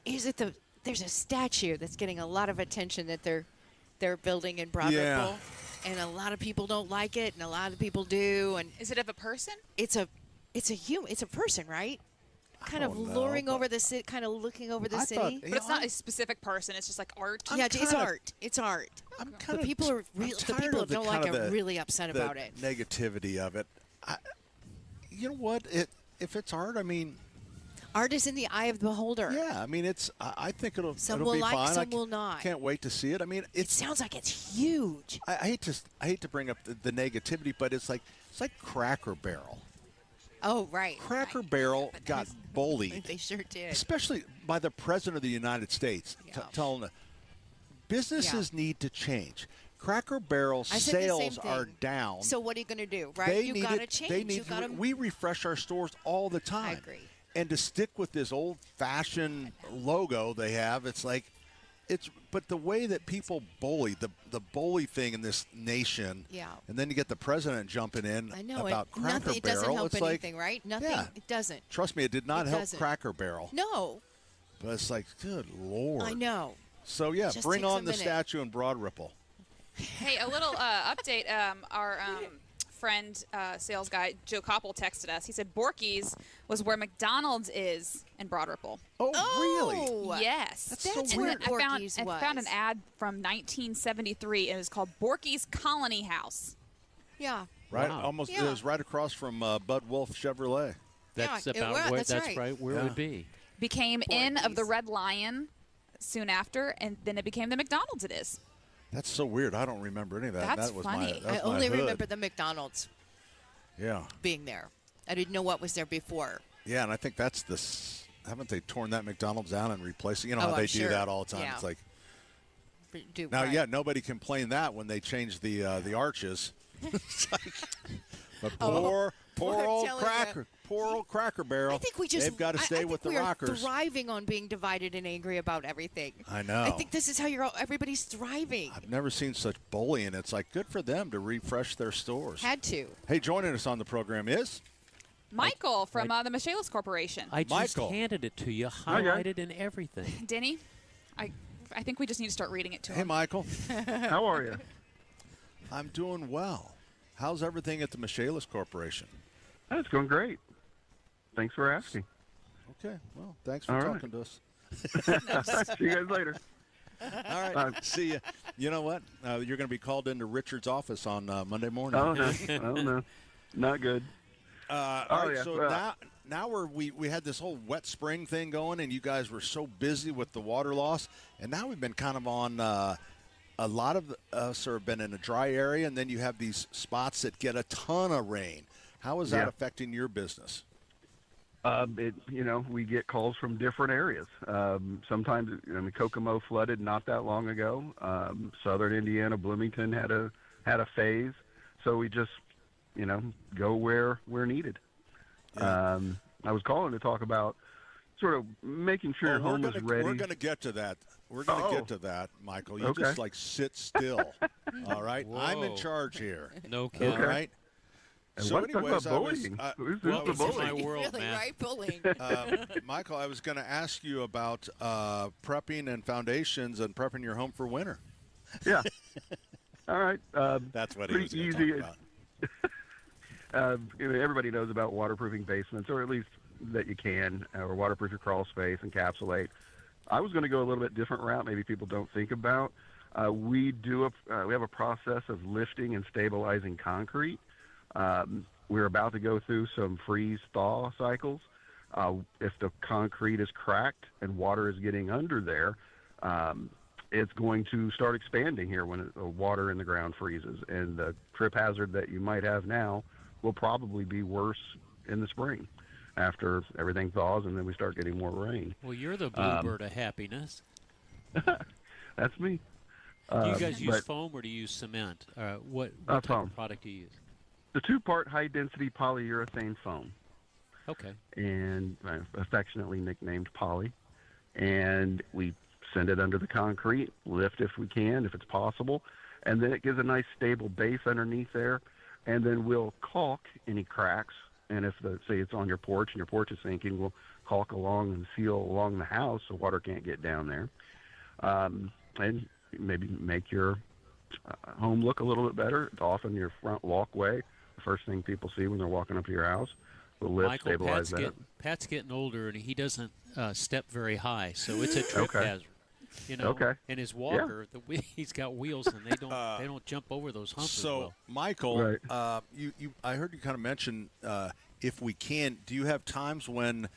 There's a statue that's getting a lot of attention that they're building in Broad Ripple, and a lot of people don't like it, and a lot of people do. And is it of a person? It's a person, right? Kind of luring over the city, kind of looking over the city. But it's not a specific person. It's just like art. It's art. It's art. The people that don't like it are really upset about it. Negativity of it. You know what? If it's art, I mean, art is in the eye of the beholder. Yeah, I mean, I think it'll some it'll will be like, fine. Some will not. Can't wait to see it. I mean, it sounds like it's huge. I hate to bring up the negativity, but it's like Cracker Barrel. Oh, right. Cracker Barrel got bullied. They sure did. Especially by the President of the United States, telling them businesses need to change. Cracker Barrel sales are down. So what are you going to do, right? You got to change. We refresh our stores all the time. I agree. And to stick with this old-fashioned logo they have, it's like but the way that people bully, the bully thing in this nation, and then you get the president jumping in about Cracker Barrel. It doesn't help it's anything, right? Nothing. Yeah. It doesn't. Trust me, it did not help Cracker Barrel. No. But it's like, good Lord. I know. So, yeah, bring on the statue in Broad Ripple. Hey, a little update. Our friend, sales guy, Joe Koppel, texted us. He said Borky's was where McDonald's is in Broad Ripple. Oh, really? Yes. That's where Borky's was. I found an ad from 1973. It was called Borky's Colony House. Yeah. Right, almost. It was right across from Bud Wolf Chevrolet. That's about where. That's right where it would be. Became Inn of the Red Lion soon after, and then it became the McDonald's it is. That's so weird. I don't remember any of that. That's that was funny. I only remember the McDonald's. Yeah. Being there. I didn't know what was there before. Yeah, and I think that's this. Haven't they torn that McDonald's down and replaced it? You know how they do that all the time. Yeah. It's like. Nobody complained that when they changed the arches. But poor old Cracker Barrel. I think they've got to stay with the rockers. We are thriving on being divided and angry about everything. I know. I think this is how everybody's thriving. I've never seen such bullying. It's like good for them to refresh their stores. Had to. Hey, joining us on the program is Michael from the Michaelis Corporation. I just handed it to you, highlighted and everything. Denny, I think we just need to start reading it to him. Hey, Michael. How are you? I'm doing well. How's everything at the Michaelis Corporation? It's going great. Thanks for asking. Okay. Well, thanks for talking to us. See you guys later. All right. See you. You know what? You're going to be called into Richard's office on Monday morning. Oh, no. Not good. All right. Yeah. So now we had this whole wet spring thing going, and you guys were so busy with the water loss, and now we've been kind of on a lot of us have been in a dry area, and then you have these spots that get a ton of rain. How is that affecting your business? We get calls from different areas. Sometimes, Kokomo flooded not that long ago. Southern Indiana, Bloomington had a phase. So we just, go where we're needed. Yeah. I was calling to talk about sort of making sure home is ready. We're going to get to that. We're going to get to that, Michael. You just sit still. All right? Whoa. I'm in charge here. No kidding. All right? So anyways, Who's the bullying? My world, really, man. right? Bullying. Michael, I was going to ask you about prepping and foundations and prepping your home for winter. Yeah. All right. That's what he was going to talk about. Everybody knows about waterproofing basements, or at least that you can, or waterproof your crawl space, encapsulate. I was going to go a little bit different route. Maybe people don't think about. We have a process of lifting and stabilizing concrete. We're about to go through some freeze-thaw cycles. If the concrete is cracked and water is getting under there, it's going to start expanding here when the water in the ground freezes, and the trip hazard that you might have now will probably be worse in the spring after everything thaws and then we start getting more rain. Well, you're the bluebird of happiness. That's me. Do you guys use foam or do you use cement? What type of product do you use? The 2-part high-density polyurethane foam. Okay. And affectionately nicknamed Poly. And we send it under the concrete, lift if we can, if it's possible, and then it gives a nice stable base underneath there, and then we'll caulk any cracks. And if say it's on your porch and your porch is sinking, we'll caulk along and seal along the house so water can't get down there, and maybe make your home look a little bit better. Often your front walkway, the first thing people see when they're walking up to your house, the lift Michael, stabilize that. Pat's getting older and he doesn't step very high, so it's a trip hazard. You know, and his walker, he's got wheels, and they don't jump over those humps. So, as well. Michael, I heard you kind of mention if we can. Do you have times when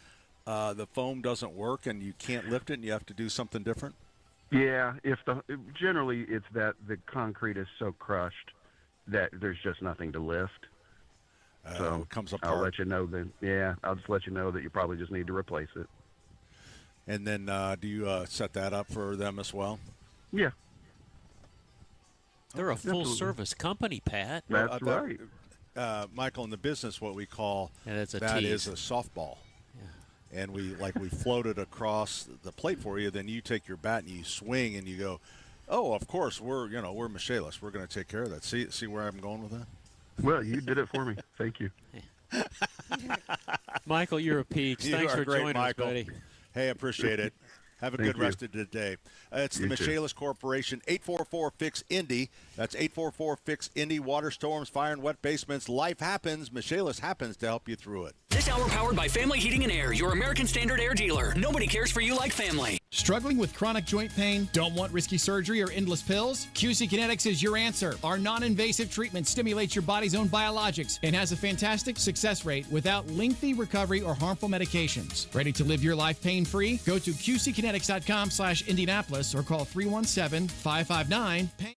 the foam doesn't work and you can't lift it, and you have to do something different? Yeah, generally it's that the concrete is so crushed that there's just nothing to lift. So it comes apart. I'll let you know then. Yeah, I'll just let you know that you probably just need to replace it. And then do you set that up for them as well? Yeah. They're a full-service company, Pat. That's right. Michael, in the business, what we call is a softball. Yeah. And we float it across the plate for you. Then you take your bat and you swing and you go, oh, of course, we're Michaelis. We're going to take care of that. See where I'm going with that? Well, you did it for me. Thank you. Michael, you're a peach. Thanks for joining us, buddy. Hey, appreciate it. Have a good rest of the day. It's the Michaelis Corporation, 844-FIX-INDY. That's 844-FIX-INDY. Water storms, fire, and wet basements. Life happens. Michaelis happens to help you through it. This hour powered by Family Heating and Air, your American Standard Air dealer. Nobody cares for you like family. Struggling with chronic joint pain? Don't want risky surgery or endless pills? QC Kinetics is your answer. Our non-invasive treatment stimulates your body's own biologics and has a fantastic success rate without lengthy recovery or harmful medications. Ready to live your life pain-free? Go to qckinetics.com/Indianapolis or call 317-559-PAIN.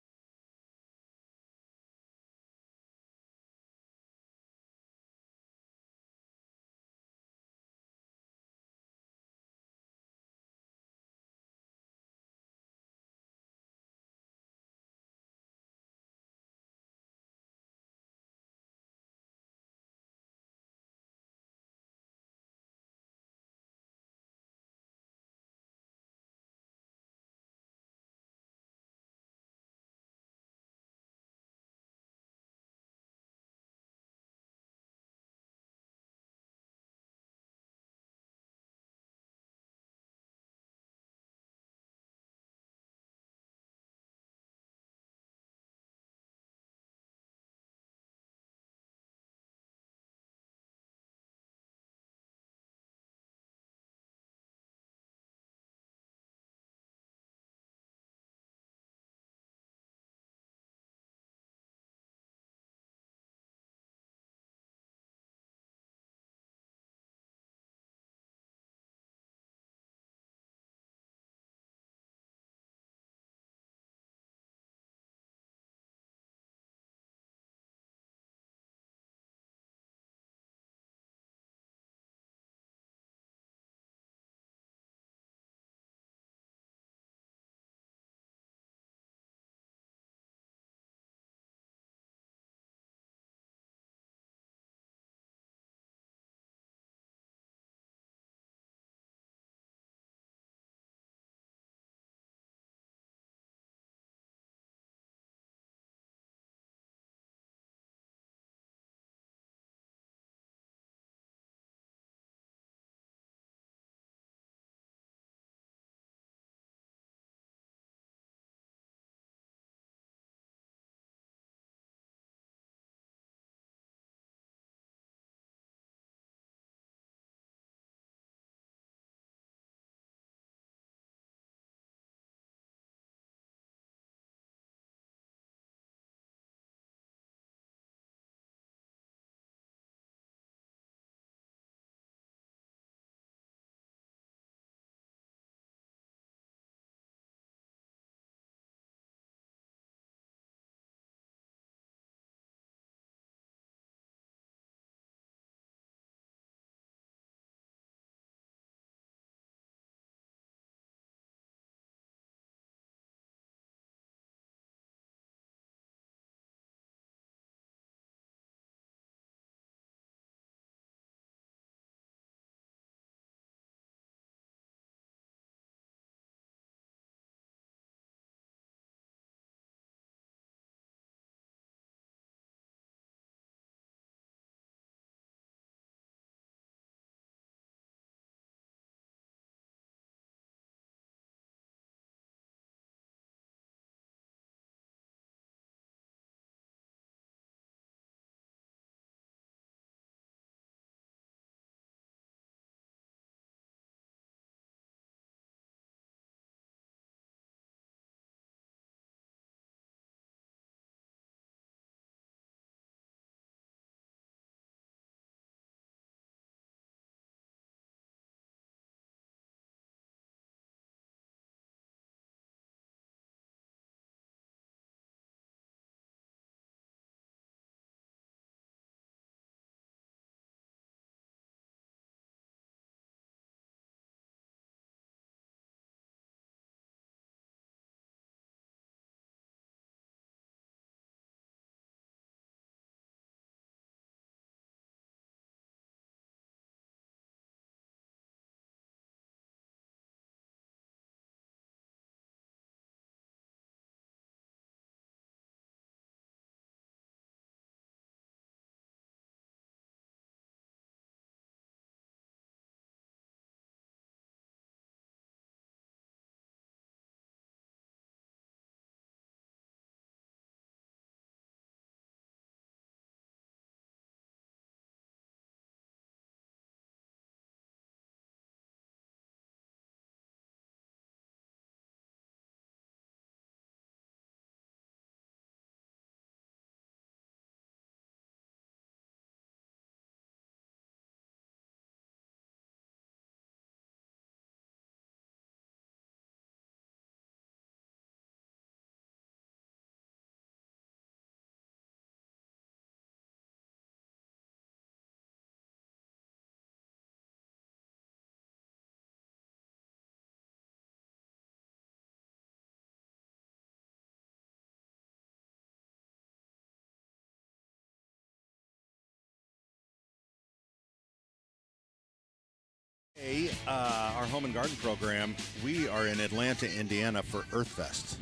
Hey, our home and garden program, we are in Atlanta, Indiana for Earthfest.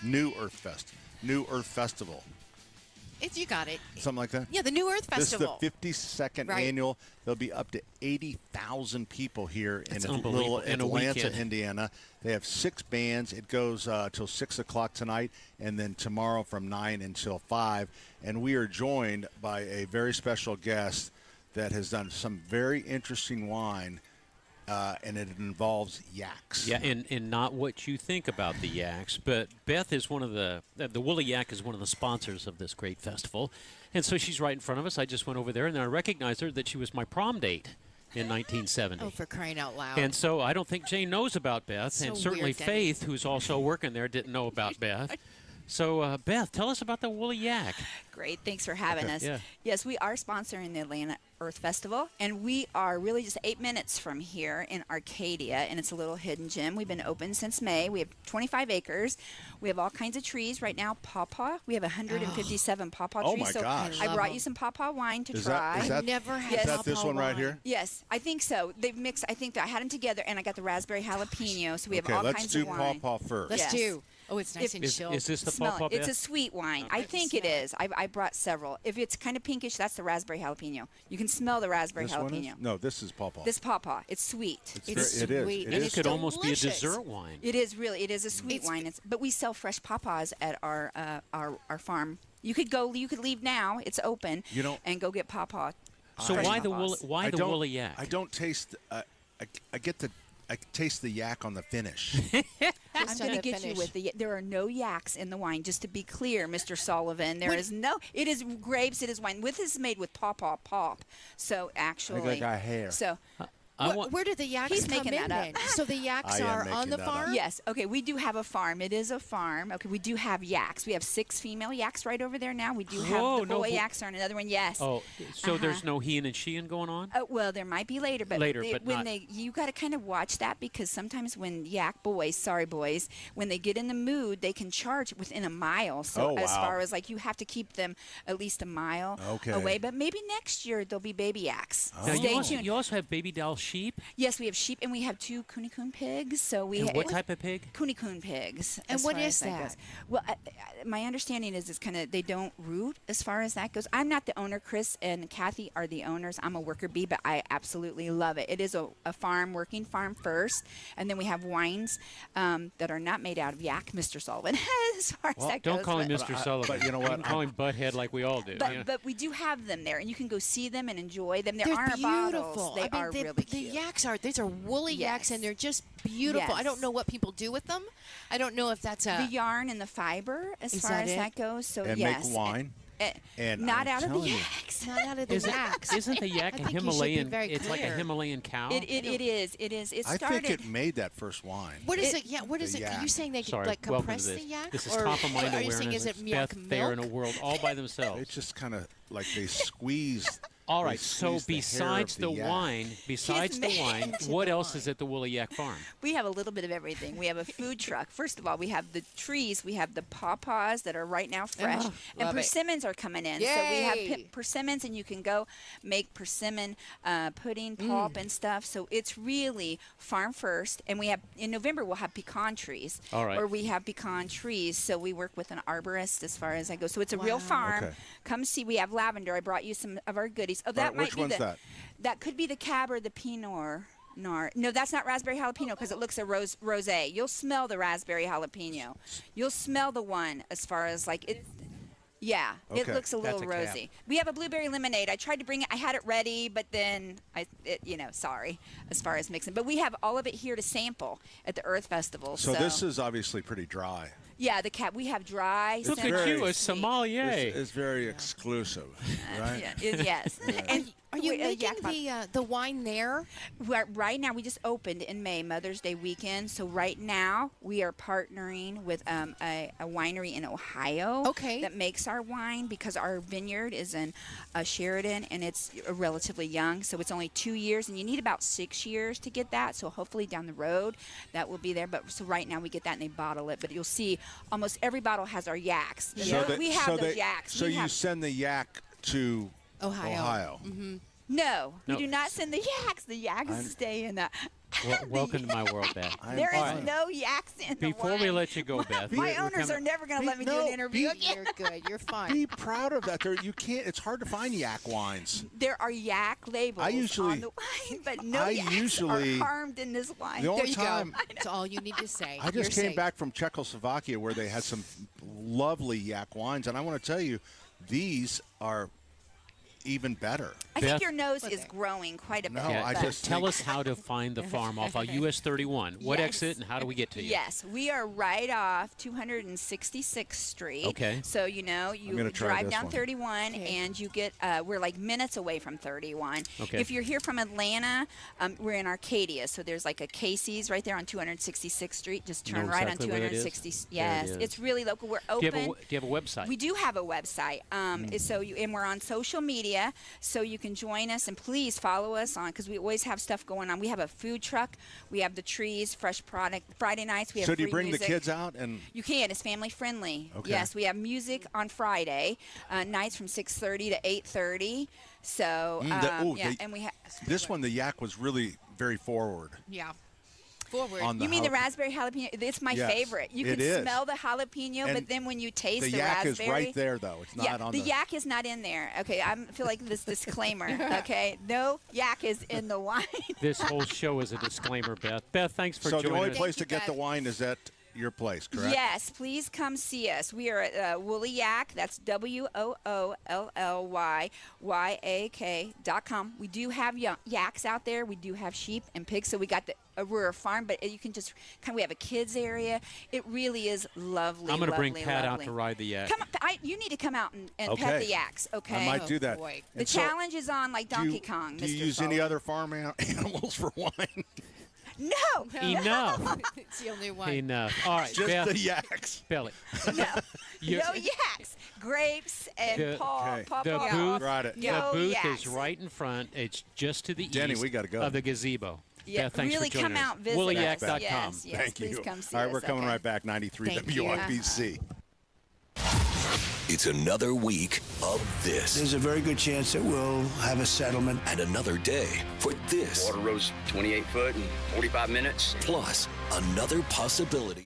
New Earth Festival. You got it. Something like that? Yeah, the New Earth Festival. This is the 52nd annual. There'll be up to 80,000 people here in little Atlanta, Indiana. They have 6 bands. It goes till 6 o'clock tonight, and then tomorrow from 9 until 5. And we are joined by a very special guest that has done some very interesting wine. And it involves yaks. Yeah, and not what you think about the yaks, but Beth is one of the Woolly Yak is one of the sponsors of this great festival, and so she's right in front of us. I just went over there, and then I recognized her that she was my prom date in 1970. Oh, for crying out loud. And so I don't think Jane knows about Beth, So and certainly weird, Faith, who's also working there, didn't know about Beth. So, Beth, tell us about the Woolly Yak. Great. Thanks for having us. Yeah. Yes, we are sponsoring the Atlanta Earth Festival, and we are really just 8 minutes from here in Arcadia, and it's a little hidden gem. We've been open since May. We have 25 acres. We have all kinds of trees. Right now, pawpaw. We have 157 pawpaw trees. Oh, my gosh. I brought you some pawpaw wine to try. I've never had Is that this one right here? Yes, I think so. They've mixed. I think that I had them together, and I got the raspberry jalapeno, so we have all kinds of wine. let's do pawpaw first. Let's do. Oh, it's nice and chilled. Is this the Smell pawpaw, it. It's Beth? a sweet wine. I think it is. I brought several. If it's kind of pinkish, that's the raspberry jalapeno. You can smell the raspberry This one jalapeno. is? No, this is pawpaw. This pawpaw. It's sweet. It's it is. sweet. It And is. it's could almost be a delicious. dessert wine. It is really. It is a sweet wine. But we sell fresh pawpaws at our farm. You could go. You could leave now. It's open. And go get pawpaw. So fresh why the pawpaws. Woolly Yak? I don't taste. I taste the yak on the finish. I'm going to get you with there are no yaks in the wine, just to be clear, Mr. Sullivan. There is no, it is grapes, it is wine. This is made with pawpaw pulp. So actually. I got hair. So. Where do the yaks He's come making in that up. then? So the yaks are on the farm? Yes. Okay, we do have a farm. It is a farm. Okay, we do have yaks. We have 6 female yaks right over there now. We do have the boy yaks on another one. Yes. Oh, so there's no he and she going on? Well, there might be later, but you got to kind of watch that, because sometimes when yak boys, when they get in the mood, they can charge within a mile. So as far as you have to keep them at least a mile away. But maybe next year there'll be baby yaks. Now, Stay tuned. You also have baby doll sheep? Yes, we have sheep, and we have 2 Coon pigs. So what type of pig? Coon pigs. And what is that? Goes. Well, my understanding is it's kind of they don't root as far as that goes. I'm not the owner. Chris and Kathy are the owners. I'm a worker bee, but I absolutely love it. It is a farm, working farm first, and then we have wines that are not made out of yak, Mr. Sullivan, as far as that goes. Don't call him Mr. Sullivan. But you know what? You can call him Butthead like we all do. But we do have them there, and you can go see them and enjoy them. They're are beautiful. bottles. They are really cute. The yaks these are woolly yaks, and they're just beautiful. I don't know what people do with them. I don't know if that's the yarn and the fiber as far as that goes. So and yes, make wine. And not out of the yaks. Not out of the yaks. Isn't the yak a Himalayan? It's like a Himalayan cow. It is. It started. I think it made that first wine. What is it? Yeah. What is it? Are you saying they compress the yak? This is top of mind awareness. Are you saying is it Beth, milk? they are in a world all by themselves. It's just kind of like they squeeze. All right. So besides the wine, what else is at the Woolly Yak Farm? We have a little bit of everything. We have a food truck. First of all, we have the trees. We have the pawpaws that are right now fresh, and persimmons are coming in. Yay. So we have persimmons, and you can go make persimmon pudding, pulp, and stuff. So it's really farm first. And we have in November we'll have pecan trees. All right. Or we have pecan trees. So we work with an arborist as far as I go. So it's a real farm. Okay. Come see. We have lavender. I brought you some of our goodies. Oh, that might which be one's that? That could be the cab or the pinot noir. No, that's not raspberry jalapeno because it looks a rosé. You'll smell the raspberry jalapeno. You'll smell the one as far as it. Yeah, it looks a little rosy. We have a blueberry lemonade. I tried to bring it. I had it ready, but then sorry, as far as mixing. But we have all of it here to sample at the Earth Festival. So this is obviously pretty dry. Yeah, the cat. We have dry. Look at you, a sommelier. It's very exclusive, right? Yes. And are you making the wine there? Right now, we just opened in May, Mother's Day weekend. So right now, we are partnering with a winery in Ohio that makes our wine because our vineyard is in Sheridan, and it's relatively young. So it's only 2 years, and you need about 6 years to get that. So hopefully down the road, that will be there. But so right now, we get that, and they bottle it. But you'll see almost every bottle has our yaks. We have those yaks. So you send the yak to Ohio. Mm-hmm. No, we do not send the yaks. The yaks stay in the. Welcome to my world, Beth. There is no yaks in the Before we let you go, Beth. My owners are never going to let me do an interview again. You're good. You're fine. Be proud of that. You can't. It's hard to find yak wines. There are yak labels on the wine, but no yaks are harmed in this wine. The only there you time, go. That's all you need to say. I just came back from Czechoslovakia where they had some lovely yak wines, and I want to tell you, these are even better. I think your nose is growing quite a bit. No, I just tell us how to find the farm off of US 31. What exit and how do we get to you? Yes, we are right off 266th Street. Okay. So you drive down 31 and you get we're like minutes away from 31. Okay. If you're here from Atlanta, we're in Arcadia. So there's like a Casey's right there on 266th Street. Just turn right on 260. Yes, it's really local. We're open. Do you have a website? We do have a website. And we're on social media. So you can join us and please follow us on because we always have stuff going on. We have a food truck. We have the trees, fresh product. Friday nights we have So do you free bring music. the kids out? And You can. It's family friendly. Okay. Yes, we have music on Friday nights from 6:30 to 8:30. So and we have this one, the yak was really very forward. Yeah. Forward. You mean the raspberry jalapeno? It's my favorite. You can smell the jalapeno, but then when you taste the yak raspberry, is right there though. It's not on the yak is not in there. Okay, I feel like this disclaimer. Okay, no yak is in the wine. This whole show is a disclaimer, Beth. Beth, thanks for joining us. So the only place to get the wine is at your place, correct? Yes, please come see us. We are at Woolly Yak. That's WOOLLYAK.com. We do have yaks out there. We do have sheep and pigs. So we got we're a farm, but you can just we have a kids area. It really is lovely. I'm going to bring Pat lovely. out to ride the yak. Come on, you need to come out and pet the yaks. Okay, I might do that. The challenge is on like Donkey Kong. Do you use any other farm animals for wine? No. Enough. It's the only one. Enough. All right, just Beth, the yaks. Belly. No yaks. Grapes and paw. The booth is yaks. right in front. It's just to the Denny, east we gotta go. of the gazebo. Yeah, Beth, thanks really for joining come us. out, visit WoollyYak.com. us. Yes, Thank please you. come see All right, us. we're coming right back. 93 WRBC. It's another week of this. There's a very good chance that we'll have a settlement. And another day for this. Water rose 28 foot in 45 minutes. Plus, another possibility.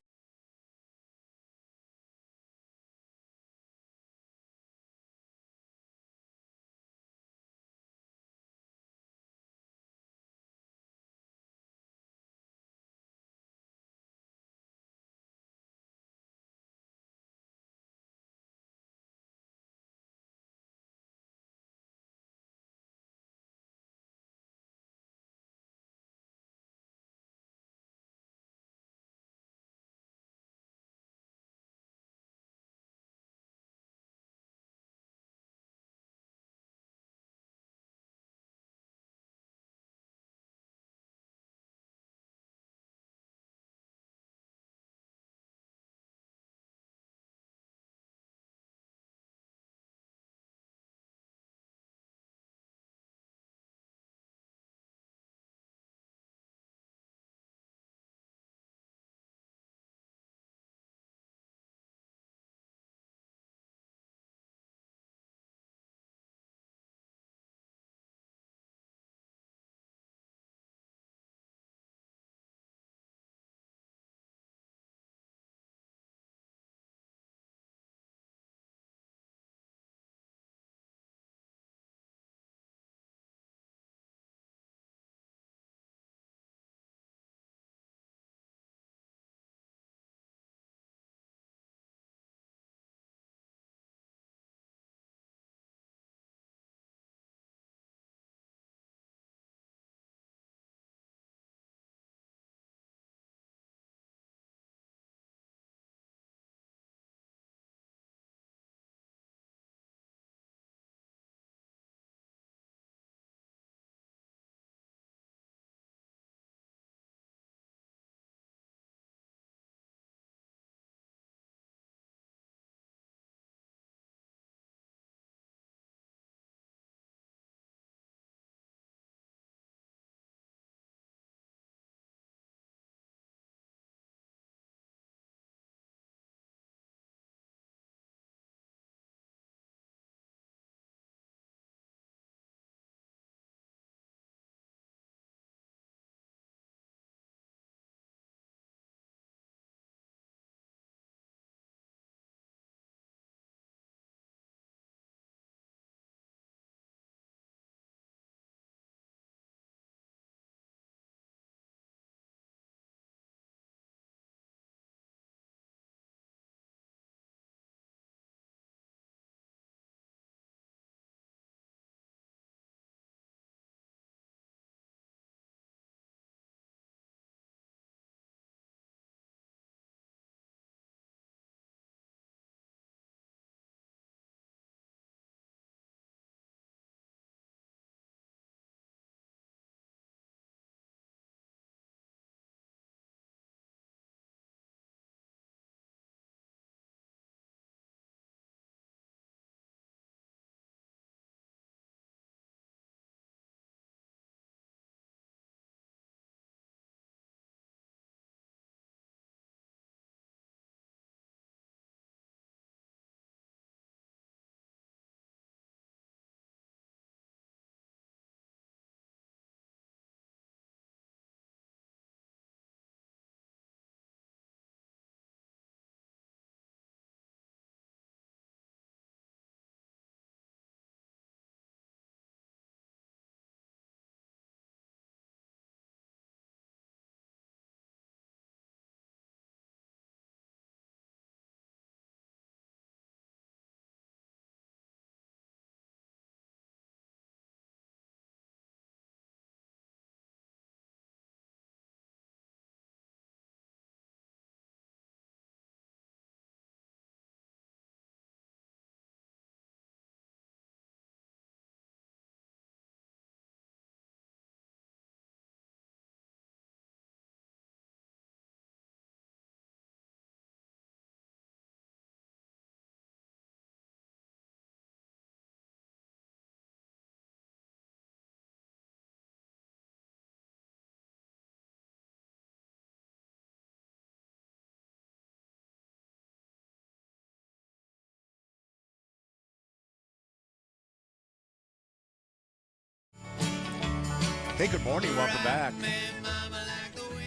Hey, good morning. Welcome back.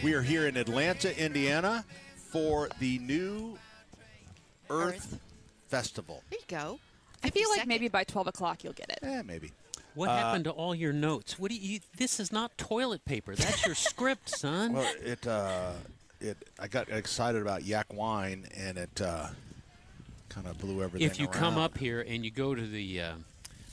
We are here in Atlanta, Indiana for the New Earth Festival. There you go. I feel like maybe by 12 o'clock you'll get it. Yeah, maybe. What happened to all your notes? What do you? This is not toilet paper. That's your script, son. Well, I got excited about yak wine, and it kind of blew everything If you around. come up here and you go to the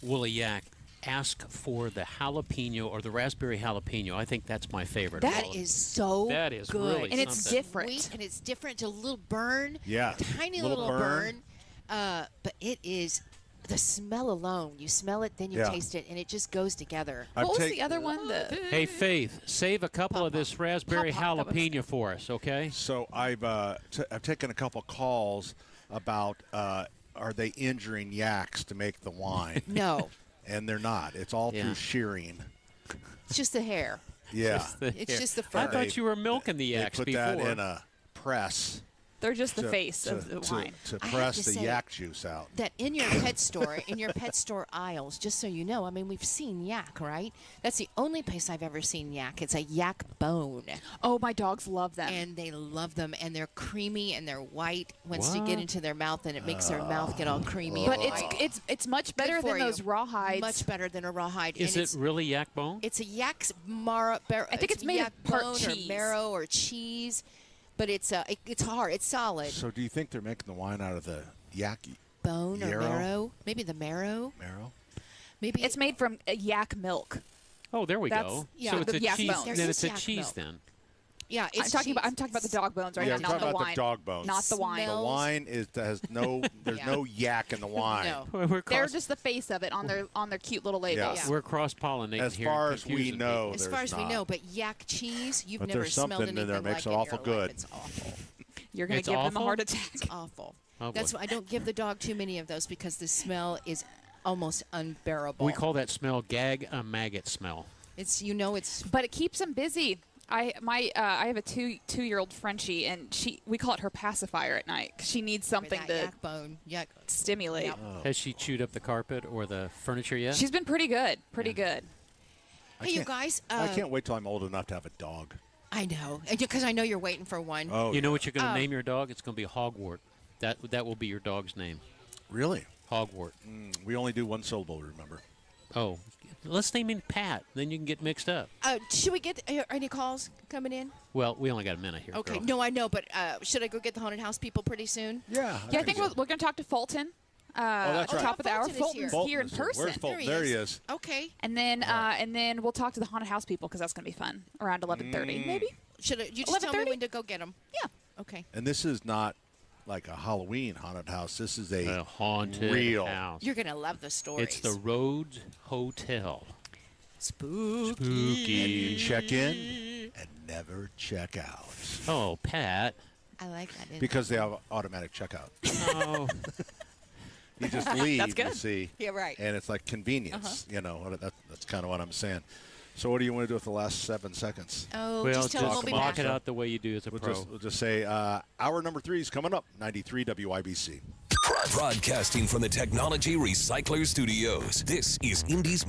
Woolly Yak, ask for the jalapeno or the raspberry jalapeno. I think that's my favorite. That is so That is good. really and it's something. different. Sweet, and it's different. A little burn. Yeah. Tiny little burn. But it is the smell alone. You smell it, then you taste it, and it just goes together. What was the other one? Hey, Faith, save a couple of this raspberry jalapeno for us, okay? So I've taken a couple calls about are they injuring yaks to make the wine? No. And they're not. It's all through shearing. It's just the hair. Yeah. It's just the fur. I thought you were milking the yaks before. They put that in a press. They're just the face of the wine. To press the yak juice out. That in your pet store, aisles, just so you know, I mean, we've seen yak, right? That's the only place I've ever seen yak. It's a yak bone. Oh, my dogs love them. And they love them, and they're creamy, and they're white once they get into their mouth, and it makes their mouth get all creamy. But it's much better than those rawhides. Much better than a rawhide. Is it really yak bone? It's a yak's marrow. I think it's made yak of part bone cheese. or marrow or cheese. But it's hard. It's solid. So do you think they're making the wine out of the yak bone or marrow? Maybe the marrow. Marrow. Maybe it's made from yak milk. Oh, there we go. Yeah, so it's a yak cheese. bones. Then it's a yak cheese milk. then. Yeah, I'm talking about the dog bones right now, not the wine. The dog bones. Not the wine. The wine has no. There's no yak in the wine. No. They're just the face of it on their cute little labels. Yeah. We're cross-pollinating as here. Far as we know, as far as we know, but yak cheese, you've but never there's smelled something anything in there like makes it in awful your good. life. It's awful. You're going to give them a heart attack. It's awful. Oh, That's why I don't give the dog too many of those because the smell is almost unbearable. We call that smell gag a maggot smell. It's but it keeps them busy. I have a two-year-old Frenchie, and we call it her pacifier at night because she needs something to yak bone. stimulate. Yep. Oh. Has she chewed up the carpet or the furniture yet? She's been pretty good. Good. Hey, you guys. I can't wait till I'm old enough to have a dog. I know, because I know you're waiting for one. Oh, you know what you're going to name your dog? It's going to be Hogwart. That will be your dog's name. Really? Hogwart. We only do one syllable, remember? Oh, let's name him Pat. Then you can get mixed up. Should we get any calls coming in? Well, we only got a minute here. Okay. Girl. No, I know, but should I go get the haunted house people pretty soon? Yeah. I think we're going to talk to Fulton. That's right. Top of the hour. Fulton's Fulton's here in person. Where's Fulton? There he is. Okay. And then we'll talk to the haunted house people because that's going to be fun around 11:30 maybe. Should you just tell me when to go get them? Yeah. Okay. And this is not like a Halloween haunted house. This is a haunted real house. You're gonna love the stories. It's the Rhodes Hotel. Spooky. And you check in and never check out. Oh, Pat. I like that. Because they have automatic checkout. Oh. You just leave, That's good. you see. Yeah, right. And it's like convenience. You know, that's kind of what I'm saying. So what do you want to do with the last 7 seconds? Oh, well, just tell them we'll be walk back. it out the way you do as a pro. We'll just say hour number 3 is coming up. 93 WIBC. Broadcasting from the Technology Recycler Studios. This is Indy's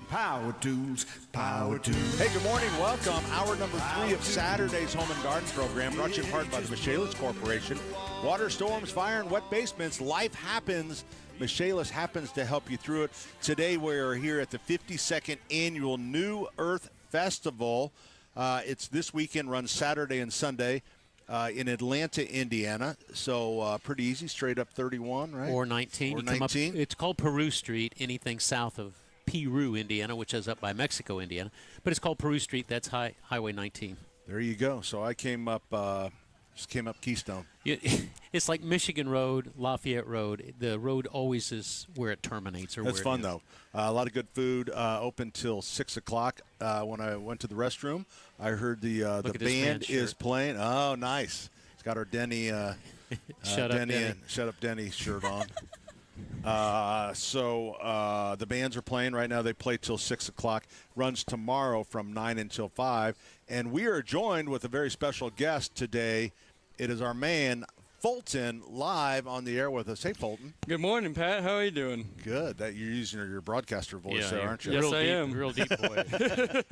Power tools, power tools. Hey, good morning. Welcome. Hour number 3 of Saturday's Home and Garden program, brought to you in part by the Michaelis Corporation. Water, storms, fire, and wet basements. Life happens. Michaelis happens to help you through it. Today we are here at the 52nd Annual New Earth Festival. It's this weekend, runs Saturday and Sunday in Atlanta, Indiana. So pretty easy, straight up 31, right? Or 19. Or 19. It's called Peru Street, anything south of Peru, Indiana, which is up by Mexico, Indiana. But it's called Peru Street. That's Highway 19. There you go. So I came up Keystone. It's like Michigan Road, Lafayette Road. The road always is where it terminates. That's fun, though. A lot of good food, open till 6 o'clock. When I went to the restroom, I heard the band is playing. Oh, nice. It's got our Denny, Shut Up Denny shirt on. So the bands are playing right now. They play till 6 o'clock. Runs tomorrow from 9 until 5. And we are joined with a very special guest today. It is our man, Fulton, live on the air with us. Hey, Fulton. Good morning, Pat. How are you doing? Good. That you're using your broadcaster voice there, aren't you? Yes, I am. Real deep voice.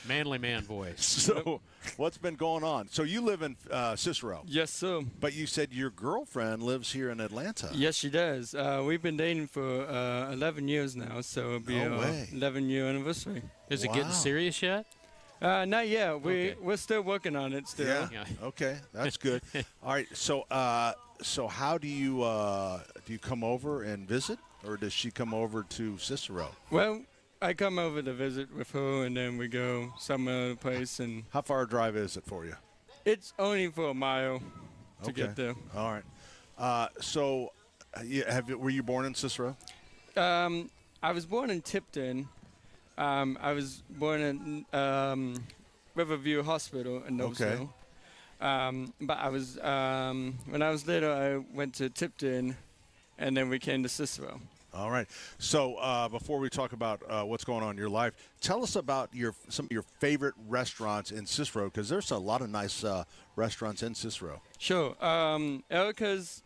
Manly man voice. So what's been going on? So you live in Cicero. Yes, sir. But you said your girlfriend lives here in Atlanta. Yes, she does. We've been dating for 11 years now, so it'll be our 11-year anniversary. Is it getting serious yet? Not yet. We're still working on it still. Yeah. Okay, that's good. All right. So how do you come over and visit, or does she come over to Cicero? Well, I come over to visit with her, and then we go some other place. And how far a drive is it for you? It's only for a mile to get there. All right. So, were you born in Cicero? I was born in Tipton. I was born in Riverview Hospital in Noblesville. But I was when I was little, I went to Tipton, and then we came to Cicero. All right. So before we talk about what's going on in your life, tell us about some of your favorite restaurants in Cicero, because there's a lot of nice restaurants in Cicero. Sure. Erica's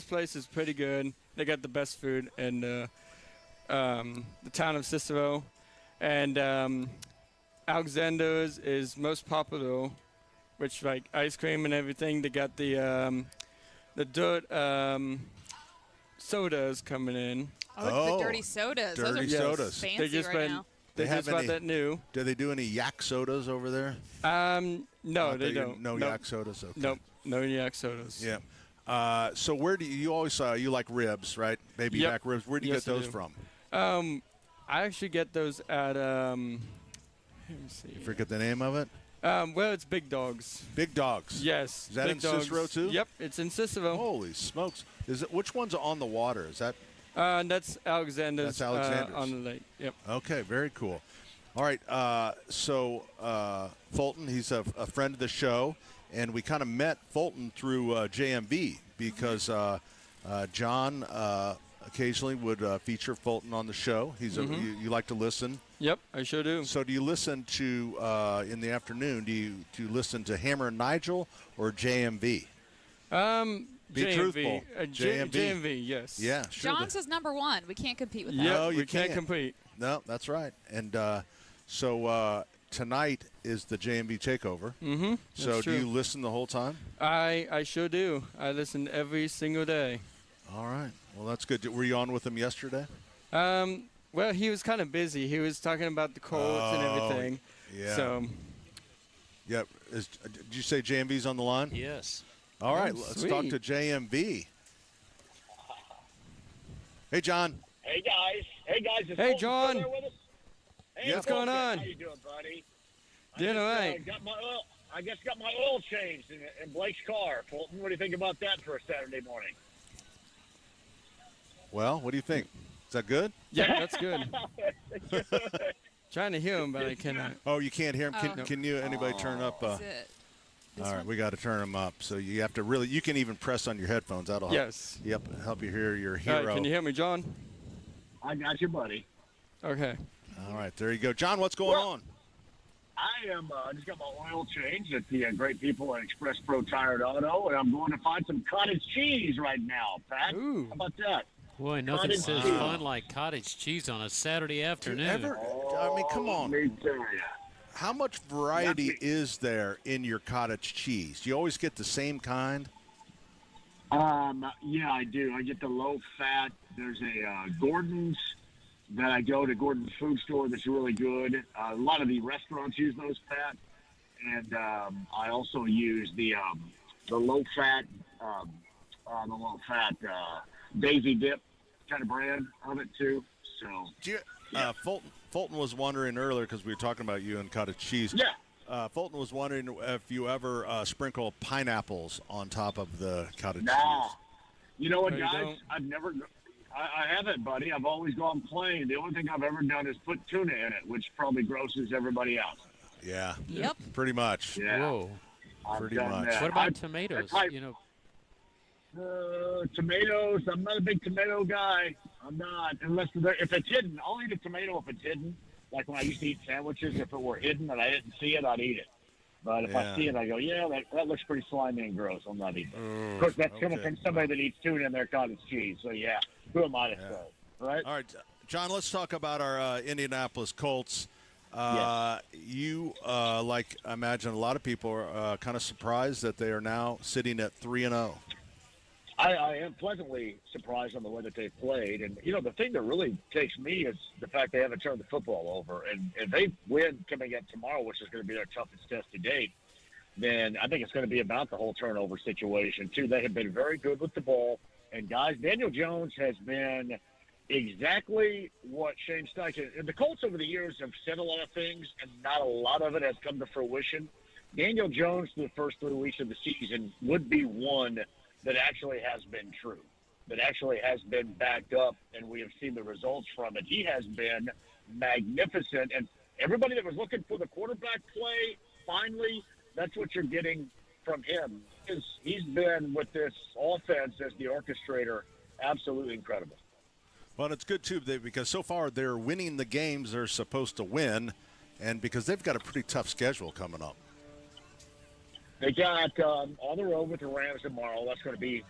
place is pretty good. They got the best food in the town of Cicero, and Alexander's is most popular, which like ice cream and everything. They got the dirt sodas coming in. Oh, the dirty sodas. Dirty Those are sodas. Fancy right now. They just bought that new. Do they do any yak sodas over there? No, they don't. No yak sodas. Okay. Nope, no yak sodas. Yeah. So where do you always you like ribs, right? Baby back ribs. Where do you get those from? I actually get those at let me see. You forget the name of it? Well, it's Big Dogs. Big Dogs. Yes. Is that Big in Dogs. Cicero too? Yep, it's in Cicero. Holy smokes! Which one's on the water? Is that? That's Alexander's. That's Alexander's on the lake. Yep. Okay, very cool. All right. So Fulton, he's a friend of the show, and we kind of met Fulton through JMV because John occasionally would feature Fulton on the show. He's you like to listen. Yep, I sure do. So do you listen to in the afternoon? Do you listen to Hammer and Nigel or JMV? Be JMV. truthful. JMV, yes. Yeah, sure. John says number one. We can't compete with that. Yeah, no, you we can't compete. No, that's right. And so tonight is the JMV takeover. Mm-hmm. So do you listen the whole time? I sure do. I listen every single day. All right. Well, that's good. Were you on with him yesterday? Well, he was kind of busy. He was talking about the courts and everything. Yeah. So. Yep. Did you say JMV's on the line? Yes. All right. Let's talk to JMV. Hey, John. Hey, guys. Hey, John. Hey, what's going on? How you doing, buddy? Doing all right. I just got my oil changed in Blake's car. Fulton, what do you think about that for a Saturday morning? Well, what do you think? Is that good? Yeah, that's good. Trying to hear him, but I cannot. Oh, you can't hear him? Can you, anybody turn up? Is it all right, we got to turn him up. So you have to really, you can even press on your headphones. That'll help. Yes. Yep, help you hear your hero. All right, can you hear me, John? I got you, buddy. Okay. All right, there you go. John, what's going on? I just got my oil changed at the great people at Express Pro Tired Auto, and I'm going to find some cottage cheese right now, Pat. Ooh. How about that? Boy, nothing says fun like cottage cheese on a Saturday afternoon. I mean, come on. Let me tell you. How much variety is there in your cottage cheese? Do you always get the same kind? Yeah, I do. I get the low fat. There's a Gordon's that I go to Gordon's food store that's really good. A lot of the restaurants use those fat, and I also use the low fat Daisy Dip kind of brand of it too. So Fulton was wondering earlier, because we were talking about you and cottage cheese. Yeah. Fulton was wondering if you ever sprinkle pineapples on top of the cottage cheese. You know what, guys? I've never. I haven't, buddy. I've always gone plain. The only thing I've ever done is put tuna in it, which probably grosses everybody out. Yeah. Yep. Pretty much. Yeah. Whoa. Pretty much. What about tomatoes? Tomatoes. I'm not a big tomato guy. I'm not. If it's hidden, I'll eat a tomato if it's hidden. Like when I used to eat sandwiches, if it were hidden and I didn't see it, I'd eat it. But if I see it, I go, yeah, that looks pretty slimy and gross. I'm not eating it. Of course, that's coming from somebody that eats tuna in their cottage cheese. So, yeah, who am I to say, right? All right, John, let's talk about our Indianapolis Colts. You, like I imagine a lot of people, are kind of surprised that they are now sitting at 3-0. I am pleasantly surprised on the way that they've played. And, the thing that really takes me is the fact they haven't turned the football over. And if they win coming up tomorrow, which is going to be their toughest test to date, then I think it's going to be about the whole turnover situation, too. They have been very good with the ball. And, guys, Daniel Jones has been exactly what Shane Steichen – and the Colts over the years have said a lot of things, and not a lot of it has come to fruition. Daniel Jones, through the first 3 weeks of the season, would be one – that actually has been true, that actually has been backed up, and we have seen the results from it. He has been magnificent, and everybody that was looking for the quarterback play, finally, that's what you're getting from him. He's been, with this offense as the orchestrator, absolutely incredible. Well, it's good, too, because so far they're winning the games they're supposed to win, and because they've got a pretty tough schedule coming up. They got on the road with the Rams tomorrow. That's going to be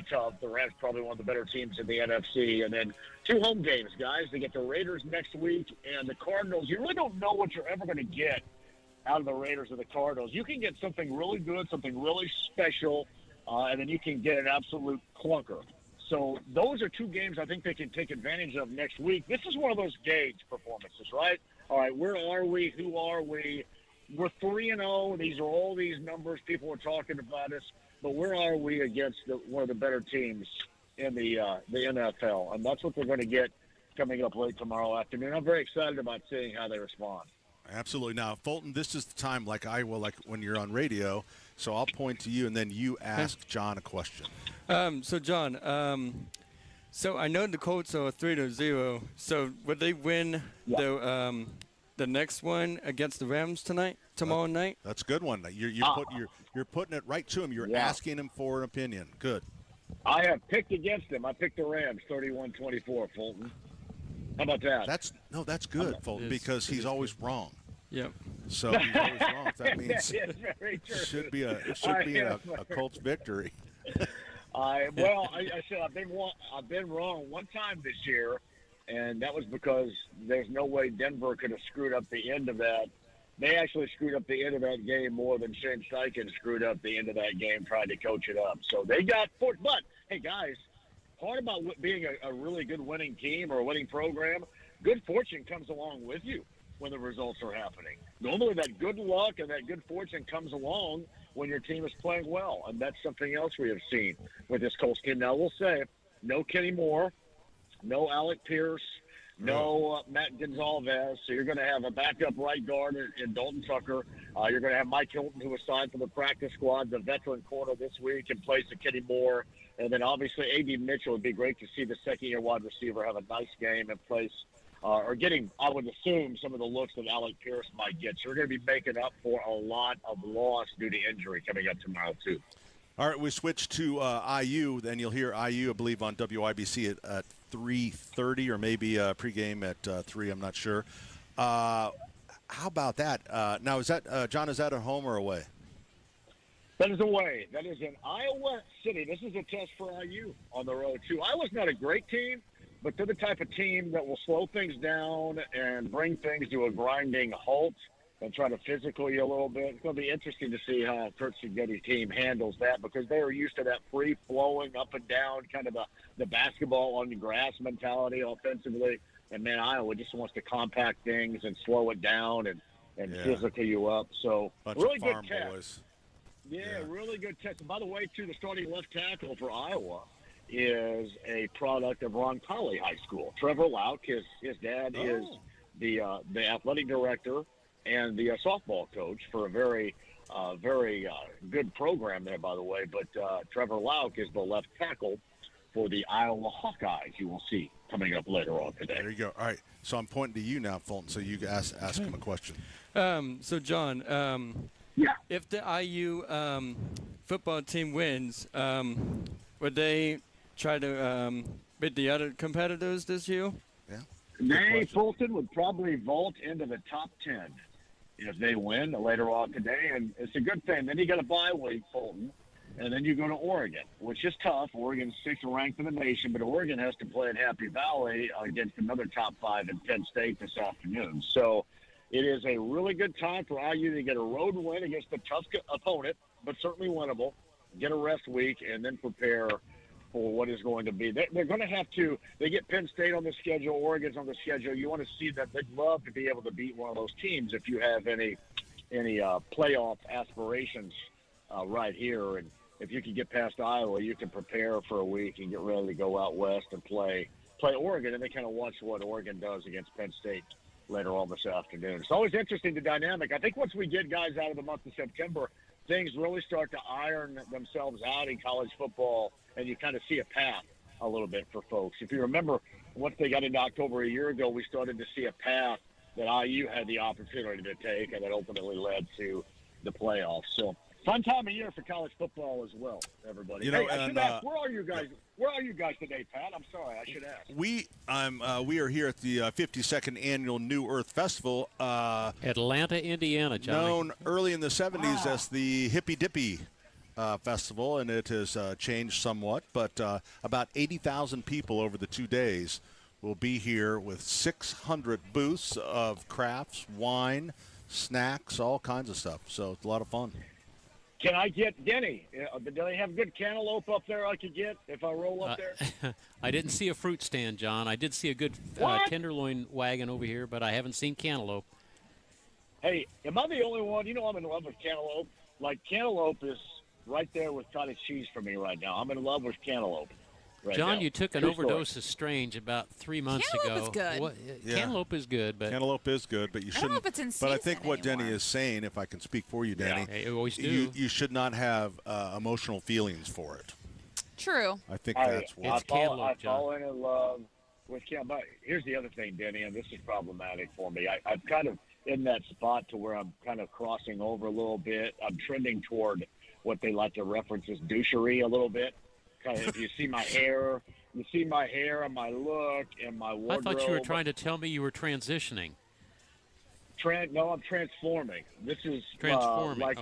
tough. The Rams probably one of the better teams in the NFC. And then 2 home games, guys. They get the Raiders next week and the Cardinals. You really don't know what you're ever going to get out of the Raiders or the Cardinals. You can get something really good, something really special, and then you can get an absolute clunker. So those are 2 games I think they can take advantage of next week. This is one of those gauge performances, right? All right, where are we? Who are we? We're 3-0. These are all these numbers. People are talking about us. But where are we against one of the better teams in the NFL? And that's what they're going to get coming up late tomorrow afternoon. I'm very excited about seeing how they respond. Absolutely. Now, Fulton, this is the time like I will, like when you're on radio. So I'll point to you, and then you ask John a question. So, John, so I know the Colts are 3-0. So would they win the next one against the Rams tomorrow night? That's a good one. You're putting it right to him. You're asking him for an opinion. Good. I have picked against him. I picked the Rams 31-24, Fulton. How about that? That's good, Fulton, because he's always wrong. Yep. So he's always wrong. That means it should be a Colts victory. I said I've been wrong one time this year. And that was because there's no way Denver could have screwed up the end of that. They actually screwed up the end of that game more than Shane Steichen screwed up the end of that game trying to coach it up. So they got – but, hey, guys, part about being a really good winning team or a winning program, good fortune comes along with you when the results are happening. Normally that good luck and that good fortune comes along when your team is playing well, and that's something else we have seen with this Colts team. Now, we'll say no Kenny Moore. No Alec Pierce, no Matt Gonzalez. So you're going to have a backup right guard in Dalton Tucker. You're going to have Mike Hilton, who was signed for the practice squad, the veteran corner this week, in place of Kenny Moore. And then obviously A.D. Mitchell. Would be great to see the second-year wide receiver have a nice game in place, or getting, I would assume, some of the looks that Alec Pierce might get. So we're going to be making up for a lot of loss due to injury coming up tomorrow, too. All right, we switch to IU. Then you'll hear IU, I believe, on WIBC at 3:30 or maybe pregame at 3. I'm not sure. How about that? Now, is that John? Is that at home or away? That is away. That is in Iowa City. This is a test for IU on the road, too. Iowa's not a great team, but they're the type of team that will slow things down and bring things to a grinding halt and try to physical you a little bit. It's going to be interesting to see how Kurt Sigetti's team handles that because they are used to that free-flowing, up and down, kind of the basketball on the grass mentality offensively. And, man, Iowa just wants to compact things and slow it down and physical you up. So, bunch really of good farm test. boys. Yeah, really good test. And by the way, too, the starting left tackle for Iowa is a product of Ron Colley High School. Trevor Lauk, his dad is the athletic director and the softball coach for a very good program there, by the way. But Trevor Lauk is the left tackle for the Iowa Hawkeyes. You will see coming up later on today. There you go. All right, so I'm pointing to you now, Fulton, so you ask him a question. So, John, if the IU football team wins, would they try to beat the other competitors this year? Yeah. They, Fulton, would probably vault into the top 10 if they win later on today, and it's a good thing. Then you got a bye week, Fulton, and then you go to Oregon, which is tough. Oregon's 6th ranked in the nation, but Oregon has to play at Happy Valley against another top 5 in Penn State this afternoon. So it is a really good time for IU to get a road win against a tough opponent, but certainly winnable, get a rest week, and then prepare for what is going to be. They're going to have to – they get Penn State on the schedule, Oregon's on the schedule. You want to see that. They'd love to be able to beat one of those teams if you have any playoff aspirations right here. And if you can get past Iowa, you can prepare for a week and get ready to go out west and play Oregon, and they kind of watch what Oregon does against Penn State later on this afternoon. It's always interesting, the dynamic. I think once we get guys out of the month of September, things really start to iron themselves out in college football, and you kind of see a path a little bit for folks. If you remember, once they got into October a year ago, we started to see a path that IU had the opportunity to take, and that ultimately led to the playoffs. So, fun time of year for college football as well, everybody. You know, I should ask, where are you guys? Where are you guys today, Pat? I'm sorry, I should ask. We are here at the 52nd annual New Earth Festival, Atlanta, Indiana, Johnny. Known early in the 70s as the Hippy Dippy Festival, and it has changed somewhat. But about 80,000 people over the 2 days will be here with 600 booths of crafts, wine, snacks, all kinds of stuff. So it's a lot of fun. Can I get Denny? Do they have good cantaloupe up there I could get if I roll up there? I didn't see a fruit stand, John. I did see a good tenderloin wagon over here, but I haven't seen cantaloupe. Hey, am I the only one? You know I'm in love with cantaloupe. Like, cantaloupe is right there with cottage cheese for me right now. I'm in love with cantaloupe. John, you took an overdose of Strange about 3 months ago. Cantaloupe is good. Cantaloupe is good, but cantaloupe is good, but you shouldn't. I don't know if it's in season but I think what anymore. Denny is saying, if I can speak for you, Denny, you always do. You should not have emotional feelings for it. True. I think that's what it's cantaloupe. I've fallen in love with cantaloupe. Here's the other thing, Denny, and this is problematic for me. I'm kind of in that spot to where I'm kind of crossing over a little bit. I'm trending toward what they like to reference as douchery a little bit. Kind of, if you see my hair. You see my hair and my look and my wardrobe. I thought you were trying to tell me you were transitioning. No, I'm transforming. This is transforming. Like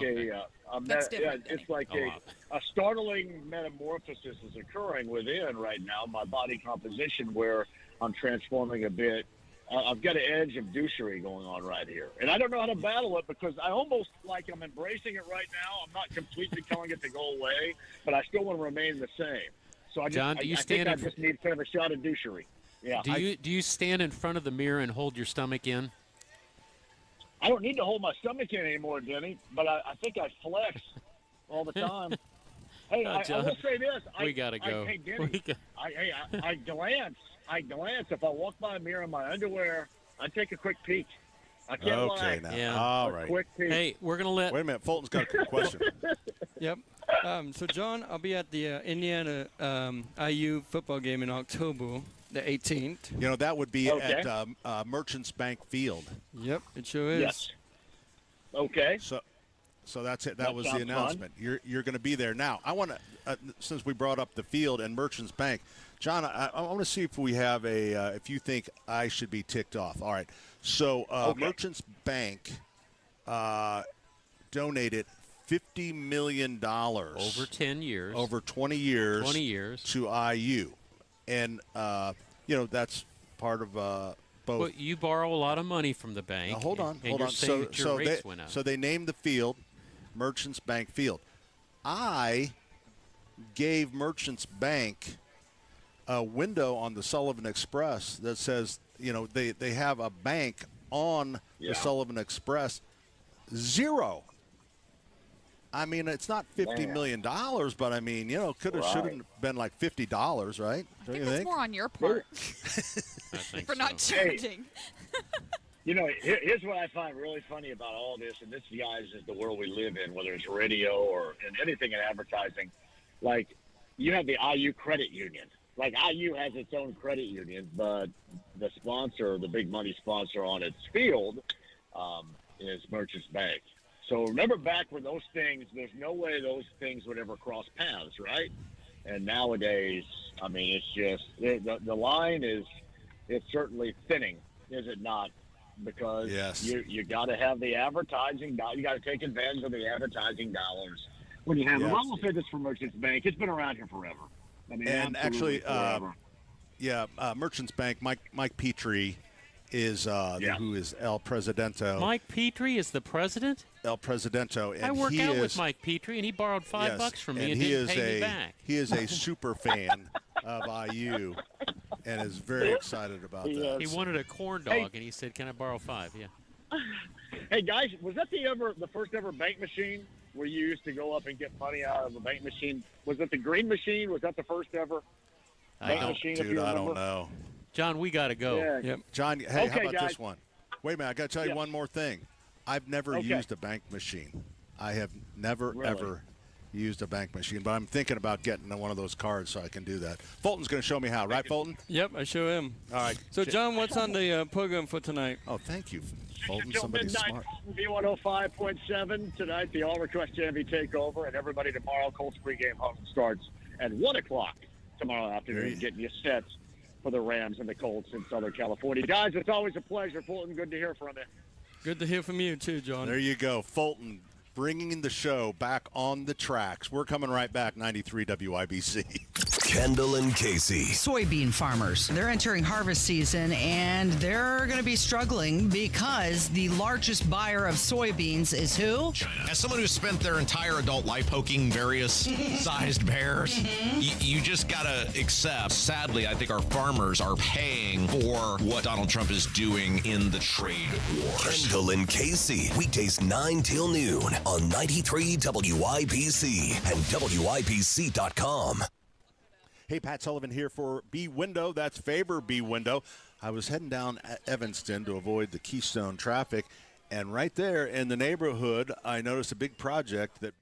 That's different, it's like a startling metamorphosis is occurring within right now my body composition where I'm transforming a bit. I've got an edge of douchery going on right here. And I don't know how to battle it because I almost like I'm embracing it right now. I'm not completely telling it to go away, but I still want to remain the same. So I just need kind of a shot of douchery. Yeah. Do you stand in front of the mirror and hold your stomach in? I don't need to hold my stomach in anymore, Denny, but I think I flex all the time. Hey, I will say this. We got to go. Hey, Denny, I glance. If I walk by a mirror in my underwear, I take a quick peek. I can't lie. Okay, now. Yeah. All right. Quick peek. Hey, we're going to let... Wait a minute. Fulton's got a question. Yep. So, John, I'll be at the Indiana IU football game in October the 18th. You know, that would be at Merchants Bank Field. Yep, it sure is. Yes. Okay. So that's it. That was the announcement. Fun. You're going to be there. Now, I want to, since we brought up the field and Merchants Bank, John, I want to see if we have if you think I should be ticked off. All right. So Merchants Bank donated $50 million over 10 years, over 20 years, 20 years to IU, and that's part of both. But you borrow a lot of money from the bank. Now, hold on. So they named the field Merchants Bank Field. I gave Merchants Bank a window on the Sullivan Express that says, they have a bank on the Sullivan Express. Zero. I mean, it's not $50 million, but I mean, should have been like $50, right? I think that's more on your part for not charging. Here's what I find really funny about all this, and this, guys, is the world we live in, whether it's radio or in anything in advertising. Like, you have the IU Credit Union. Like, IU has its own credit union, but the sponsor, the big money sponsor on its field, is Merchants Bank. So remember back when those things, there's no way those things would ever cross paths, right? And nowadays, I mean, it's just, the line is, it's certainly thinning, is it not? Because you got to have the advertising, you got to take advantage of the advertising dollars. When you have them, I will say this for Merchants Bank, it's been around here forever. I mean, and actually, Merchants Bank, Mike Petrie is who is El Presidento. Mike Petrie is the president? El Presidento. And I work out with Mike Petrie, and he borrowed $5 from me and didn't pay me back. He is a super fan of IU and is very excited about that. He wanted a corn dog, and he said, "Can I borrow $5?" Yeah. Hey, guys, was that the first ever bank machine where you used to go up and get money out of a bank machine? Was it the green machine? Was that the first ever bank machine? Dude, I don't know. John, we got to go. Yeah. Yep. John, hey, how about guys. this one? Wait a minute, I got to tell you one more thing. I've never used a bank machine. I have never, ever used a bank machine, but I'm thinking about getting one of those cards so I can do that. Fulton's going to show me how, right, Fulton? Yep, I sure am. All right. So, John, what's on the program for tonight? Oh, thank you, Fulton. Somebody smart. B105.7 tonight, the All Request Jamie Takeover, and everybody tomorrow, Colts pregame home starts at 1 o'clock tomorrow afternoon, getting you set for the Rams and the Colts in Southern California. Guys, it's always a pleasure. Fulton, good to hear from you. Good to hear from you, too, John. There you go. Fulton bringing the show back on the tracks. We're coming right back, 93 WIBC. Kendall and Casey. Soybean farmers, they're entering harvest season, and they're going to be struggling because the largest buyer of soybeans is who? China. As someone who's spent their entire adult life poking various sized bears, you just got to accept, sadly, I think our farmers are paying for what Donald Trump is doing in the trade wars. Kendall and Casey, weekdays 9 till noon on 93 WIBC and WIBC.com. Hey, Pat Sullivan here for B Window. That's Faber B Window. I was heading down Evanston to avoid the Keystone traffic, and right there in the neighborhood, I noticed a big project that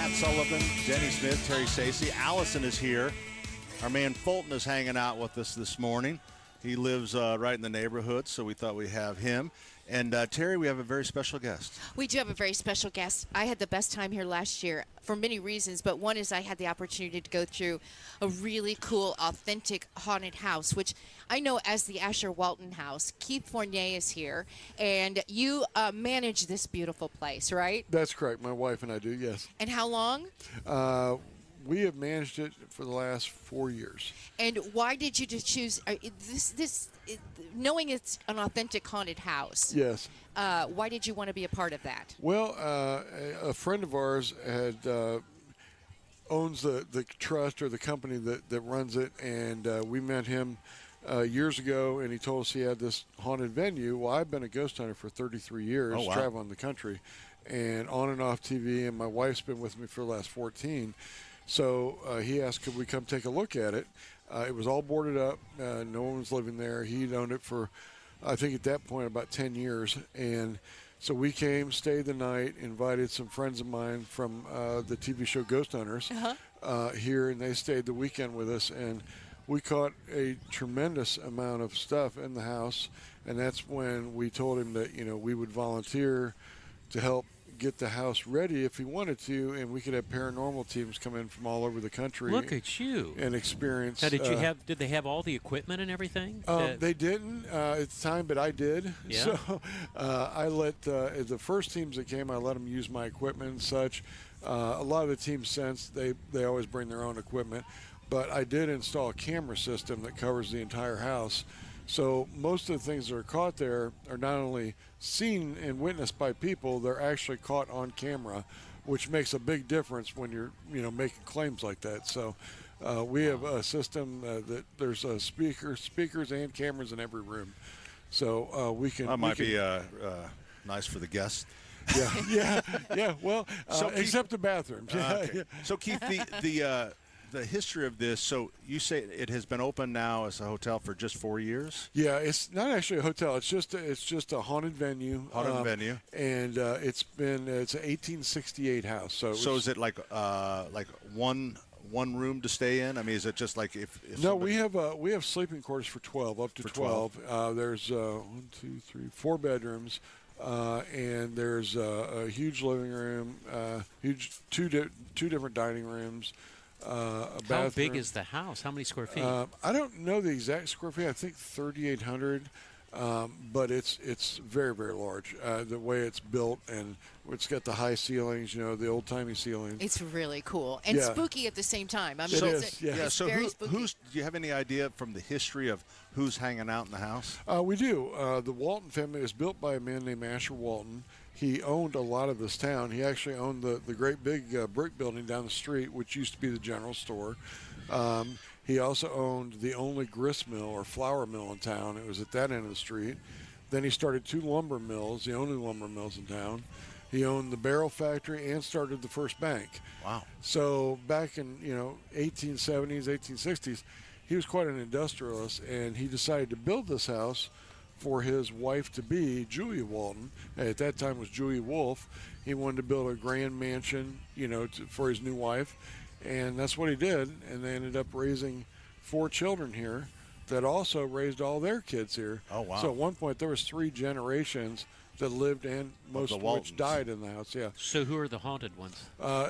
Matt Sullivan, Denny Smith, Terry Stacey. Allison is here. Our man Fulton is hanging out with us this morning. He lives right in the neighborhood, so we thought we'd have him. And, Terry, we have a very special guest. We do have a very special guest. I had the best time here last year for many reasons, but one is I had the opportunity to go through a really cool, authentic haunted house, which I know as the Asher Walton House. Keith Fournier is here, and you manage this beautiful place, right? That's correct. My wife and I do, yes. And how long? We have managed it for the last 4 years. And why did you just choose knowing it's an authentic haunted house? Yes. Why did you want to be a part of that? Well, a friend of ours owns the trust or the company that runs it, and we met him years ago, and he told us he had this haunted venue. Well, I've been a ghost hunter for 33 years, traveling the country, and on and off TV, and my wife's been with me for the last 14. So he asked, could we come take a look at it? It was all boarded up. No one was living there. He'd owned it for, I think at that point, about 10 years. And so we came, stayed the night, invited some friends of mine from the TV show Ghost Hunters here, and they stayed the weekend with us. And we caught a tremendous amount of stuff in the house. And that's when we told him that, we would volunteer to help get the house ready if he wanted to, and we could have paranormal teams come in from all over the country. Look at you and experience. Now, did they have all the equipment and everything? They didn't at the time, but I did. Yeah. So I let the first teams that came, I let them use my equipment and such. A lot of the teams since they always bring their own equipment, but I did install a camera system that covers the entire house. So most of the things that are caught there are not only seen and witnessed by people, they're actually caught on camera, which makes a big difference when you're, making claims like that. So we have a system that there's speakers and cameras in every room. So we can. That might be nice for the guests. Yeah. Well, so except the bathrooms. Okay. So Keith, the history of this, so you say it has been open now as a hotel for just 4 years? Yeah, it's not actually a hotel. It's just a haunted venue. And it's an 1868 house. So is it like one room to stay in? I mean, is it just like if no, we have sleeping quarters for 12, up to 12. There's 4 bedrooms. And there's a huge living room, two different dining rooms. How big is the house? How many square feet? I don't know the exact square feet. I think 3,800, but it's very, very large. The way it's built, and it's got the high ceilings, the old-timey ceilings. It's really cool and spooky at the same time. I mean, it's so very spooky. do you have any idea from the history of who's hanging out in the house? We do. The Walton family is built by a man named Asher Walton. He owned a lot of this town. He actually owned the great big brick building down the street, which used to be the general store. He also owned the only grist mill or flour mill in town. It was at that end of the street. Then he started 2 lumber mills, the only lumber mills in town. He owned the barrel factory and started the first bank. Wow. So back in 1870s, 1860s, he was quite an industrialist, and he decided to build this house for his wife-to-be, Julia Walton. At that time was Julia Wolfe. He wanted to build a grand mansion, for his new wife, and that's what he did. And they ended up raising 4 children here that also raised all their kids here. Oh, wow. So at one point there was 3 generations that lived, and most of which died in the house. Yeah. So who are the haunted ones?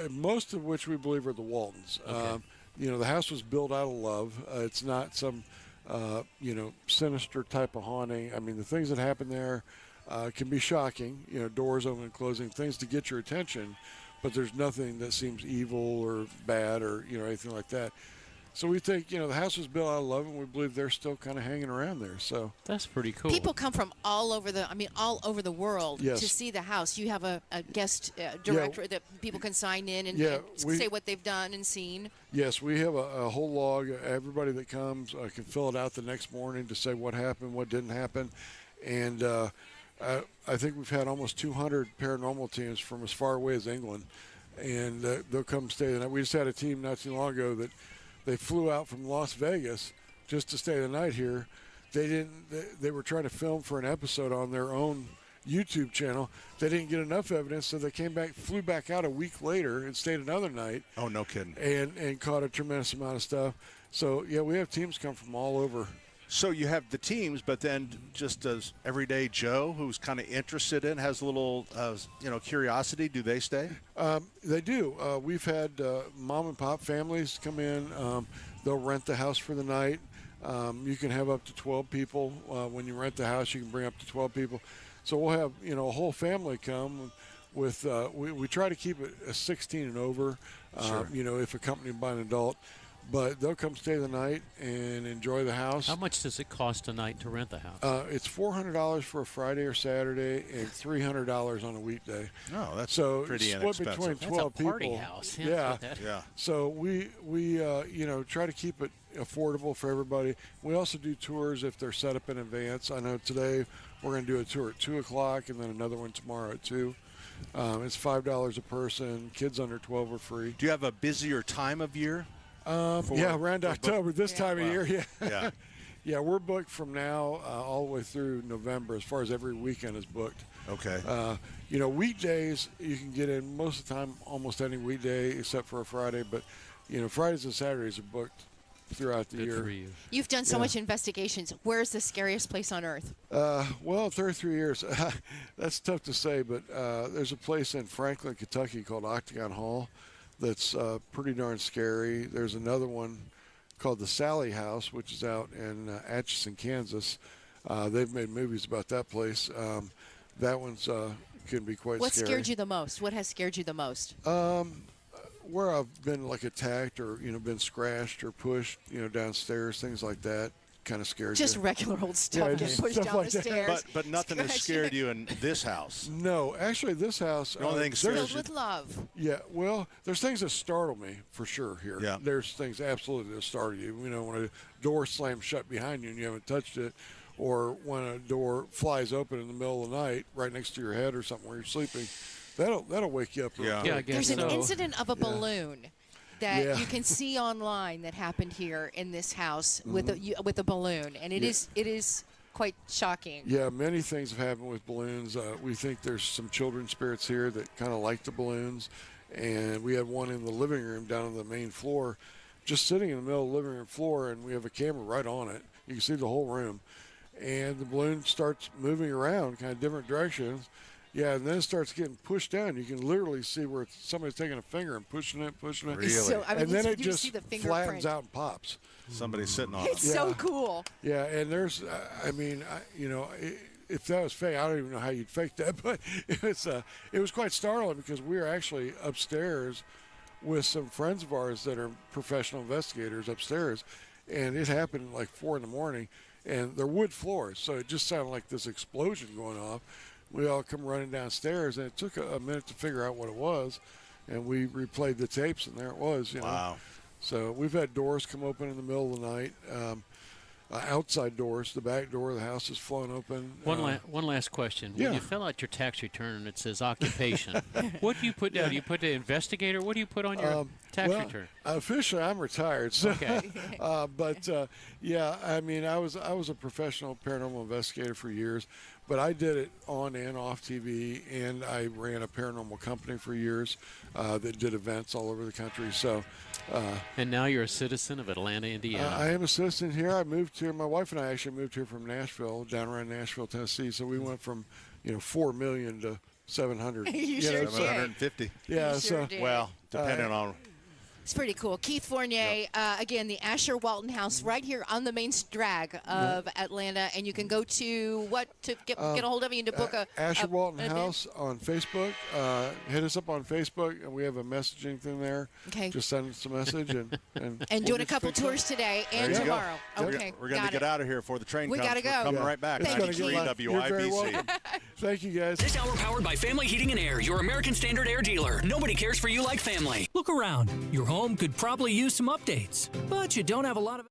Most of which we believe are the Waltons. Okay. The house was built out of love. It's not some sinister type of haunting. I mean, the things that happen there can be shocking, doors open and closing, things to get your attention, but there's nothing that seems evil or bad or, anything like that. So we think, the house was built out of love, and we believe they're still kind of hanging around there. So that's pretty cool. People come from all over the world to see the house. You have a guest directory that people can sign in and say what they've done and seen. Yes, we have a whole log. Everybody that comes can fill it out the next morning to say what happened, what didn't happen. And I think we've had almost 200 paranormal teams from as far away as England, and they'll come stay the night. We just had a team not too long ago that they flew out from Las Vegas just to stay the night here. They were trying to film for an episode on their own YouTube channel. They didn't get enough evidence, so they flew back out a week later and stayed another night. Oh, no kidding. And caught a tremendous amount of stuff. So, yeah, we have teams come from all over. So you have the teams, but then just as everyday Joe, who's kind of interested in, has a little, curiosity, do they stay? They do. We've had mom and pop families come in. They'll rent the house for the night. You can have up to 12 people. When you rent the house, you can bring up to 12 people. So we'll have, a whole family come with, we try to keep it a 16 and over, Sure. If accompanied by an adult. But they'll come stay the night and enjoy the house. How much does it cost a night to rent the house? It's $400 for a Friday or Saturday and $300 on a weekday. Oh, that's so pretty split inexpensive. between 12 that's a party people. House. Yeah. Yeah. So we try to keep it affordable for everybody. We also do tours if they're set up in advance. I know today we're going to do a tour at 2 o'clock and then another one tomorrow at 2. It's $5 a person. Kids under 12 are free. Do you have a busier time of year? Around October, this time of year, Yeah. Yeah, we're booked from now all the way through November as far as every weekend is booked. Okay. Weekdays, you can get in most of the time, almost any weekday except for a Friday. But, Fridays and Saturdays are booked throughout the year. You've done so much investigations. Where's the scariest place on earth? 33 years. That's tough to say, but there's a place in Franklin, Kentucky called Octagon Hall that's pretty darn scary. There's another one called the Sally House, which is out in Atchison, Kansas. They've made movies about that place. That one's can be quite scary. What scared you the most? What has scared you the most? Where I've been attacked or been scratched or pushed downstairs, things like that. Kind of scared just you. regular old stuff. Get pushed down the stairs. But nothing has scared you in this house. No, actually, this house. The only thing filled with love. Yeah, well, there's things that startle me for sure here. Yeah. There's things absolutely that startle you. When a door slams shut behind you and you haven't touched it, or when a door flies open in the middle of the night right next to your head or something where you're sleeping, that'll wake you up. Yeah, I guess There's an incident of a balloon that you can see online that happened here in this house with a balloon, and it is quite shocking. Yeah, many things have happened with balloons. We think there's some children spirits here that kind of like the balloons, and we had one in the living room down on the main floor, just sitting in the middle of the living room floor, and we have a camera right on it. You can see the whole room, and the balloon starts moving around, kind of different directions. Yeah, and then it starts getting pushed down. You can literally see where somebody's taking a finger and pushing it. Really? So, and then it just flattens out and pops. Somebody's sitting on it. It's so cool. Yeah, and there's, if that was fake, I don't even know how you'd fake that, but it was quite startling because we were actually upstairs with some friends of ours that are professional investigators upstairs, and it happened at like 4 a.m, and they're wood floors, so it just sounded like this explosion going off. We all come running downstairs, and it took a minute to figure out what it was, and we replayed the tapes, and there it was. Wow. So we've had doors come open in the middle of the night, outside doors. The back door of the house is flown open. One last question. When you fill out your tax return and it says occupation, what do you put down? Do you put the investigator? What do you put on your tax return? Officially, I'm retired. So, okay. I was a professional paranormal investigator for years, but I did it on and off TV, and I ran a paranormal company for years that did events all over the country. So, and now you're a citizen of Atlanta, Indiana. I am a citizen here. I moved here. My wife and I actually moved here from Nashville, down around Nashville, Tennessee. So we went from 4 million to 700. You sure did. 750. Yeah. You sure did. Well, depending on. It's pretty cool. Keith Fournier, again, the Asher Walton House right here on the main drag of Atlanta. And you can go to get a hold of you and to book a Asher Walton House on Facebook. Hit us up on Facebook, and we have a messaging thing there. Okay. Just send us a message. And doing a couple tours today and tomorrow. Okay. We're going to get out of here before the train comes. We got to go. We're coming right back. Thank you, WIBC. Thank you, guys. This hour powered by Family Heating and Air, your American Standard Air dealer. Nobody cares for you like family. Look around. Your home could probably use some updates, but you don't have a lot of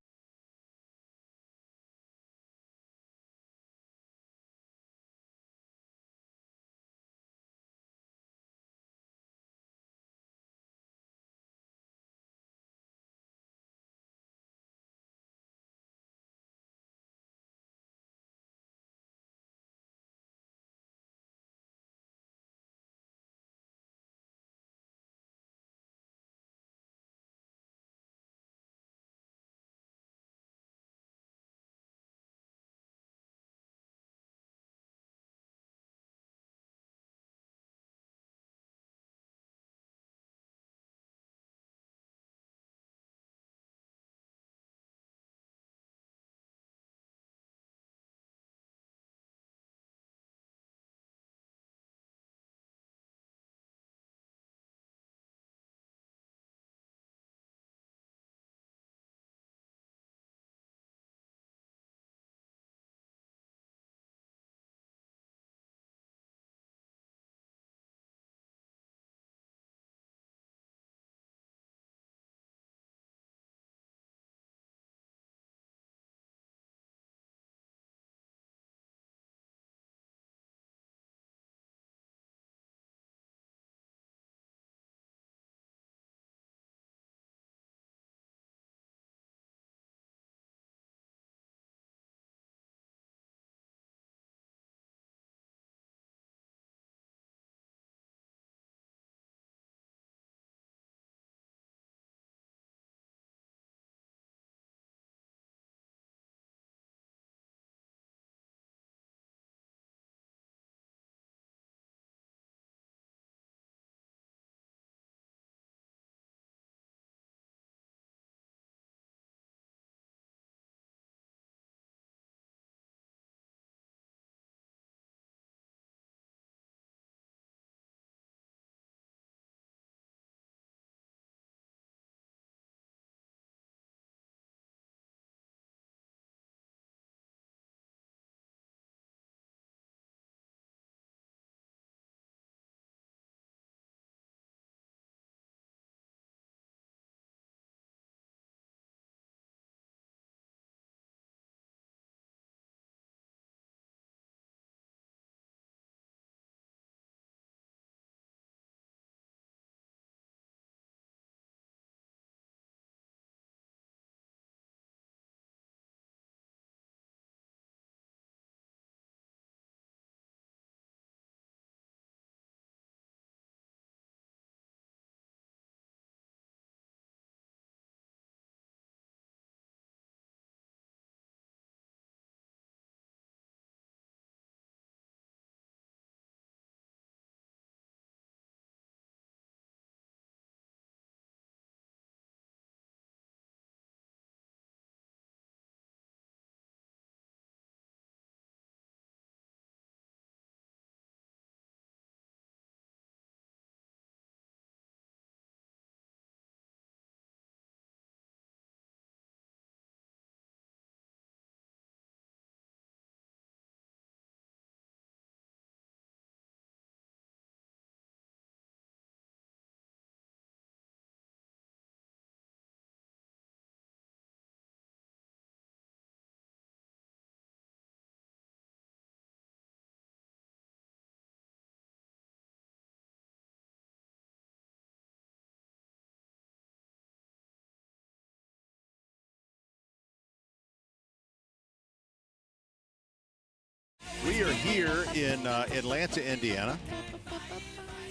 We are here in Atlanta, Indiana,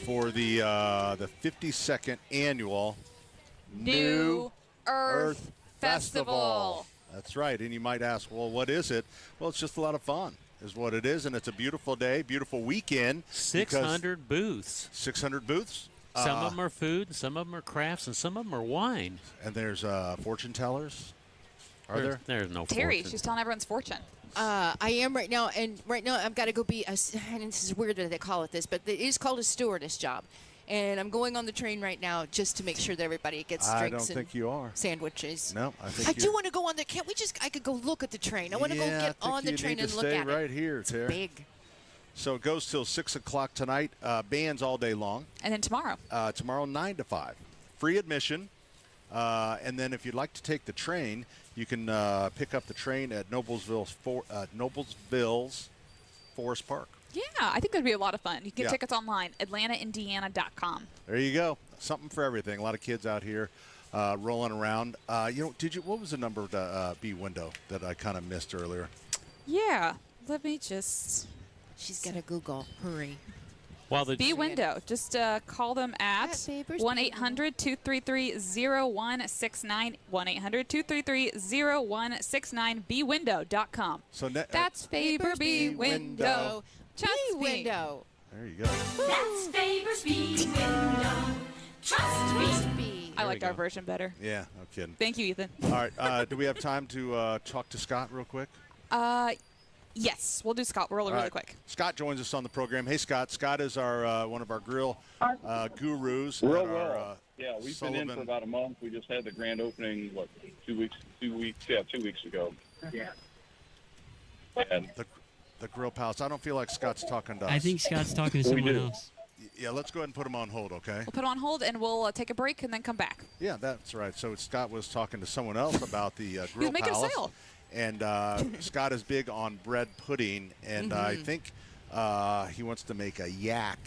for the 52nd annual New Earth Festival. That's right. And you might ask, well, what is it? Well, it's just a lot of fun is what it is. And it's a beautiful day, beautiful weekend. 600 booths. 600 booths. Some of them are food, some of them are crafts, and some of them are wine. And there's fortune tellers. Are there? There's no Terry, fortune. she's telling everyone's fortune. I am right now, and right now I've got to go be and this is weird that they call it this, but it is called a stewardess job. And I'm going on the train right now just to make sure that everybody gets drinks I don't think you are. Sandwiches. No, I think I do want to go on there. Can't we just? I could go look at the train. I want to go get on the train and look at it. Stay right here, Terry. Big. So it goes till 6 o'clock tonight. Bands all day long. And then tomorrow. Tomorrow 9 to 5. Free admission. And then if you'd like to take the train, you can pick up the train at Noblesville's Forest Park. Yeah, I think that'd be a lot of fun. You can get tickets online, atlantaindiana.com. There you go. Something for everything. A lot of kids out here rolling around. What was the number of the B window that I kind of missed earlier? Yeah, let me just... She's got to Google. Hurry. While the B window. Just call them at 1-800-233-0169. 1-800-233-0169. bwindow.com. So that's Faber B Window. Trust me. Window. There you go. That's Faber's B Window. Trust me. I liked our version better. Yeah, no kidding. Thank you, Ethan. All right. Do we have time to talk to Scott real quick? Yes, we'll do Scott really quick. Scott joins us on the program. Hey, Scott. Scott is our one of our grill gurus. Real well. Yeah, we've been in for about a month. We just had the grand opening, 2 weeks ago. Yeah. And the Grill Palace. I don't feel like Scott's talking to us. I think Scott's talking to someone else. Yeah, let's go ahead and put him on hold, okay? We'll put him on hold, and we'll take a break and then come back. Yeah, that's right. So Scott was talking to someone else about the Grill He's making Palace. a sale. And Scott is big on bread pudding, and I think he wants to make a yak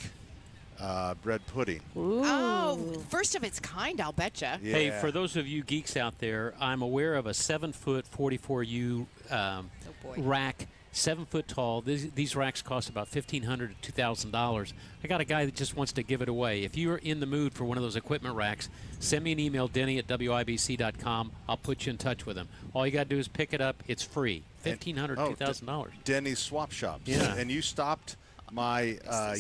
bread pudding. Ooh. Oh, first of its kind, I'll betcha. Yeah. Hey, for those of you geeks out there, I'm aware of a 7-foot 44U rack, 7 foot tall. These racks cost about $1,500 to $2,000. I got a guy that just wants to give it away. If you're in the mood for one of those equipment racks, send me an email, denny@wibc.com. I'll put you in touch with him. All you got to do is pick it up. It's free. $1,500 to $2,000. Denny's Swap Shops. Yeah. And you stopped my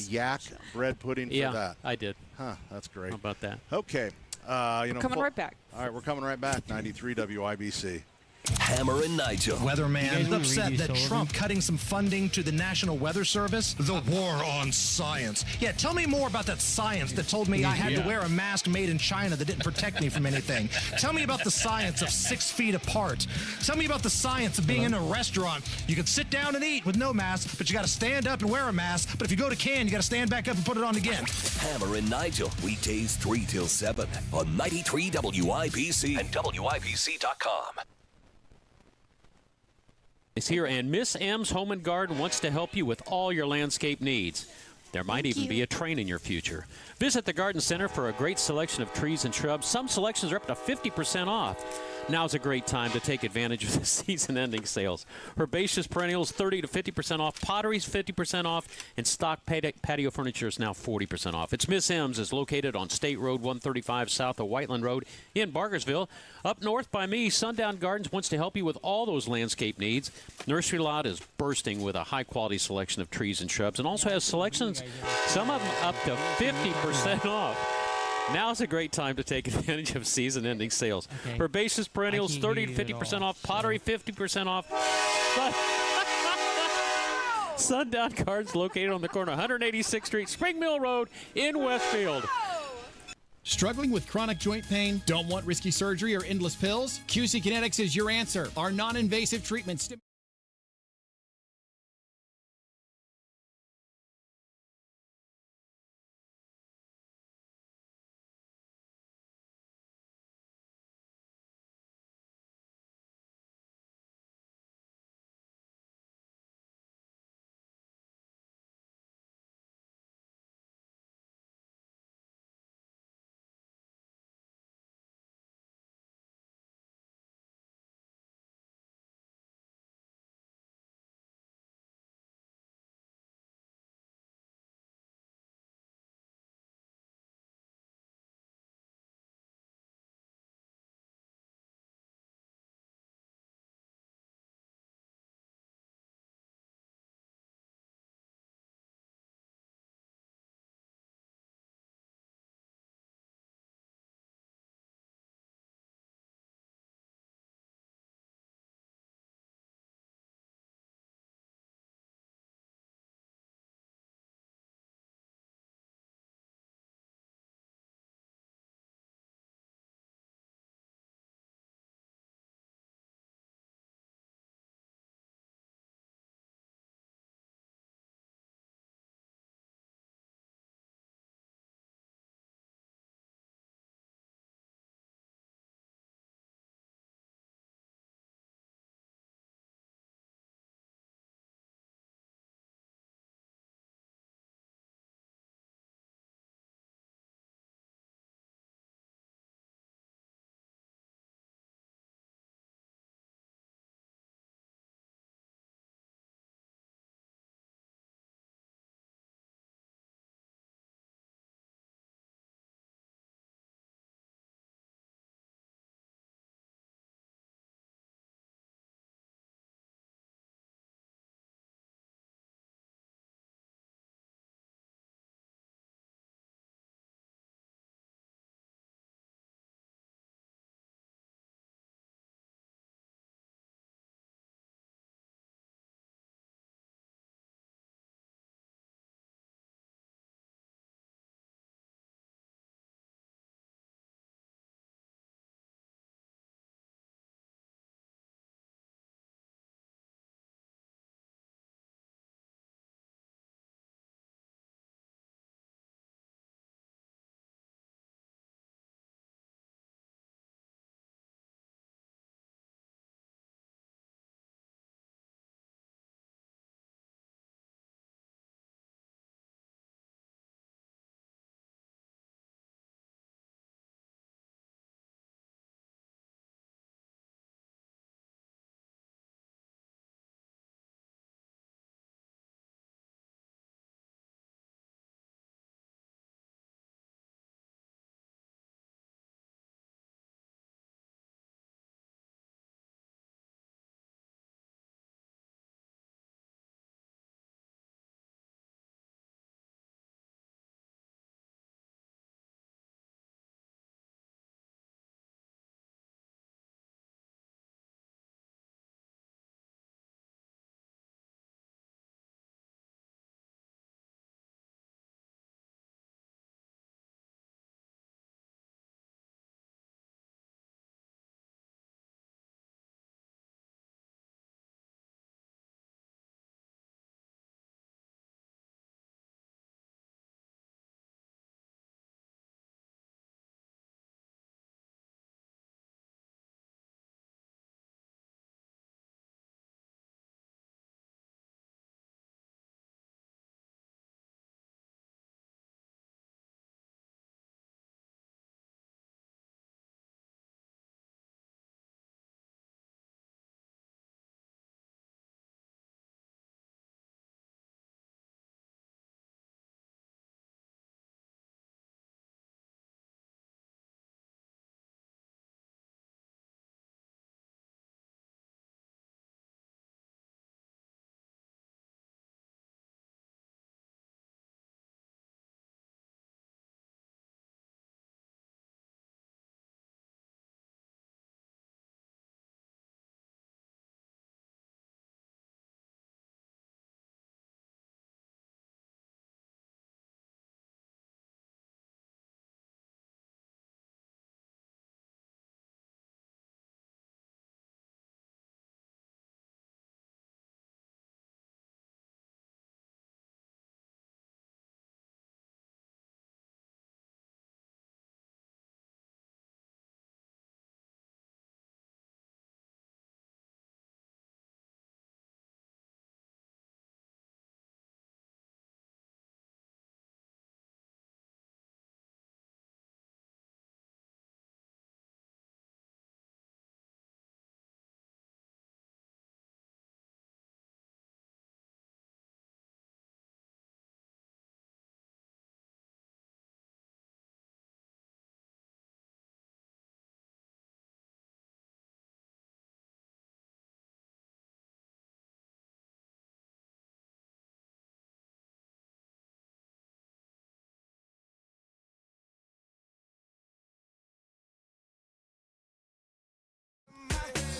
yak bread pudding for that. Yeah, I did. Huh, that's great. How about that? Okay. We're coming right back. All right, we're coming right back. 93 WIBC. Hammer and Nigel. Weatherman is upset that Trump cutting some funding to the National Weather Service. The war on science. Yeah, tell me more about that science that told me I had to wear a mask made in China that didn't protect me from anything. Tell me about the science of 6 feet apart. Tell me about the science of being in a restaurant. You can sit down and eat with no mask, but you got to stand up and wear a mask. But if you go to can, you got to stand back up and put it on again. Hammer and Nigel, weekdays 3 till 7 on 93 WIBC and WIBC.com. Is here, and Miss M's Home and Garden wants to help you with all your landscape needs. There might even be a train in your future. Visit the Garden Center for a great selection of trees and shrubs. Some selections are up to 50% off. Now's a great time to take advantage of the season-ending sales. Herbaceous perennials 30 to 50% off, potteries 50% off, and stock patio furniture is now 40% off. It's Miss M's is located on State Road 135 south of Whiteland Road in Bargersville. Up north by me, Sundown Gardens wants to help you with all those landscape needs. Nursery Lot is bursting with a high-quality selection of trees and shrubs, and also has selections, some of them up to 50% off. Now's a great time to take advantage of season-ending sales. Okay. Herbaceous perennials 30 to 50% off, pottery 50% off. Sundown Gardens located on the corner of 186th Street, Spring Mill Road in Westfield. Struggling with chronic joint pain? Don't want risky surgery or endless pills? QC Kinetics is your answer. Our non-invasive treatment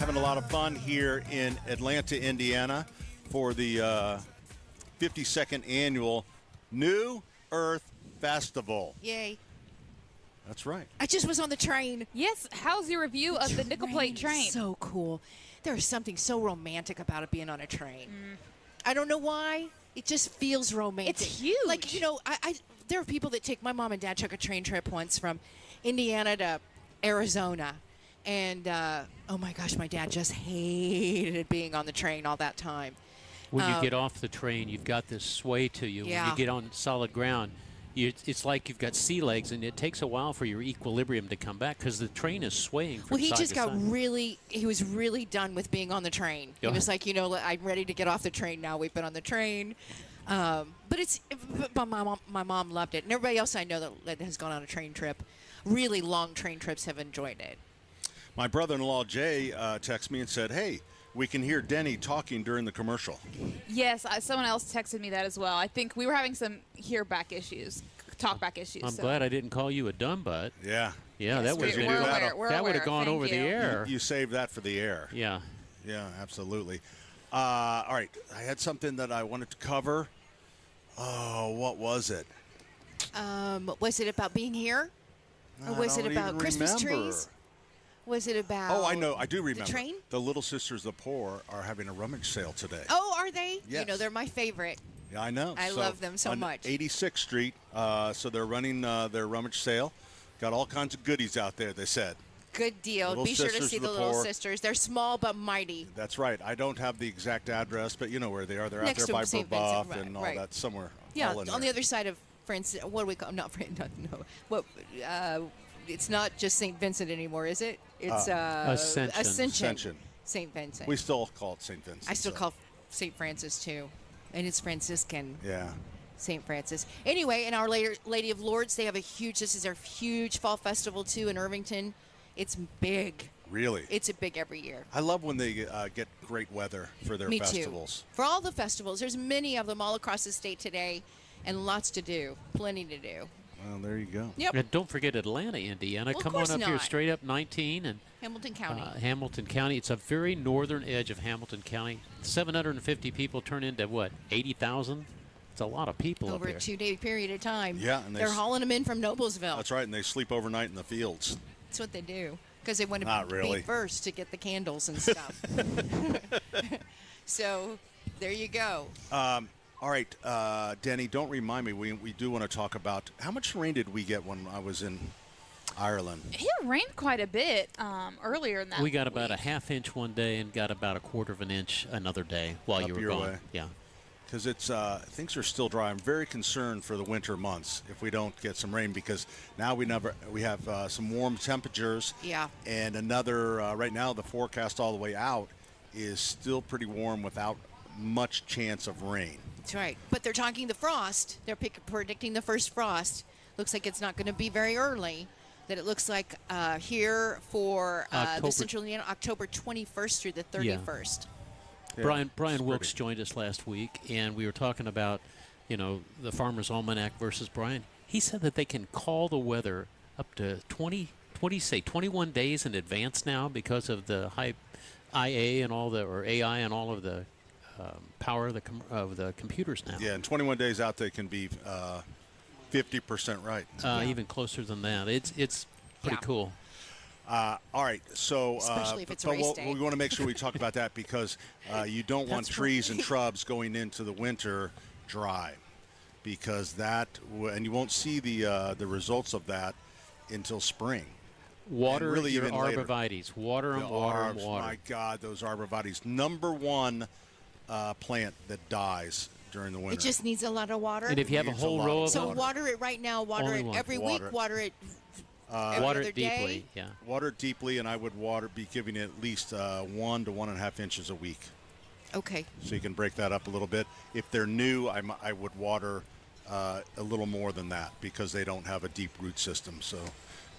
having a lot of fun here in Atlanta, Indiana for the 52nd annual New Earth Festival. Yay. That's right. I just was on the train. Yes. How's your review of the nickel plate train? So cool. There's something so romantic about it being on a train. I don't know why. It just feels romantic. It's huge. Like, you know, there are people that take, my mom and dad took a train trip once from Indiana to Arizona. And, oh my gosh, my dad just hated being on the train all that time. When you get off the train, you've got this sway to you. Yeah. When you get on solid ground, it's like you've got sea legs, and it takes a while for your equilibrium to come back because the train is swaying from Well, he side just to got side. he was really done with being on the train. Yeah. He was like, you know, I'm ready to get off the train now. We've been on the train. But my mom loved it. And everybody else I know that has gone on a train trip, really long train trips, have enjoyed it. My brother-in-law, Jay, texted me and said, hey, we can hear Denny talking during the commercial. Yes, someone else texted me that as well. I think we were having some talkback issues. I'm glad I didn't call you a dumb butt. Yeah. Yeah, yes, that would have gone over the air. You saved that for the air. Yeah. Yeah, absolutely. All right, I had something that I wanted to cover. Oh, what was it? Was it about being here? Or was it about Christmas trees? Was it about... Oh, I know. I do remember. The train? The Little Sisters of the Poor are having a rummage sale today. Oh, are they? Yes. You know, they're my favorite. Yeah, I know. I love them so much. 86th Street, so they're running their rummage sale. Got all kinds of goodies out there, they said. Good deal. Little Be sure to Sisters see of the the Little Poor. Sisters. They're small but mighty. That's right. I don't have the exact address, but you know where they are. They're Next out there by to St. Brebeuf Vincent, and all right. that somewhere. Yeah, all in on there. the other side of Francis. What do we call? Not Francis. No. What? It's not just St. Vincent anymore, is it? It's Ascension. St. Vincent. We still call it St. Vincent. I still call St. Francis too, and it's Franciscan. Yeah. St. Francis. Anyway, in Our Lady of Lourdes, they have this is their huge fall festival too in Irvington. It's big. Really? It's a big every year. I love when they get great weather for their festivals. Me too. For all the festivals, there's many of them all across the state today, and lots to do, plenty to do. Well, there you go. Yep. And don't forget Atlanta, Indiana. Well, Come on up here, straight up 19 and Hamilton County. Hamilton County. It's a very northern edge of Hamilton County. 750 people turn into what? 80,000. It's a lot of people over up there. a 2-day period of time. Yeah, and they're hauling them in from Noblesville. That's right, and they sleep overnight in the fields. That's what they do because they want to be first to get the candles and stuff. So there you go. All right, Denny, don't remind me. We do want to talk about how much rain did we get when I was in Ireland? It rained quite a bit earlier in that We got about a half-inch one day and got about a quarter of an inch another day while you were gone. Way. Yeah. Because things are still dry. I'm very concerned for the winter months if we don't get some rain because now we have some warm temperatures. Yeah. And another right now the forecast all the way out is still pretty warm without much chance of rain. That's right. But they're talking the frost. They're predicting the first frost. Looks like it's not going to be very early. That it looks like here for the Central Indiana, October 21st through the 31st. Yeah. Brian Wilkes joined us last week, and we were talking about, the Farmer's Almanac versus Brian. He said that they can call the weather up to 21 days in advance now because of the high IA and all or AI and all of the power of the computers now. Yeah, and 21 days out they can be 50% right. Even closer than that. It's pretty cool. All right, so especially if it's race day. We want to make sure we talk about that because you don't want trees and shrubs going into the winter dry, because and you won't see the results of that until spring. Water really your even arborvitaes. Water them, water them, water. My God, those arborvitaes. Number one plant that dies during the winter. It just needs a lot of water. And if you have a whole row of them. So water it right now. Water it every week. Water it. Water it deeply, yeah. Water it deeply, and I would be giving it at least 1 to 1.5 inches a week. Okay. So you can break that up a little bit. If they're new, I would water a little more than that because they don't have a deep root system. So,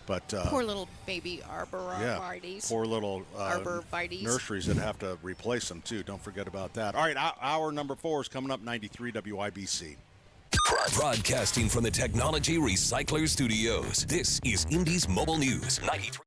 but poor little baby arborvitaes. Poor little arborvitaes. Nurseries that have to replace them too. Don't forget about that. All right, hour number 4 is coming up. 93 WIBC. Broadcasting from the Technology Recycler Studios, this is Indy's Mobile News 93.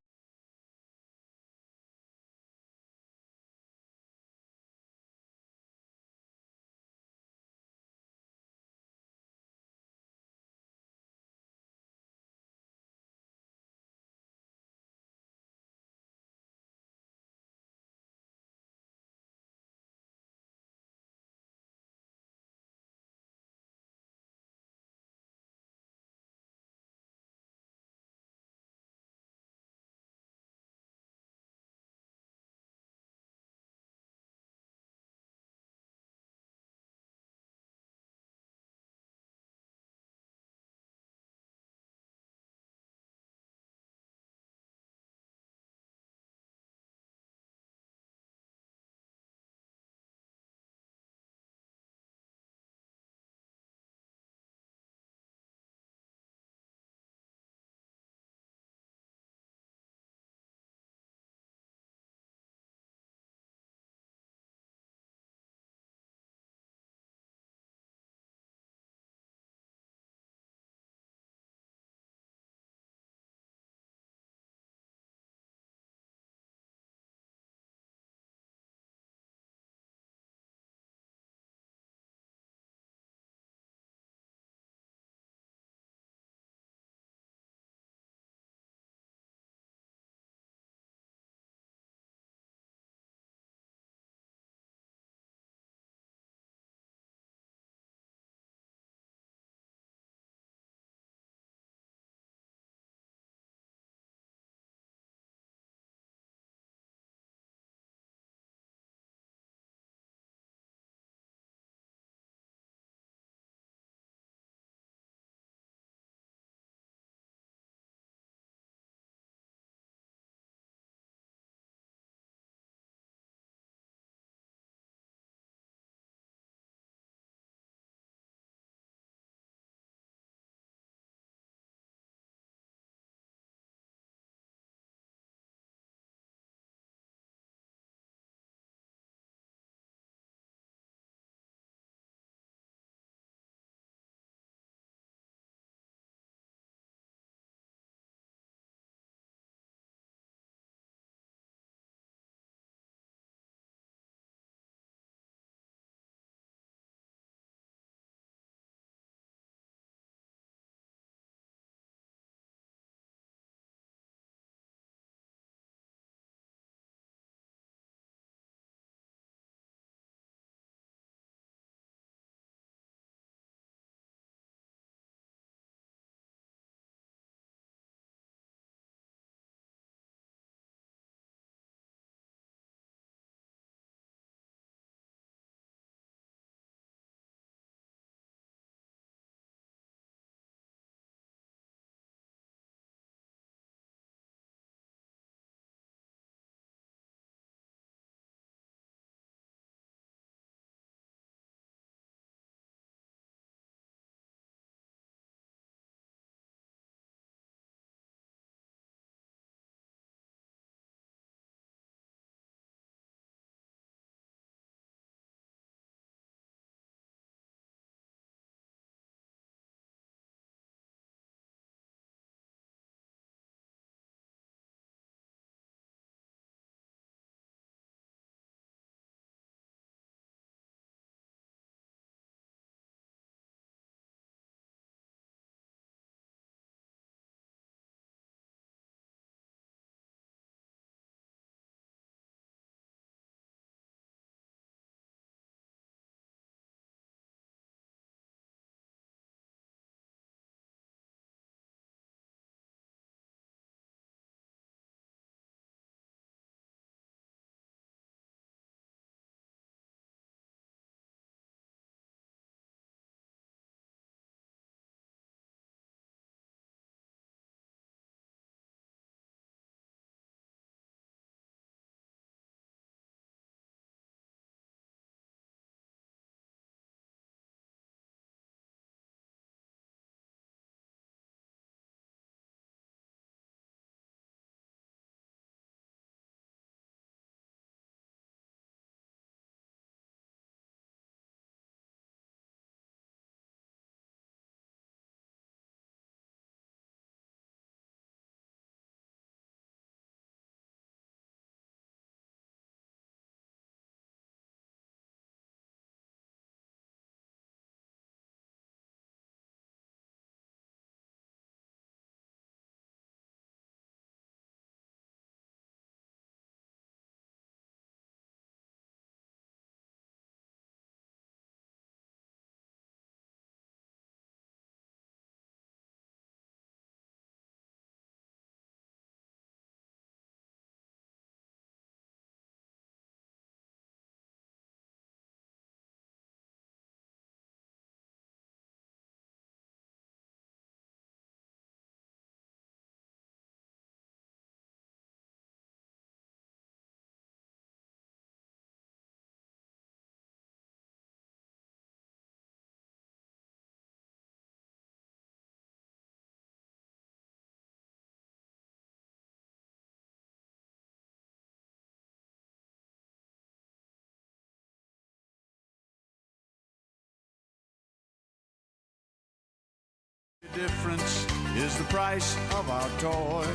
difference is the price of our toys.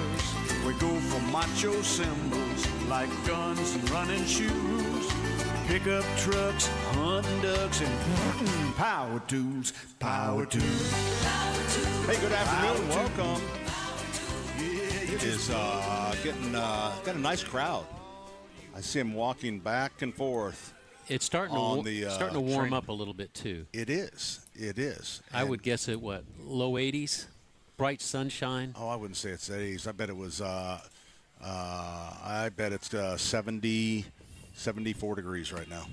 We go for macho symbols like guns and running shoes, pickup trucks, hunting ducks, and power tools. Power tools. Hey, good afternoon. Welcome. It is got a nice crowd. I see him walking back and forth. It's starting to warm up a little bit too. It is. It is. I would guess it low 80s, bright sunshine. Oh, I wouldn't say it's 80s. I bet it was. I bet it's 70, 74 degrees right now.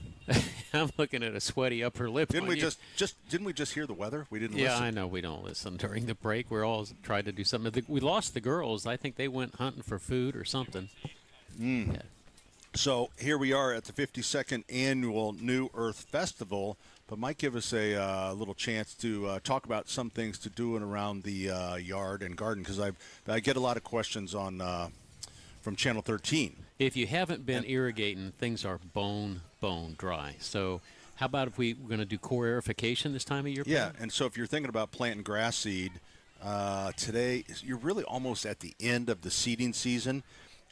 I'm looking at a sweaty upper lip. Didn't we just hear the weather? We didn't. Yeah, listen. I know we don't listen during the break. We're all trying to do something. We lost the girls. I think they went hunting for food or something. Yeah. So here we are at the 52nd annual New Earth Festival, but might give us a little chance to talk about some things to do around the yard and garden, because I get a lot of questions on from Channel 13. If you haven't been irrigating, things are bone dry. So how about if we're going to do core aerification this time of year? Yeah, and so if you're thinking about planting grass seed, today you're really almost at the end of the seeding season.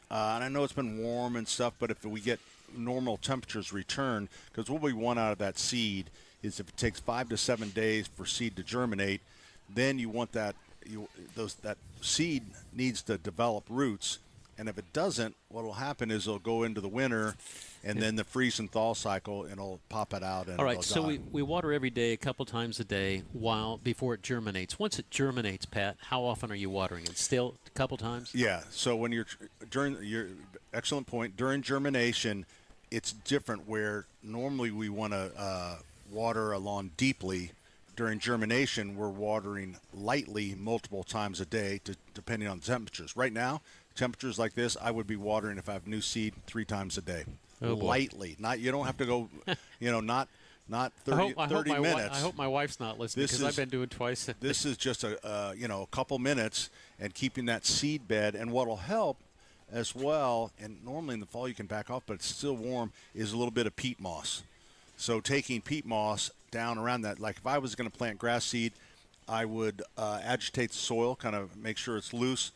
And I know it's been warm and stuff, but if we get normal temperatures return, because what we want out of that seed is if it takes 5 to 7 days for seed to germinate, then you want that seed needs to develop roots. And if it doesn't, what will happen is it'll go into the winter, and then the freeze and thaw cycle, and it'll pop it out. And all right, so we water every day, a couple times a day, before it germinates. Once it germinates, Pat, how often are you watering it? Still a couple times? Yeah. So when excellent point, during germination, it's different. Where normally we want to water a lawn deeply. During germination, we're watering lightly multiple times a day, depending on the temperatures. Right now, temperatures like this, I would be watering if I have new seed 3 times a day. Oh, lightly. Not, you don't have to go, not 30 minutes. I hope my wife's not listening, because I've been doing twice. This is just a couple minutes, and keeping that seed bed. And what'll help as well, and normally in the fall you can back off, but it's still warm, is a little bit of peat moss. So taking peat moss down around that, like if I was going to plant grass seed, I would agitate the soil, kind of make sure it's loose.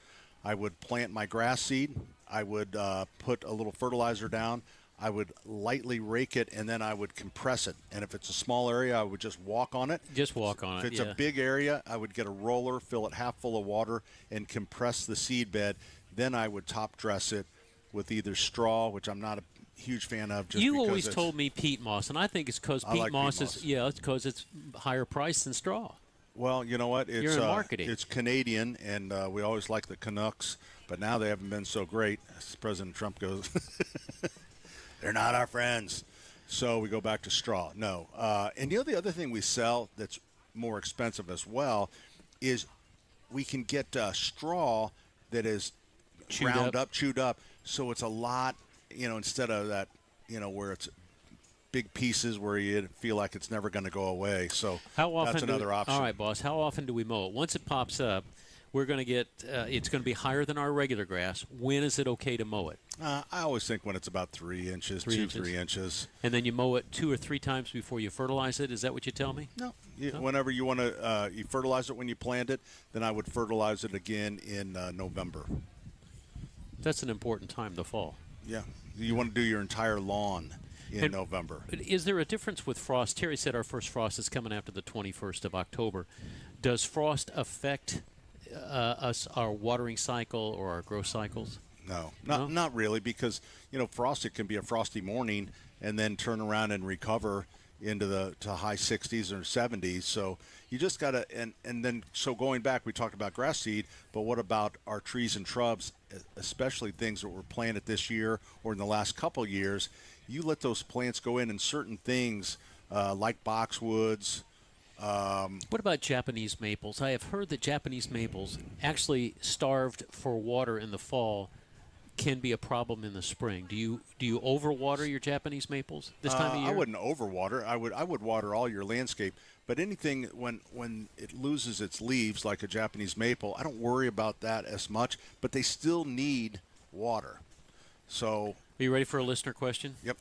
I would plant my grass seed. I would put a little fertilizer down. I would lightly rake it, and then I would compress it. And if it's a small area, I would just walk on it. Just walk on it, If it's a big area, I would get a roller, fill it half full of water, and compress the seed bed. Then I would top dress it with either straw, which I'm not a huge fan of. You always told me peat moss, and I think it's because peat moss is it's because it's higher price than straw. Well, you know what? You're in marketing. It's Canadian, and we always like the Canucks, but now they haven't been so great. As President Trump goes, they're not our friends. So we go back to straw. No. And the other thing we sell that's more expensive as well is we can get straw that is chewed up. So it's a lot, instead of that, where it's big pieces where you feel like it's never going to go away. So that's another option. All right, boss. How often do we mow it? Once it pops up, we're going to get it's going to be higher than our regular grass. When is it okay to mow it? I always think when it's about 3 inches, 3 inches. And then you mow it 2 or 3 times before you fertilize it. Is that what you tell me? No. Whenever you want to, you fertilize it when you plant it. Then I would fertilize it again in November. That's an important time, the fall. Yeah. You want to do your entire lawn in November. Is there a difference with frost? Terry said our first frost is coming after the 21st of October. Does frost affect our watering cycle or our growth cycles? No, not really, because frost, it can be a frosty morning and then turn around and recover into to high 60s or 70s. So you just got to, and then so going back, we talked about grass seed, but what about our trees and shrubs, especially things that were planted this year or in the last couple of years? You let those plants go in, and certain things like boxwoods. What about Japanese maples? I have heard that Japanese maples, actually starved for water in the fall, can be a problem in the spring. Do you overwater your Japanese maples this time of year? I wouldn't overwater. I would water all your landscape, but anything when it loses its leaves, like a Japanese maple, I don't worry about that as much. But they still need water. So, are you ready for a listener question? Yep.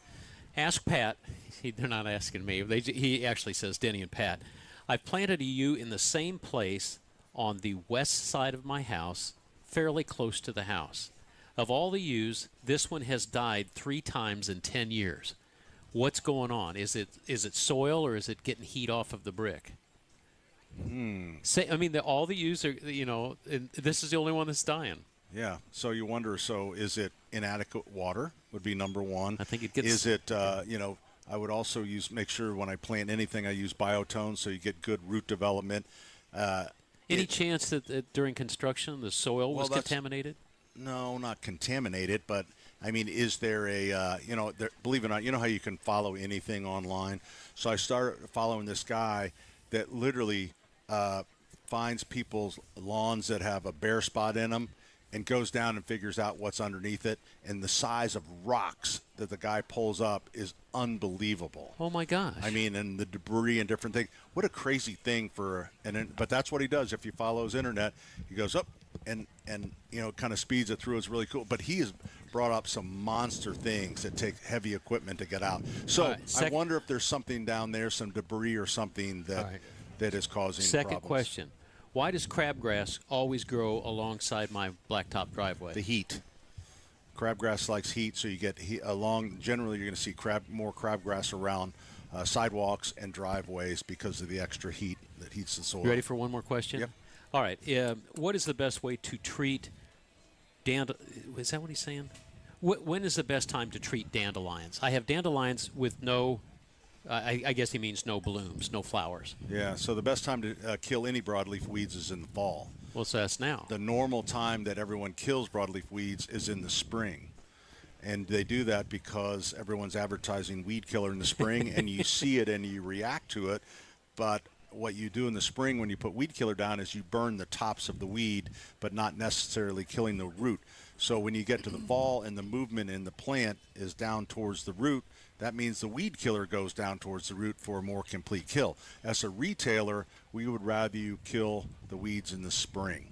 Ask Pat. They're not asking me. He actually says Denny and Pat. I've planted a yew in the same place on the west side of my house, fairly close to the house. Of all the ewes, this one has died 3 times in 10 years. What's going on? Is it soil, or is it getting heat off of the brick? All the ewes are, and this is the only one that's dying. Yeah. So you wonder, is it inadequate water would be number one. I think it gets... Is it, I would also make sure when I plant anything I use biotone so you get good root development. Any chance that during construction the soil was contaminated? No, not contaminated, but is there a, believe it or not, you know how you can follow anything online? So I started following this guy that literally finds people's lawns that have a bare spot in them and goes down and figures out what's underneath it. And the size of rocks that the guy pulls up is unbelievable. Oh, my gosh. And the debris and different things. What a crazy thing but that's what he does. If you follow his internet, he goes up and kind of speeds it through. It's really cool. But he has brought up some monster things that take heavy equipment to get out. So I wonder if there's something down there, some debris or something that is causing Second problems. Question. Why does crabgrass always grow alongside my blacktop driveway? The heat. Crabgrass likes heat, so you get generally you're going to see more crabgrass around sidewalks and driveways because of the extra heat that heats the soil. You ready for one more question? Yep. All right. What is the best way to treat is that what he's saying? When is the best time to treat dandelions? I have dandelions with no... I guess he means no blooms, no flowers. Yeah, so the best time to kill any broadleaf weeds is in the fall. Well, so that's now. The normal time that everyone kills broadleaf weeds is in the spring. And they do that because everyone's advertising weed killer in the spring, and you see it and you react to it. But what you do in the spring when you put weed killer down is you burn the tops of the weed, but not necessarily killing the root. So when you get to the fall and the movement in the plant is down towards the root, that means the weed killer goes down towards the root for a more complete kill. As a retailer, we would rather you kill the weeds in the spring.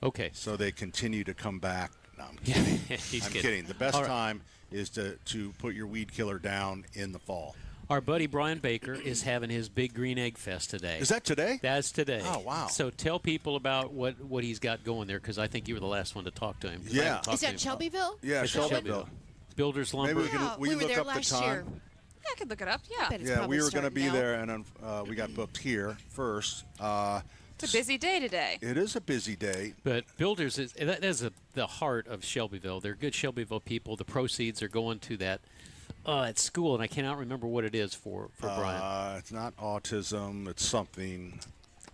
Okay. So they continue to come back. No, I'm kidding. I'm kidding. The best time is to put your weed killer down in the fall. Our buddy Brian Baker is having his big green egg fest today. Is that today? That's today. Oh, wow. So tell people about what he's got going there, because I think you were the last one to talk to him. Yeah. Is that Shelbyville? Yeah, Shelbyville. Builders Lumber. Maybe we were there look up last the time. year. Yeah, I could look it up. Yeah. Yeah, we were going to be there, and we got booked here first. It's a busy day today. It is a busy day. But Builders is the heart of Shelbyville. They're good Shelbyville people. The proceeds are going to that at school, and I cannot remember what it is for Brian. It's not autism. It's something.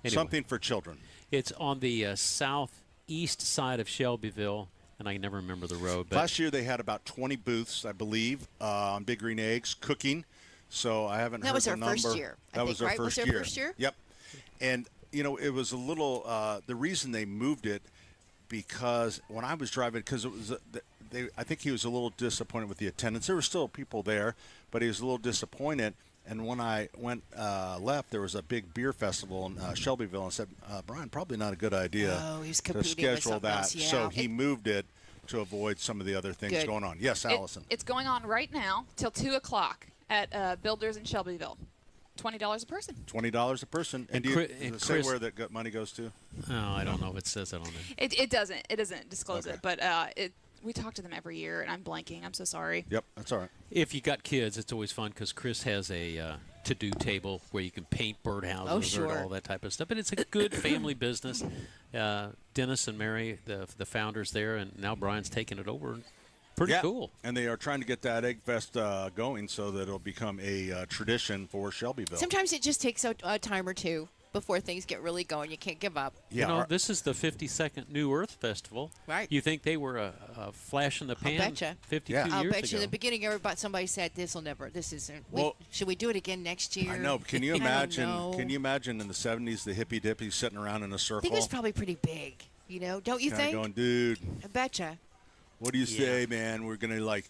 Anyway, something for children. It's on the southeast side of Shelbyville, and I never remember the road. But last year they had about 20 booths, I believe, on Big Green Eggs cooking. So I haven't heard the number. That was our first year. That was our first year. Was our first year? Yep. And it was a little. The reason they moved it because when I was driving, because it was. I think he was a little disappointed with the attendance. There were still people there, but he was a little disappointed. And when I left, there was a big beer festival in Shelbyville, and I said, Brian, probably not a good idea to schedule that. Else, yeah. So he moved it to avoid some of the other things going on. Yes, Allison. It's going on right now till 2 o'clock at Builders in Shelbyville. $20 a person. $20 a person. And do you say where that money goes to? Oh, I don't know if it says that on there. It doesn't. It doesn't disclose it, but we talk to them every year, and I'm blanking. I'm so sorry. Yep, that's all right. If you got kids, it's always fun because Chris has a to-do table where you can paint birdhouses or all that type of stuff. And it's a good family business. Dennis and Mary, the founders there, and now Brian's taking it over. Pretty cool. And they are trying to get that Egg Fest going so that it'll become a tradition for Shelbyville. Sometimes it just takes a time or two before things get really going. You can't give up. Yeah, this is the 52nd New Earth Festival. Right. You think they were a flash in the pan? I'll betcha. 52 years ago. I'll bet you in the beginning, somebody said, this isn't. Should we do it again next year? I know. Can you imagine? Can you imagine in the 70s the hippie dippies sitting around in a circle? I think it was probably pretty big. Don't you think? Going, dude. I betcha. What do you say, man? We're gonna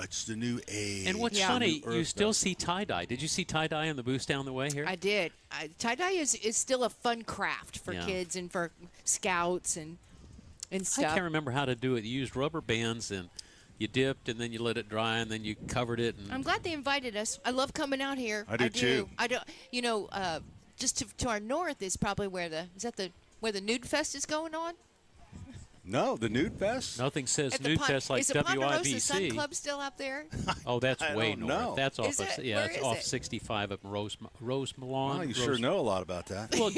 it's the new age. And what's funny, you still see tie-dye. Did you see tie-dye in the booth down the way here? I did. Tie-dye is still a fun craft for kids and for scouts and stuff. I can't remember how to do it. You used rubber bands and you dipped and then you let it dry and then you covered it. And I'm glad they invited us. I love coming out here. I do too. I don't. Just to our north is probably where is that the where the Nude Fest is going on? No, the Nude Fest? Nothing says Nude Fest like WIBC. Is the Ponderosa Sun WIBC. Club still out there? Oh, that's way north. know. That's off. Where It's is off it? 65 up Rose Malone. Well, you sure know a lot about that. Well,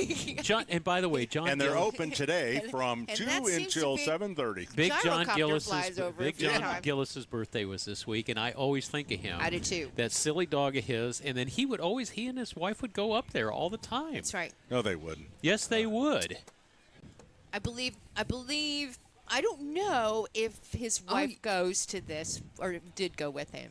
John, and by the way, John. And they're open today from and 2 that seems to until be- 7:30. Big John Gyrocopter flies over Big every John time. Gillis's birthday was this week, and I always think of him. I do too. That silly dog of his, and then he and his wife would go up there all the time. That's right. No, they wouldn't. Yes, they would. I believe. I don't know if his wife goes to this or did go with him.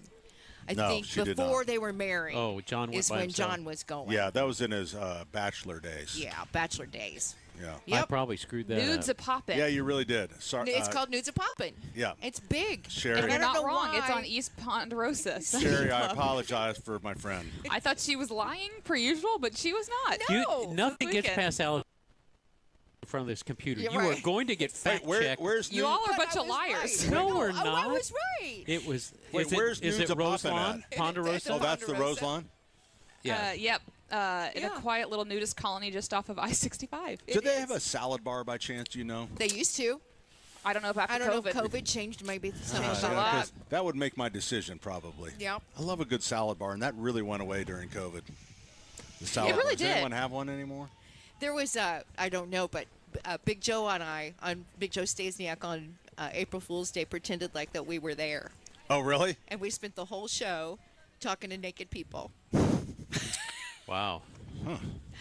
I No, think she did before not. they were married. Oh, John went is by when himself. John was going. Yeah, that was in his bachelor days. Yeah, bachelor days. Yeah. I Yep. probably screwed that Nudes up. a poppin'. Yeah, you really did. Sorry. It's called Nudes a Poppin'. Yeah. It's big. Sherry. And I you're don't not know wrong. why. It's on East Ponderosa. Sherry, I apologize for my friend. I thought she was lying per usual, but she was not. Nothing gets Weekend. past Alex in front of this computer. You're You are right. going to get fact checked. Where's You Nude? all are a But bunch I of was liars. right. No, we're Oh, I not. was right. It was. Wait, where's is Nudes it a Poppin' Roselawn? at? Ponderosa? Oh, that's the Ponderosa. Roselawn? Yeah. Yep. In a quiet little nudist colony just off of I-65. Do they have a salad bar by chance? Do you know? They used to. I don't know if after I don't know COVID. if COVID changed maybe some Changed of a that. lot. 'cause that would make my decision probably. Yep. I love a good salad bar, and that really went away during COVID. The salad really bar. Does did. anyone have one anymore? There was I don't know, but Big Joe and I on Big Joe Stasiak on April Fool's Day pretended like that we were there, Oh, really? and we spent the whole show talking to naked people Wow.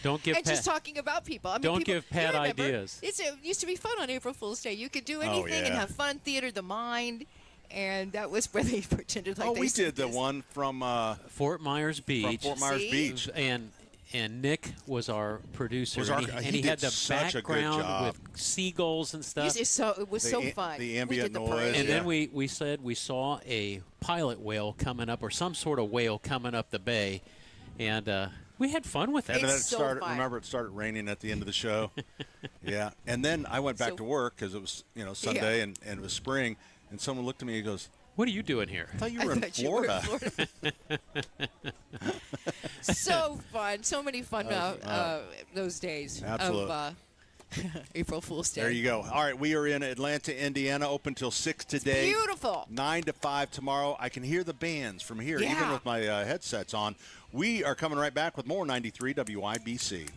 Don't give and Pat. just talking about people. I mean, Don't people, give Pat you remember, ideas. It used to be fun on April Fool's Day. You could do anything and yeah. have fun, theater the mind, and that was where they pretended like Oh, they we said did the this. one from Fort Myers Beach. Fort Myers See? Beach. And Nick was our producer. Was our- and he he did had the such a good background job. with seagulls and stuff. It was so fun. the We ambient did the noise. parade. And Yeah. then we said we saw a pilot whale coming up, or some sort of whale coming up the bay, and we had fun with it. And then it It's so started. fun. Remember, it started raining at the end of the show. Yeah, and then I went back So- to work because it was Sunday and it was spring, and someone looked at me and goes, What are you doing here? "I thought you were in thought you were in Florida." So fun. So many fun those days Absolutely. of April Fool's Day. There you go. All right, we are in Atlanta, Indiana, open till 6 today. Beautiful. 9 to 5 tomorrow. I can hear the bands from here, even Yeah. with my headsets on. We are coming right back with more 93 WIBC.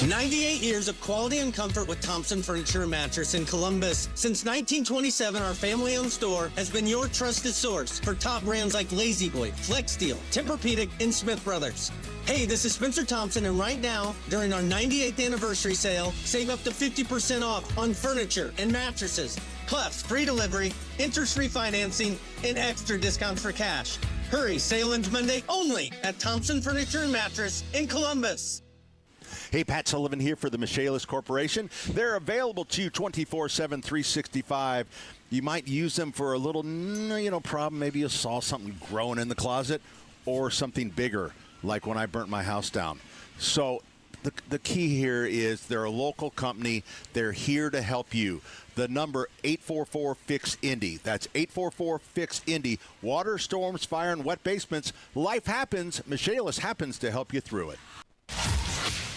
98 years of quality and comfort with Thompson Furniture and Mattress in Columbus. Since 1927, our family-owned store has been your trusted source for top brands like Lazy Boy, Flex Steel, Tempur-Pedic, and Smith Brothers. Hey, this is Spencer Thompson, and right now, during our 98th anniversary sale, save up to 50% off on furniture and mattresses, plus free delivery, interest-free financing, and extra discounts for cash. Hurry, sale ends Monday only at Thompson Furniture and Mattress in Columbus. Hey, Pat Sullivan here for the Michaelis Corporation. They're available to you 24/7, 365. You might use them for a little, problem. Maybe you saw something growing in the closet, or something bigger, like when I burnt my house down. So the key here is they're a local company. They're here to help you. The number 844-FIX-INDY. That's 844-FIX-INDY. Water, storms, fire, and wet basements. Life happens. Michaelis happens to help you through it.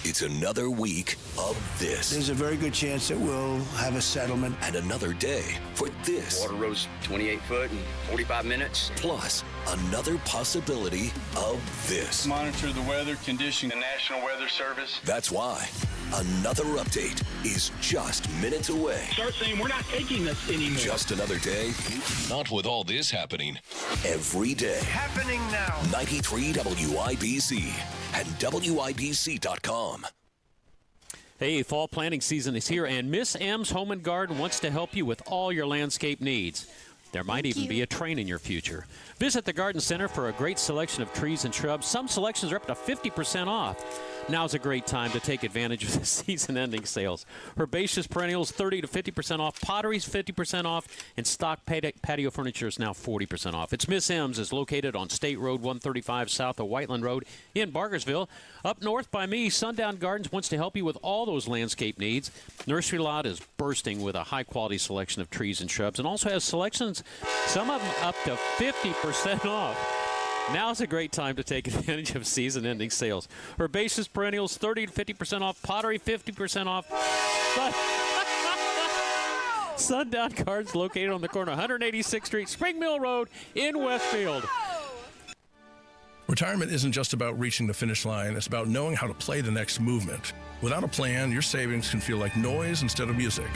It's another week of this. There's a very good chance that we'll have a settlement. And another day for this. Water rose 28 foot in 45 minutes. Plus, another possibility of this. Monitor the weather condition, the National Weather Service. That's why another update is just minutes away. Start saying we're not taking this anymore. Just another day. Not with all this happening. Every day. Happening now. 93 WIBC and WIBC.com. Hey, fall planting season is here, and Miss M's Home and Garden wants to help you with all your landscape needs. There might even be a train in your future. Visit the Garden Center for a great selection of trees and shrubs. Some selections are up to 50% off. Now's a great time to take advantage of the season-ending sales. Herbaceous perennials 30 to 50% off, potteries 50% off, and stock patio furniture is now 40% off. It's Miss M's is located on State Road 135 south of Whiteland Road in Bargersville. Up north by me, Sundown Gardens wants to help you with all those landscape needs. Nursery Lot is bursting with a high-quality selection of trees and shrubs, and also has selections, some of them up to 50% off. Now's a great time to take advantage of season-ending sales. Herbaceous perennials 30 to 50% off. Pottery 50% off. Sundown Cards located on the corner of 186th Street, Spring Mill Road in Westfield. Retirement isn't just about reaching the finish line. It's about knowing how to play the next movement. Without a plan, your savings can feel like noise instead of music.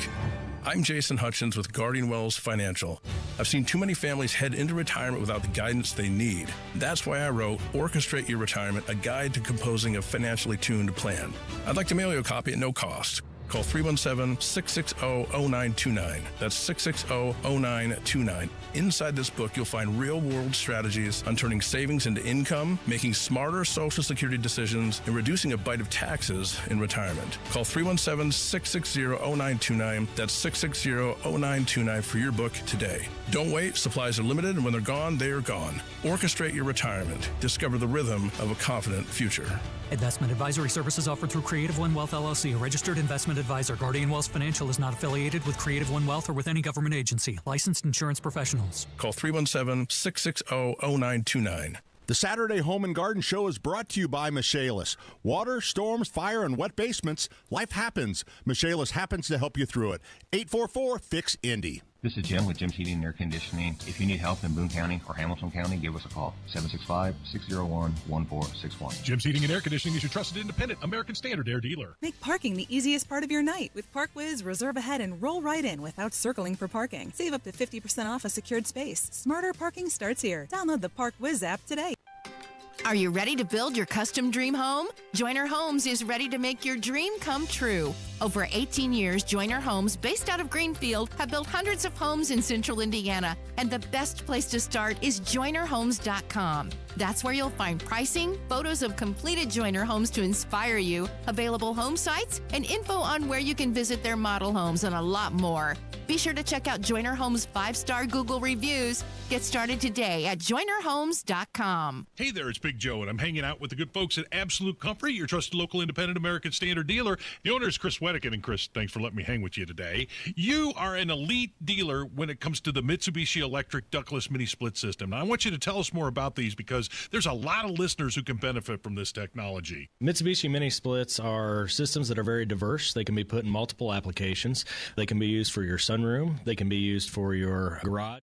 I'm Jason Hutchins with Guardian Wells Financial. I've seen too many families head into retirement without the guidance they need. That's why I wrote Orchestrate Your Retirement, a guide to composing a financially tuned plan. I'd like to mail you a copy at no cost. Call 317-660-0929. That's 660-0929. Inside this book, you'll find real-world strategies on turning savings into income, making smarter Social Security decisions, and reducing a bite of taxes in retirement. Call 317-660-0929. That's 660-0929 for your book today. Don't wait. Supplies are limited, and when they're gone, they are gone. Orchestrate your retirement. Discover the rhythm of a confident future. Investment advisory services offered through Creative One Wealth LLC, a registered investment advisor. Guardian Wells Financial is not affiliated with Creative One Wealth or with any government agency. Licensed insurance professionals. Call 317-660-0929. The Saturday Home and Garden Show is brought to you by Michaelis. Water, storms, fire, and wet basements. Life happens. Michaelis happens to help you through it. 844-FIX-INDY. This is Jim with Jim's Heating and Air Conditioning. If you need help in Boone County or Hamilton County, give us a call. 765-601-1461. Jim's Heating and Air Conditioning is your trusted independent American Standard Air dealer. Make parking the easiest part of your night. With ParkWiz, reserve ahead and roll right in without circling for parking. Save up to 50% off a secured space. Smarter parking starts here. Download the ParkWiz app today. Are you ready to build your custom dream home? Joyner Homes is ready to make your dream come true. Over 18 years, Joyner Homes, based out of Greenfield, have built hundreds of homes in central Indiana, and the best place to start is joynerhomes.com. That's where you'll find pricing, photos of completed Joyner homes to inspire you, available home sites, and info on where you can visit their model homes and a lot more. Be sure to check out Joyner Homes' 5-star Google reviews. Get started today at joynerhomes.com. Hey there, it's Big Joe, and I'm hanging out with the good folks at Absolute Comfort, your trusted local independent American Standard dealer. The owner is Chris Weddican, and Chris, thanks for letting me hang with you today. You are an elite dealer when it comes to the Mitsubishi Electric ductless mini split system. Now, I want you to tell us more about these because there's a lot of listeners who can benefit from this technology. Mitsubishi mini splits are systems that are very diverse. They can be put in multiple applications. They can be used for your sunroom. They can be used for your garage.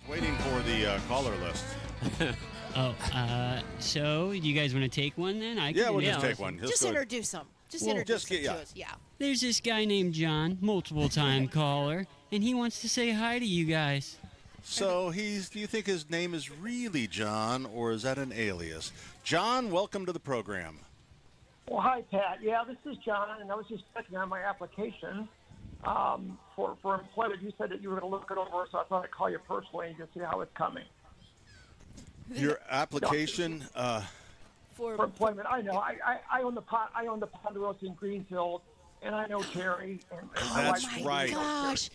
Waiting for the caller list. So you guys want to take one then? We'll just take one. Just introduce them. Introduce them to us. Yeah. There's this guy named John, multiple-time caller, and he wants to say hi to you guys. So do you think his name is really John, or is that an alias? John, welcome to the program. Well, hi, Pat. Yeah, this is John, and I was just checking on my application for employment. You said that you were going to look it over, so I thought I'd call you personally to see how it's coming. Your application for employment. I know. I own the Ponderosa in Greenfield, and I know Terry. And that's right. Gosh.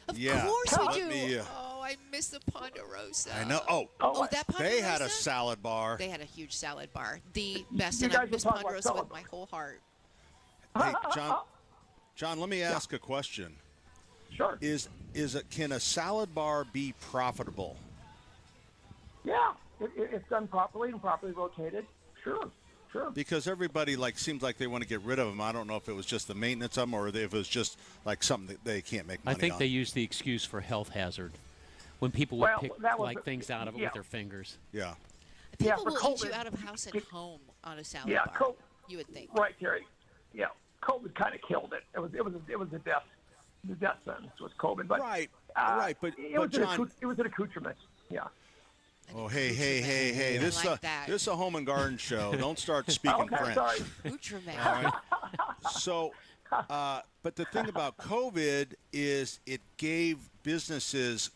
Of course we do. I miss the Ponderosa. I know. That Ponderosa? They had a salad bar. They had a huge salad bar. The best, and I miss Ponderosa with my whole heart. Hey, John, let me ask a question. Sure. Can a salad bar be profitable? Yeah, if done properly and properly rotated, sure. Sure. Because everybody seems like they want to get rid of them. I don't know if it was just the maintenance of them or if it was just something that they can't make money on. I think they use the excuse for health hazard when people would pick things out of it with their fingers. Yeah. People will eat you out of house at home on a salad bar. You would think. Right, Terry. Yeah, COVID kind of killed it. It was a death. The death sentence was COVID. But right. But John, it was an accoutrement. Yeah. Oh, hey! This is a home and garden show. Don't start speaking French. Sorry. Accoutrement. All right. So, but the thing about COVID is it gave businesses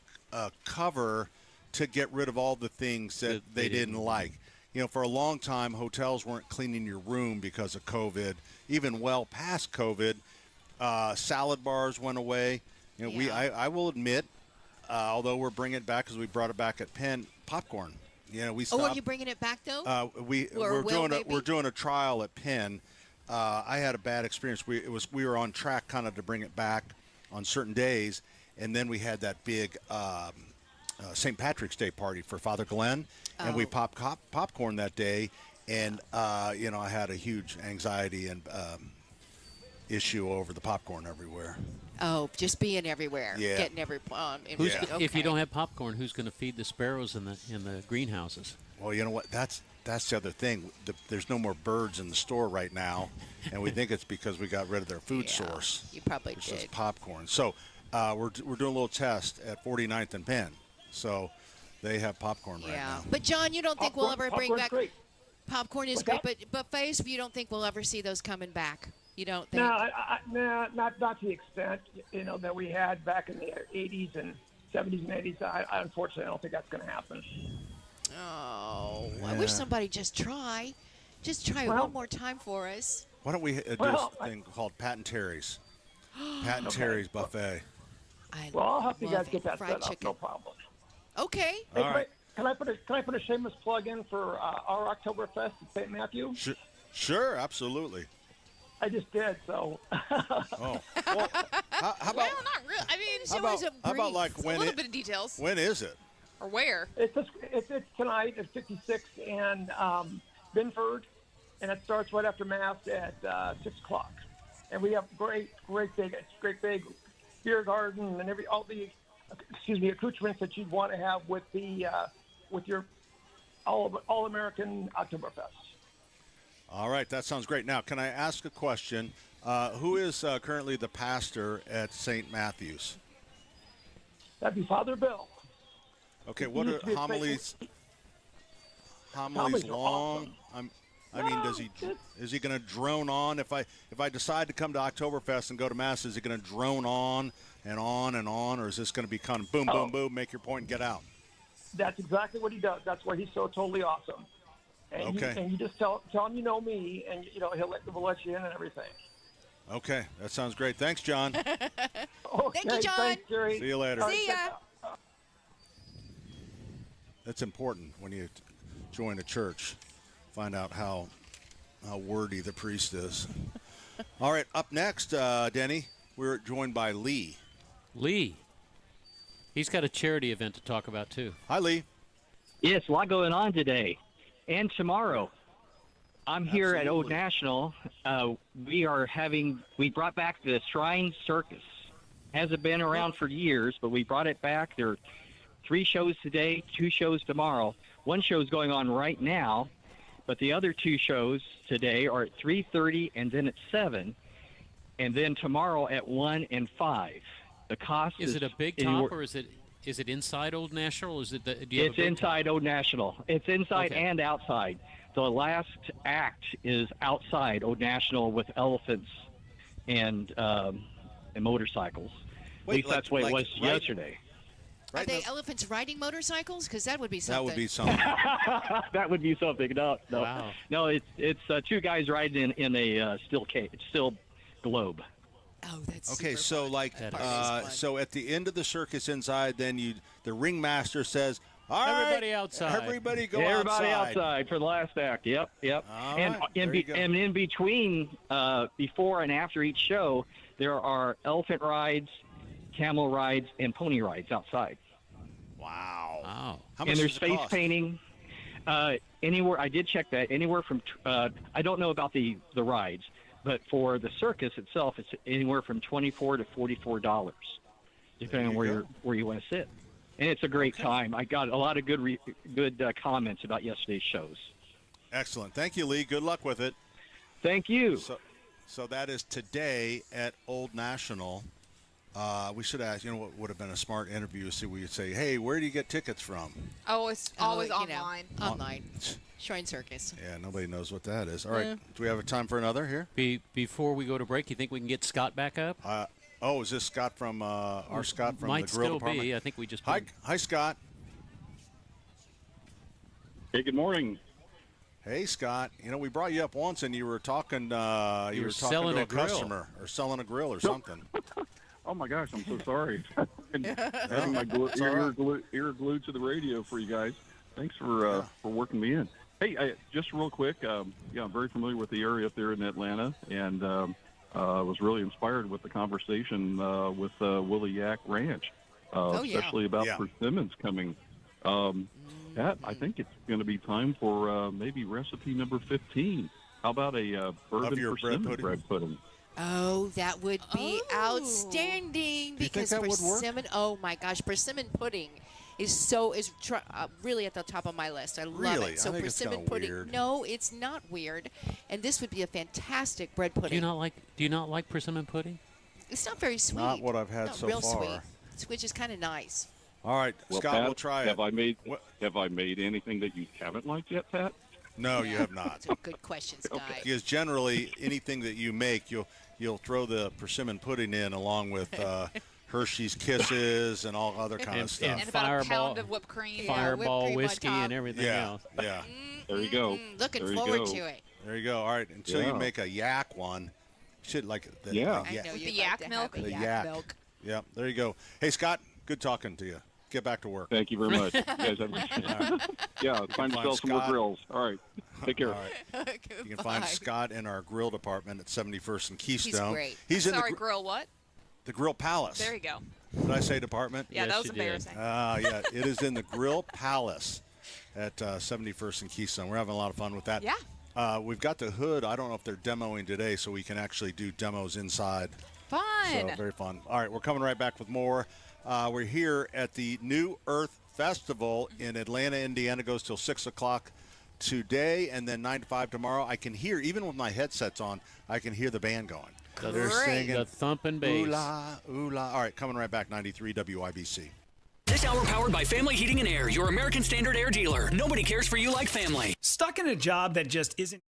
cover to get rid of all the things that they didn't like. For a long time, hotels weren't cleaning your room because of COVID. Even well past COVID, salad bars went away. I will admit, although we're bringing it back because we brought it back at Penn, popcorn. We stopped. Oh, are you bringing it back though? We're doing a trial at Penn. I had a bad experience. We were on track kind of to bring it back on certain days, and then we had that big St. Patrick's Day party for Father Glenn, and we popped popcorn that day, and I had a huge anxiety and issue over the popcorn everywhere. Oh, just being everywhere, yeah. Getting every If you don't have popcorn, who's going to feed the sparrows in the greenhouses? Well, you know what? That's the other thing. There's no more birds in the store right now, and we think it's because we got rid of their food source. You probably which did. is popcorn. So we're doing a little test at 49th and Penn. So they have popcorn right now. But John, you don't think we'll ever bring back popcorn? Is great, but buffets, you don't think we'll ever see those coming back? You don't think? No, not to the extent that we had back in the 80s and 70s and 80s. I unfortunately don't think that's going to happen. Oh, yeah. I wish somebody just try one more time for us. Why don't we do a thing called Pat and Terry's? Pat and Terry's buffet. I'll help you guys get that fried set up. chicken. No problem. Okay. Hey, all right. Can I put a shameless plug in for our Oktoberfest at St. Matthew? Sure, absolutely. I just did, so. Oh. Well, how about, not really. I mean, how about like when a little bit of details. When is it? Or where? It's tonight at 56 and Binford, and it starts right after Mass at 6 o'clock. And we have great big beer garden and all the accoutrements that you'd want to have with your all American Oktoberfest. All right, that sounds great. Now, can I ask a question? Who is currently the pastor at St. Matthew's? That'd be Father Bill. Okay, what are homilies? Homilies long? Awesome. I mean, is he going to drone on? If I decide to come to Oktoberfest and go to Mass, is he going to drone on and on and on, or is this going to be kind of boom, boom, boom, make your point and get out? That's exactly what he does. That's why he's so totally awesome. And okay. You just tell him you know me, and we'll let you in and everything. Okay, that sounds great. Thanks, John. Okay, thank you, John. Thanks, Jerry. See you later. See ya. That's important when you join a church. Find out how wordy the priest is. All right, up next, Denny, we're joined by Lee. Lee. He's got a charity event to talk about, too. Hi, Lee. Yes, a lot going on today and tomorrow. I'm here at Old National. We brought back the Shrine Circus. Hasn't been around for years, but we brought it back. There are 3 shows today, 2 shows tomorrow. One show is going on right now, but the other 2 shows today are at 3:30 and then at 7, and then tomorrow at 1 and 5. The cost is it a big top or is it inside Old National? Or is it it's inside Old National. It's inside and outside. The last act is outside Old National with elephants and motorcycles. At least that's the way it was yesterday. Are they elephants riding motorcycles? Because that would be something. That would be something. That would be something. No. Wow. No, it's 2 guys riding in a still globe. Oh, that's okay. Super fun. So at the end of the circus inside, then the ringmaster says, "All right, everybody outside. Everybody go Everybody outside for the last act." Yep. All and right, and in between, before and after each show, there are elephant rides, camel rides, and pony rides outside. Wow. Wow. How much and there's does it face cost? painting. Anywhere, I did check that. Anywhere from, I don't know about the rides, but for the circus itself, it's anywhere from $24 to $44, depending on where you want to sit. And it's a great time. I got a lot of good comments about yesterday's shows. Excellent. Thank you, Lee. Good luck with it. Thank you. So that is today at Old National. We should ask, what would have been a smart interview, so we would say, hey, where do you get tickets from? Oh, it's always online. Online. Shrine Circus. Yeah, nobody knows what that is. All right. Do we have time for another here? Before we go to break, you think we can get Scott back up? Is this Scott from our Scott from Might the grill still department? be. I think we just Hi, Scott. Hey, good morning. Hey, Scott. We brought you up once, and you were talking. You were talking selling to a a grill. customer or selling a grill or something. Oh my gosh, I'm so sorry. Having my ear glued to the radio for you guys. Thanks for working me in. Hey, just real quick. I'm very familiar with the area up there in Atlanta, and was really inspired with the conversation with Willie Yak Ranch, especially about persimmons coming. Pat, I think it's going to be time for maybe recipe number 15. How about a bourbon persimmon bread pudding? Oh, that would be outstanding because persimmon. Oh my gosh, persimmon pudding is really at the top of my list. I love it. So persimmon pudding. Weird. No, it's not weird, and this would be a fantastic bread pudding. Do you not like persimmon pudding? It's not very sweet. Not what I've had so real far. Sweet, which is kind of nice. All right, well, Scott, Pat, we'll try it. Have I made anything that you haven't liked yet, Pat? No, you have not. That's a good question, Scott. Okay. Because generally, anything that you make, you'll throw the persimmon pudding in along with Hershey's Kisses and all other kind of stuff. And about a pound of whipped cream. Fireball whipped cream whiskey and everything else. Yeah. There you go. Looking forward to it. There you go. All right, until you make a yak one, you should like the the yak milk. The yak milk. Yeah, there you go. Hey, Scott, good talking to you. Get back to work. Thank you very much. You guys have time to sell some more grills. All right. Take care. All right. You can find Scott in our grill department at 71st and Keystone. He's great. Sorry, grill what? The Grill Palace. There you go. Did I say department? Yeah, that was embarrassing. Yeah, it is in the Grill Palace at 71st and Keystone. We're having a lot of fun with that. Yeah. We've got the hood. I don't know if they're demoing today, so we can actually do demos inside. Fun. So very fun. All right, we're coming right back with more. We're here at the New Earth Festival in Atlanta, Indiana. Goes till 6 o'clock today and then 9 to 5 tomorrow. I can hear, even with my headsets on, I can hear the band going. So they're singing. The thumping bass. Ooh la, ooh la. All right, coming right back, 93 WIBC. This hour powered by Family Heating and Air, your American Standard Air dealer. Nobody cares for you like family. Stuck in a job that just isn't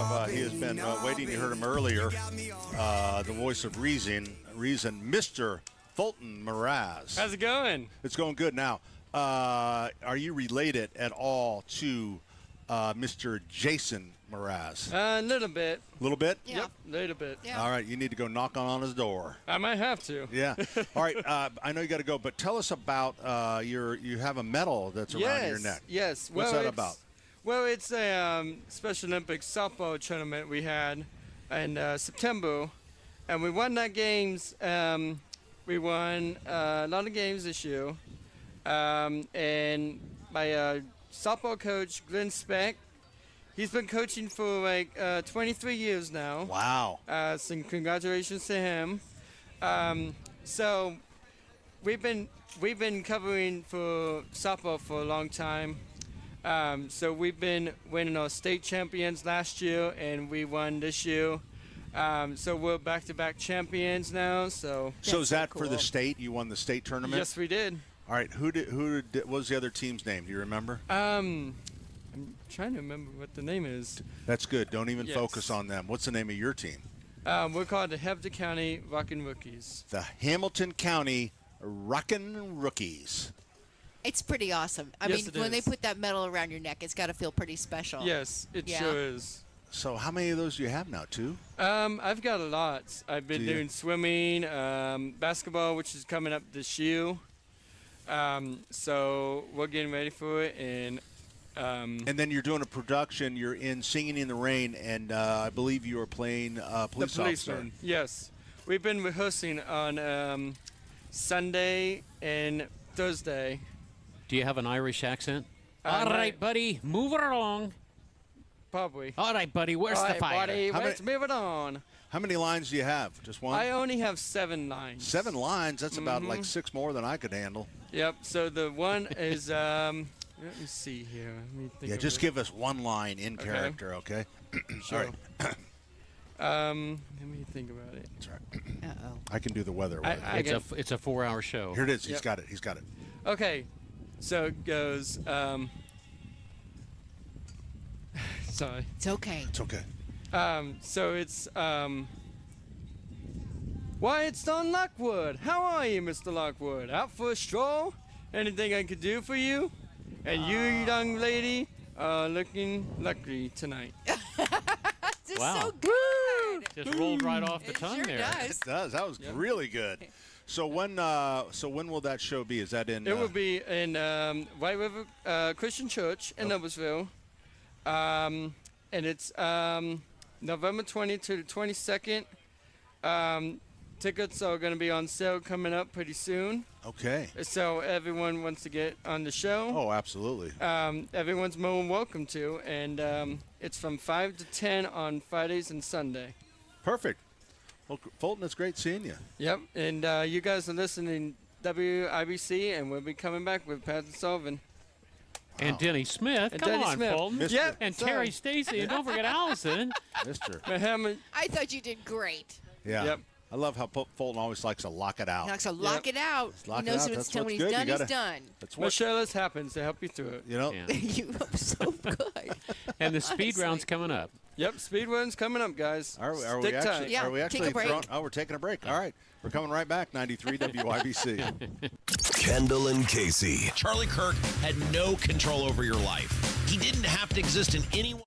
have, he has been waiting. You heard him earlier. The voice of reason, Mr. Fulton Mraz. How's it going? It's going good. Now, are you related at all to Mr. Jason Mraz? A little bit. A little bit? Yeah. Yep, a little bit. Yeah. All right, you need to go knock on his door. I might have to. Yeah. All right, I know you got to go, but tell us about you have a medal that's around your neck. Yes. What's that about? Well, it's a Special Olympics softball tournament we had in September, and we won that games. We won a lot of games this year, and my softball coach, Glenn Speck, he's been coaching for like 23 years now. Wow. So congratulations to him. So we've been covering for softball for a long time. So we've been winning our state champions last year, and we won this year. So we're back-to-back champions now. So is that for the state? You won the state tournament? Yes, we did. All right. Who what was the other team's name? Do you remember? I'm trying to remember what the name is. That's good. Don't even focus on them. What's the name of your team? We're called the Hampton County Rockin' Rookies. The Hamilton County Rockin' Rookies. It's pretty awesome. I mean, when they put that medal around your neck, it's got to feel pretty special. Yes, it sure is. So how many of those do you have now, 2? I've got a lot. I've been doing swimming, basketball, which is coming up this year. So we're getting ready for it. And then you're doing a production. You're in Singing in the Rain, and I believe you are playing police officer. Yes. We've been rehearsing on Sunday and Thursday. Do you have an Irish accent? All right, buddy, move it along. Probably. All right, buddy, where's the fire? Buddy, let's move it on. How many lines do you have? Just one? I only have 7 lines. 7 lines? That's about like 6 more than I could handle. Yep. So the one is, let me see here. Let me think just give us one line in character, okay? Sure. All right. Let me think about it. That's right. Uh-oh. I can do the weather. It's a 4-hour show. Here it is. He's got it. He's got it. Okay. So it goes, sorry. It's okay. It's okay. So it's, why, it's Don Lockwood. How are you, Mr. Lockwood? Out for a stroll? Anything I could do for you? And you, young lady, are looking lucky tonight. This is so good. Just rolled right off the tongue there. It does. That was really good. So when will that show be? Is that in? It will be in White River Christian Church in Noblesville, and it's November 20th to the 22nd. Tickets are going to be on sale coming up pretty soon. Okay. So everyone wants to get on the show. Oh, absolutely. Everyone's more than welcome to, and it's from 5 to 10 on Fridays and Sunday. Perfect. Well, Fulton, it's great seeing you. Yep, and you guys are listening to WIBC, and we'll be coming back with Pat and Sullivan. Wow. And Denny Smith. Come on, Fulton. Yep. And Terry Stacy, and don't forget Allison. Mister. I thought you did great. Yeah. Yep. I love how Fulton always likes to lock it out. He likes to lock it out. He knows when he's done. When he's done, he's done. Michelle happens to help you through it. You know? Yeah. You are so good. And the speed round's coming up. Yep, speed round's coming up, guys. Are we actually? Yeah, are we actually take a break. we're taking a break. All right. We're coming right back. 93 WIBC. Kendall and Casey. Charlie Kirk had no control over your life. He didn't have to exist in any way.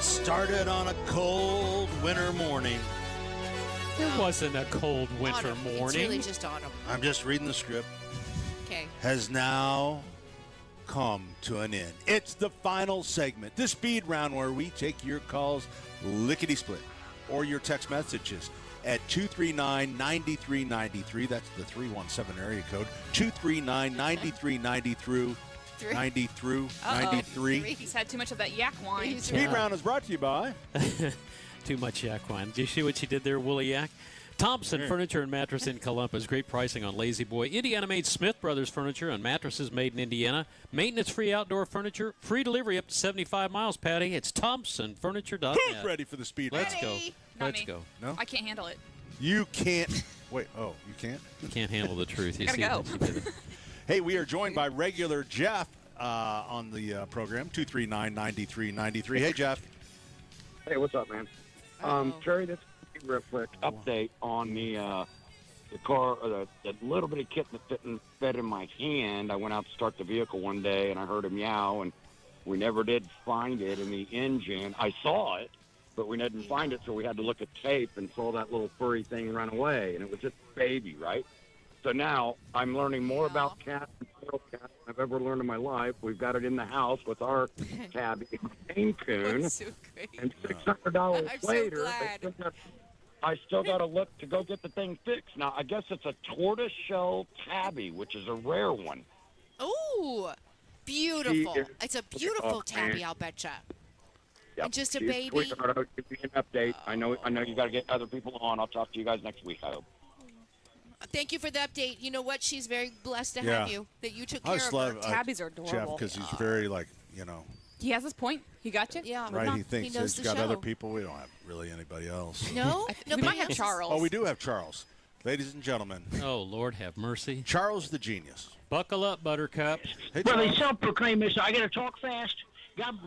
got started on a cold winter morning. It wasn't a cold winter Autumn. morning. It's really just autumn. I'm just reading the script. Okay. Has now come to an end. It's the final segment, the speed round, where we take your calls lickety-split or your text messages at 239-9393. That's the 317 area code. 239-9393. 93. He's had too much of that yak wine. Speed round is brought to you by Too much yak wine. Did you see what she did there, Woolly Yak? Thompson Furniture and Mattress in Columbus. Great pricing on Lazy Boy. Indiana-made Smith Brothers Furniture and mattresses made in Indiana. Maintenance-free outdoor furniture. Free delivery up to 75 miles, Patty. It's ThompsonFurniture.net. Who's ready for the speed round? Let's go. Let's go. No? I can't handle it. You can't. Wait, you can't? You can't handle the truth. You Gotta see go. Hey, we are joined by regular Jeff on the program, 239-9393. Hey, Jeff. Hey, what's up, man? Terry, this is a real quick update on the car, the little bitty kitten that fit in my hand. I went out to start the vehicle one day, and I heard a meow, and we never did find it in the engine. I saw it, but we didn't find it, so we had to look at tape and saw that little furry thing run away, and it was just a baby, right? So now I'm learning more about cats and feral cats than I've ever learned in my life. We've got it in the house with our tabby, Maine Coon, That's so great. and $600 I'm so later, glad. I still got to look to go get the thing fixed. Now, I guess it's a tortoiseshell tabby, which is a rare one. Ooh, beautiful. She is- It's a beautiful Oh, tabby, man. I'll betcha. Yep. And just a She's baby. sweetheart. I'll give you an update. I know you got to get other people on. I'll talk to you guys next week, I hope. Thank you for the update. You know what? She's very blessed to Yeah. have you, that you took I care just of love her. Tabbies are Jeff, adorable. because he's very, He has his point. He got you. Yeah. right? He thinks knows he's the got other show. people. We don't have really anybody else. No? We Nobody might have else? Charles. Oh, we do have Charles. Ladies and gentlemen, Oh, Lord have mercy. Charles the Genius. Buckle up, Buttercup. Hey, Well, they Charles. self-proclaim this. I got to talk fast.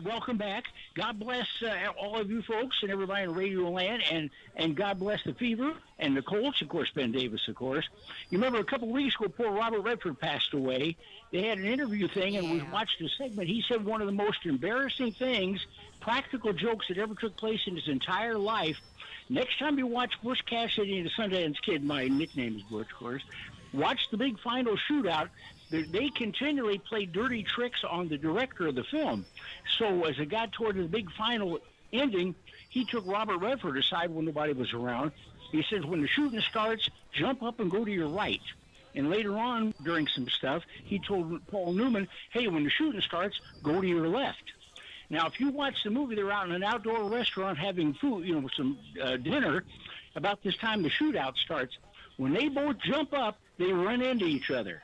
Welcome back. God bless all of you folks and everybody in Radio Land, and God bless the Fever and the Colts, of course, Ben Davis, of course. You remember a couple of weeks ago, poor Robert Redford passed away. They had an interview thing, and we watched a segment. He said one of the most embarrassing things, practical jokes that ever took place in his entire life. Next time you watch Bush Cassidy and the Sundance Kid, my nickname is Butch, of course, watch the big final shootout. They continually play dirty tricks on the director of the film. So as it got toward the big final ending, he took Robert Redford aside when nobody was around. He says, when the shooting starts, jump up and go to your right. And later on, during some stuff, he told Paul Newman, hey, when the shooting starts, go to your left. Now, if you watch the movie, they're out in an outdoor restaurant having food, some dinner. About this time, the shootout starts. When they both jump up, they run into each other.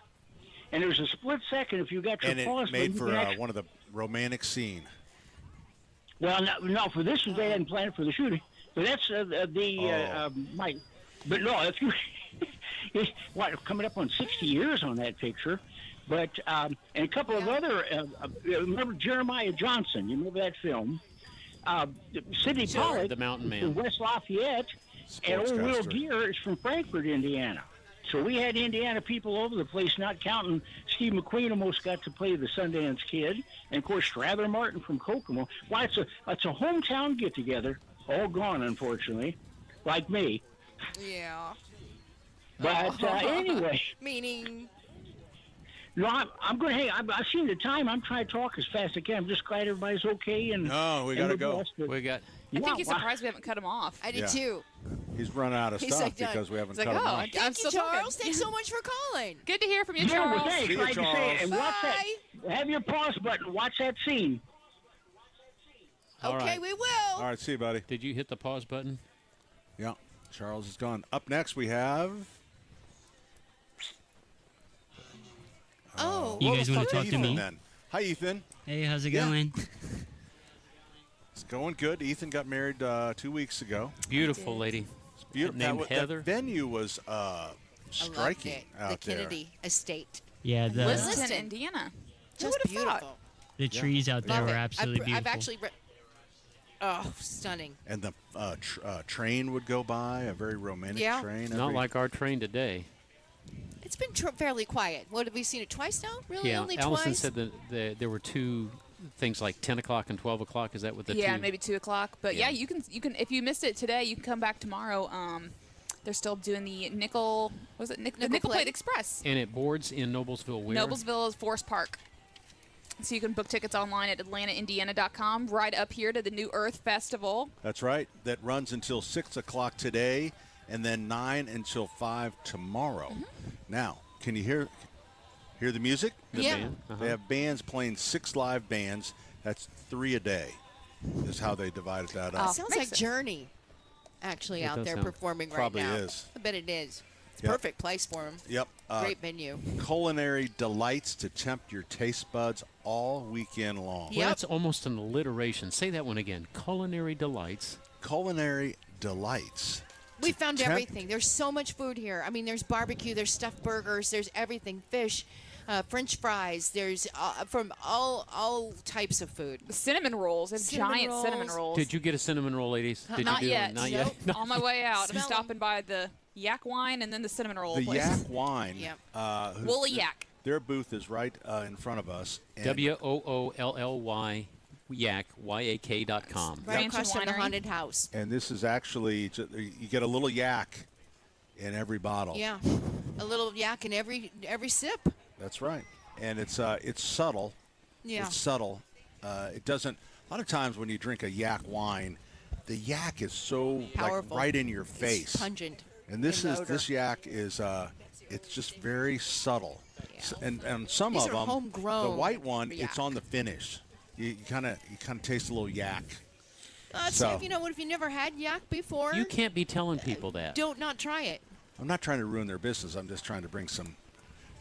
And there's a split second if you got your And pause. it made for one of the romantic scene. Well, no, for this one, they hadn't planned for the shooting. But that's Mike. But no, if you coming up on 60 years on that picture. But and a couple of other. Remember Jeremiah Johnson? You remember that film? Sidney Pollack, The Mountain Man. from West Lafayette, and old Will Sportscaster. Gear is from Frankfort, Indiana. So we had Indiana people all over the place, not counting Steve McQueen almost got to play the Sundance Kid, and of course Strather Martin from Kokomo. Well, it's a hometown get together, all gone unfortunately, like me. Yeah. But anyway, Meaning. no, I'm going to hang. I've seen the time. I'm trying to talk as fast as I can. I'm just glad everybody's okay. And No, we and got to we're go. blessed. We got. I think he's surprised we haven't cut him off. I did Yeah. too. He's run out of He's stuff like, done. because we haven't He's cut like, him oh, off. I'm Thank you, still Charles. talking. Thanks so much for calling. Good to hear from you, Yeah, well, Charles. thanks. See you, Like I say, and watch Bye. that. Have your pause button. Watch that scene. All Okay, right. we will. All right, see you, buddy. Did you hit the pause button? Yeah, Charles is gone. Up next, we have. Oh. You well, guys let's want to talk to Ethan me? Then. Hi, Ethan. Hey, how's it Yeah. going? It's going good. Ethan got married 2 weeks ago. Beautiful lady. It's beautiful. Named that Heather. venue was I loved striking it. out The Kennedy Estate. Yeah, Liston, Indiana. Just beautiful. the trees out there Love were it. absolutely beautiful. I've actually oh, stunning. there. And the train would go by, a very romantic Yeah. train. Not like our train today. It's been fairly quiet. What, have we seen it twice now? Really? Yeah, Only Allison twice? said that there were two things like 10 o'clock and 12 o'clock. Is that what the Yeah, two? maybe 2 o'clock. But yeah, you can if you missed it today, you can come back tomorrow. They're still doing the Nickel Plate Express. And it boards in Noblesville where? Noblesville is Forest Park. So you can book tickets online at AtlantaIndiana.com. Right up here to the New Earth Festival. That's right. That runs until 6 o'clock today, and then 9 until 5 tomorrow. Now, can you hear the music? Yeah. Band? They have bands playing 6 live bands. That's 3 a day is how they divided that up. Sounds like Journey, actually, out there performing right now. Probably is. I bet it is. It's a perfect place for them. Yep. Great venue. Culinary delights to tempt your taste buds all weekend long. Well, that's almost an alliteration. Say that one again. Culinary delights. Culinary delights. We found everything. There's so much food here. I mean, there's barbecue, there's stuffed burgers, there's everything. Fish, French fries. There's from all types of food. Cinnamon rolls. There's giant cinnamon rolls. Did you get a cinnamon roll, ladies? Did Not you do yet. It? Not yet. On my way out, I'm stopping by the Yak Wine and then the cinnamon roll The place. Yak Wine. Woolly Yak. Their booth is right in front of us. WOOLLY Yak, YAK.com. Right across from the haunted house. And this is actually, you get a little yak in every bottle. Yeah, a little yak in every sip. That's right. And it's subtle. Yeah. It's subtle. It doesn't, a lot of times when you drink a yak wine, the yak is so powerful, right in your face. It's pungent. And this yak is it's just very subtle. Yeah. And some These of are them, homegrown the white one, yak. it's on the finish. You kind of taste a little yak. So if you never had yak before, You can't be telling people that. don't not try it. I'm not trying to ruin their business. I'm just trying to bring some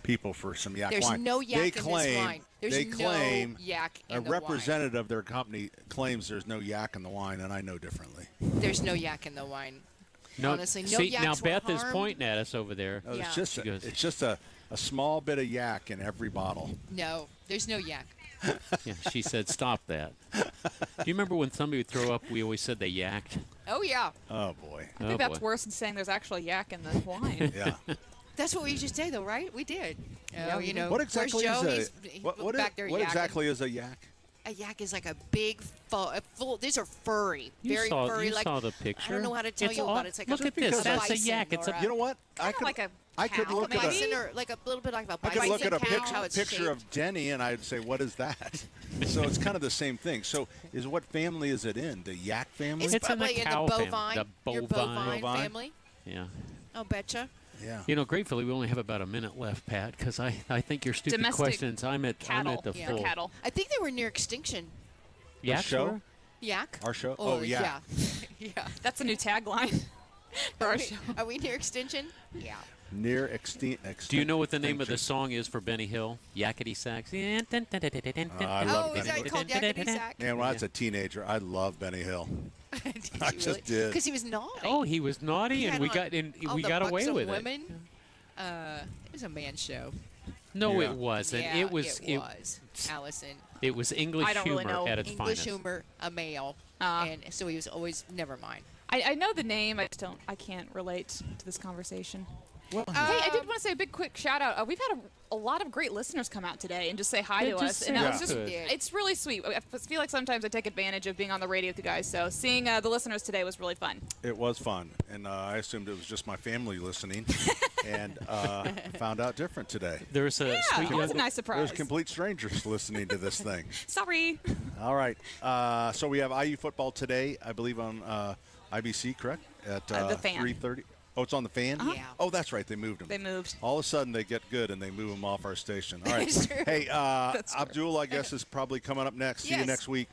people for some yak There's wine. no yak in this wine. There's they claim no yak in a the representative of their company claims there's no yak in the wine, and I know differently. There's no yak in the wine. No, Honestly, no see, yaks now were Beth is harmed. pointing at us over there. No, it's just a small bit of yak in every bottle. No, there's no yak. Yeah, she said, stop that. Do you remember when somebody would throw up, we always said they yacked? Oh, yeah. Oh, boy. I think that's worse than saying there's actually yak in the wine. Yeah. That's what we used to say, though, right? We did. What exactly Joe? is what exactly is a yak? A yak is like a big, full. These are furry, very furry. You like, saw the picture. I don't know how to tell you about it. It's like look a at this. That's a bison yak. It's you know what? I could look at bison or like a little bit like a I bison. could look at a cow, picture of Denny, and I'd say, "What is that?" So it's kind of the same thing. So, what family is it in? The yak family? It's probably in the bovine. The bovine family. Yeah. I'll betcha. Yeah. You know, gratefully, we only have about a minute left, Pat, because I think your stupid Domestic questions. I'm at the full. Cattle. I think they were near extinction. Yak show? Yak. Our show? Oh, yeah. Yeah. That's a new tagline for our show. Are we near extinction? Yeah. Near extinction. Do you know what the name of the song is for Benny Hill? Yakety Sax. I love is that called Yakety Sax? Man, when I was a teenager, I loved Benny Hill. I just did. Because he was naughty. Oh, he was naughty, and we got away with women. it. It was a man's show. No, it wasn't. Yeah, it was. Allison. It was English humor really at its English finest. humor, a male, and so he was always. Never mind. I know the name. I can't relate to this conversation. Well, hey, I did want to say a big quick shout out. We've had a lot of great listeners come out today and just say hi to us, and that was just it's really sweet. I feel like sometimes I take advantage of being on the radio with you guys. So seeing the listeners today was really fun. It was fun, and I assumed it was just my family listening, and found out different today. There's a it was a nice surprise. There's complete strangers listening to this thing. Sorry. All right, so we have IU football today, I believe on IBC, correct? At the Fan. 3:30. Oh, it's on the Fan? Yeah. Oh, that's right. They moved them. They moved. All of a sudden, they get good, and they move them off our station. All right. Hey, Abdul, I guess, is probably coming up next. See you next week.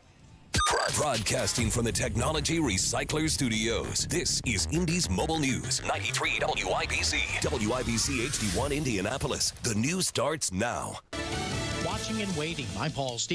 Broadcasting from the Technology Recycler Studios, this is Indy's Mobile News. 93 WIBC. WIBC HD1 Indianapolis. The news starts now. Watching and waiting. I'm Paul Stevens.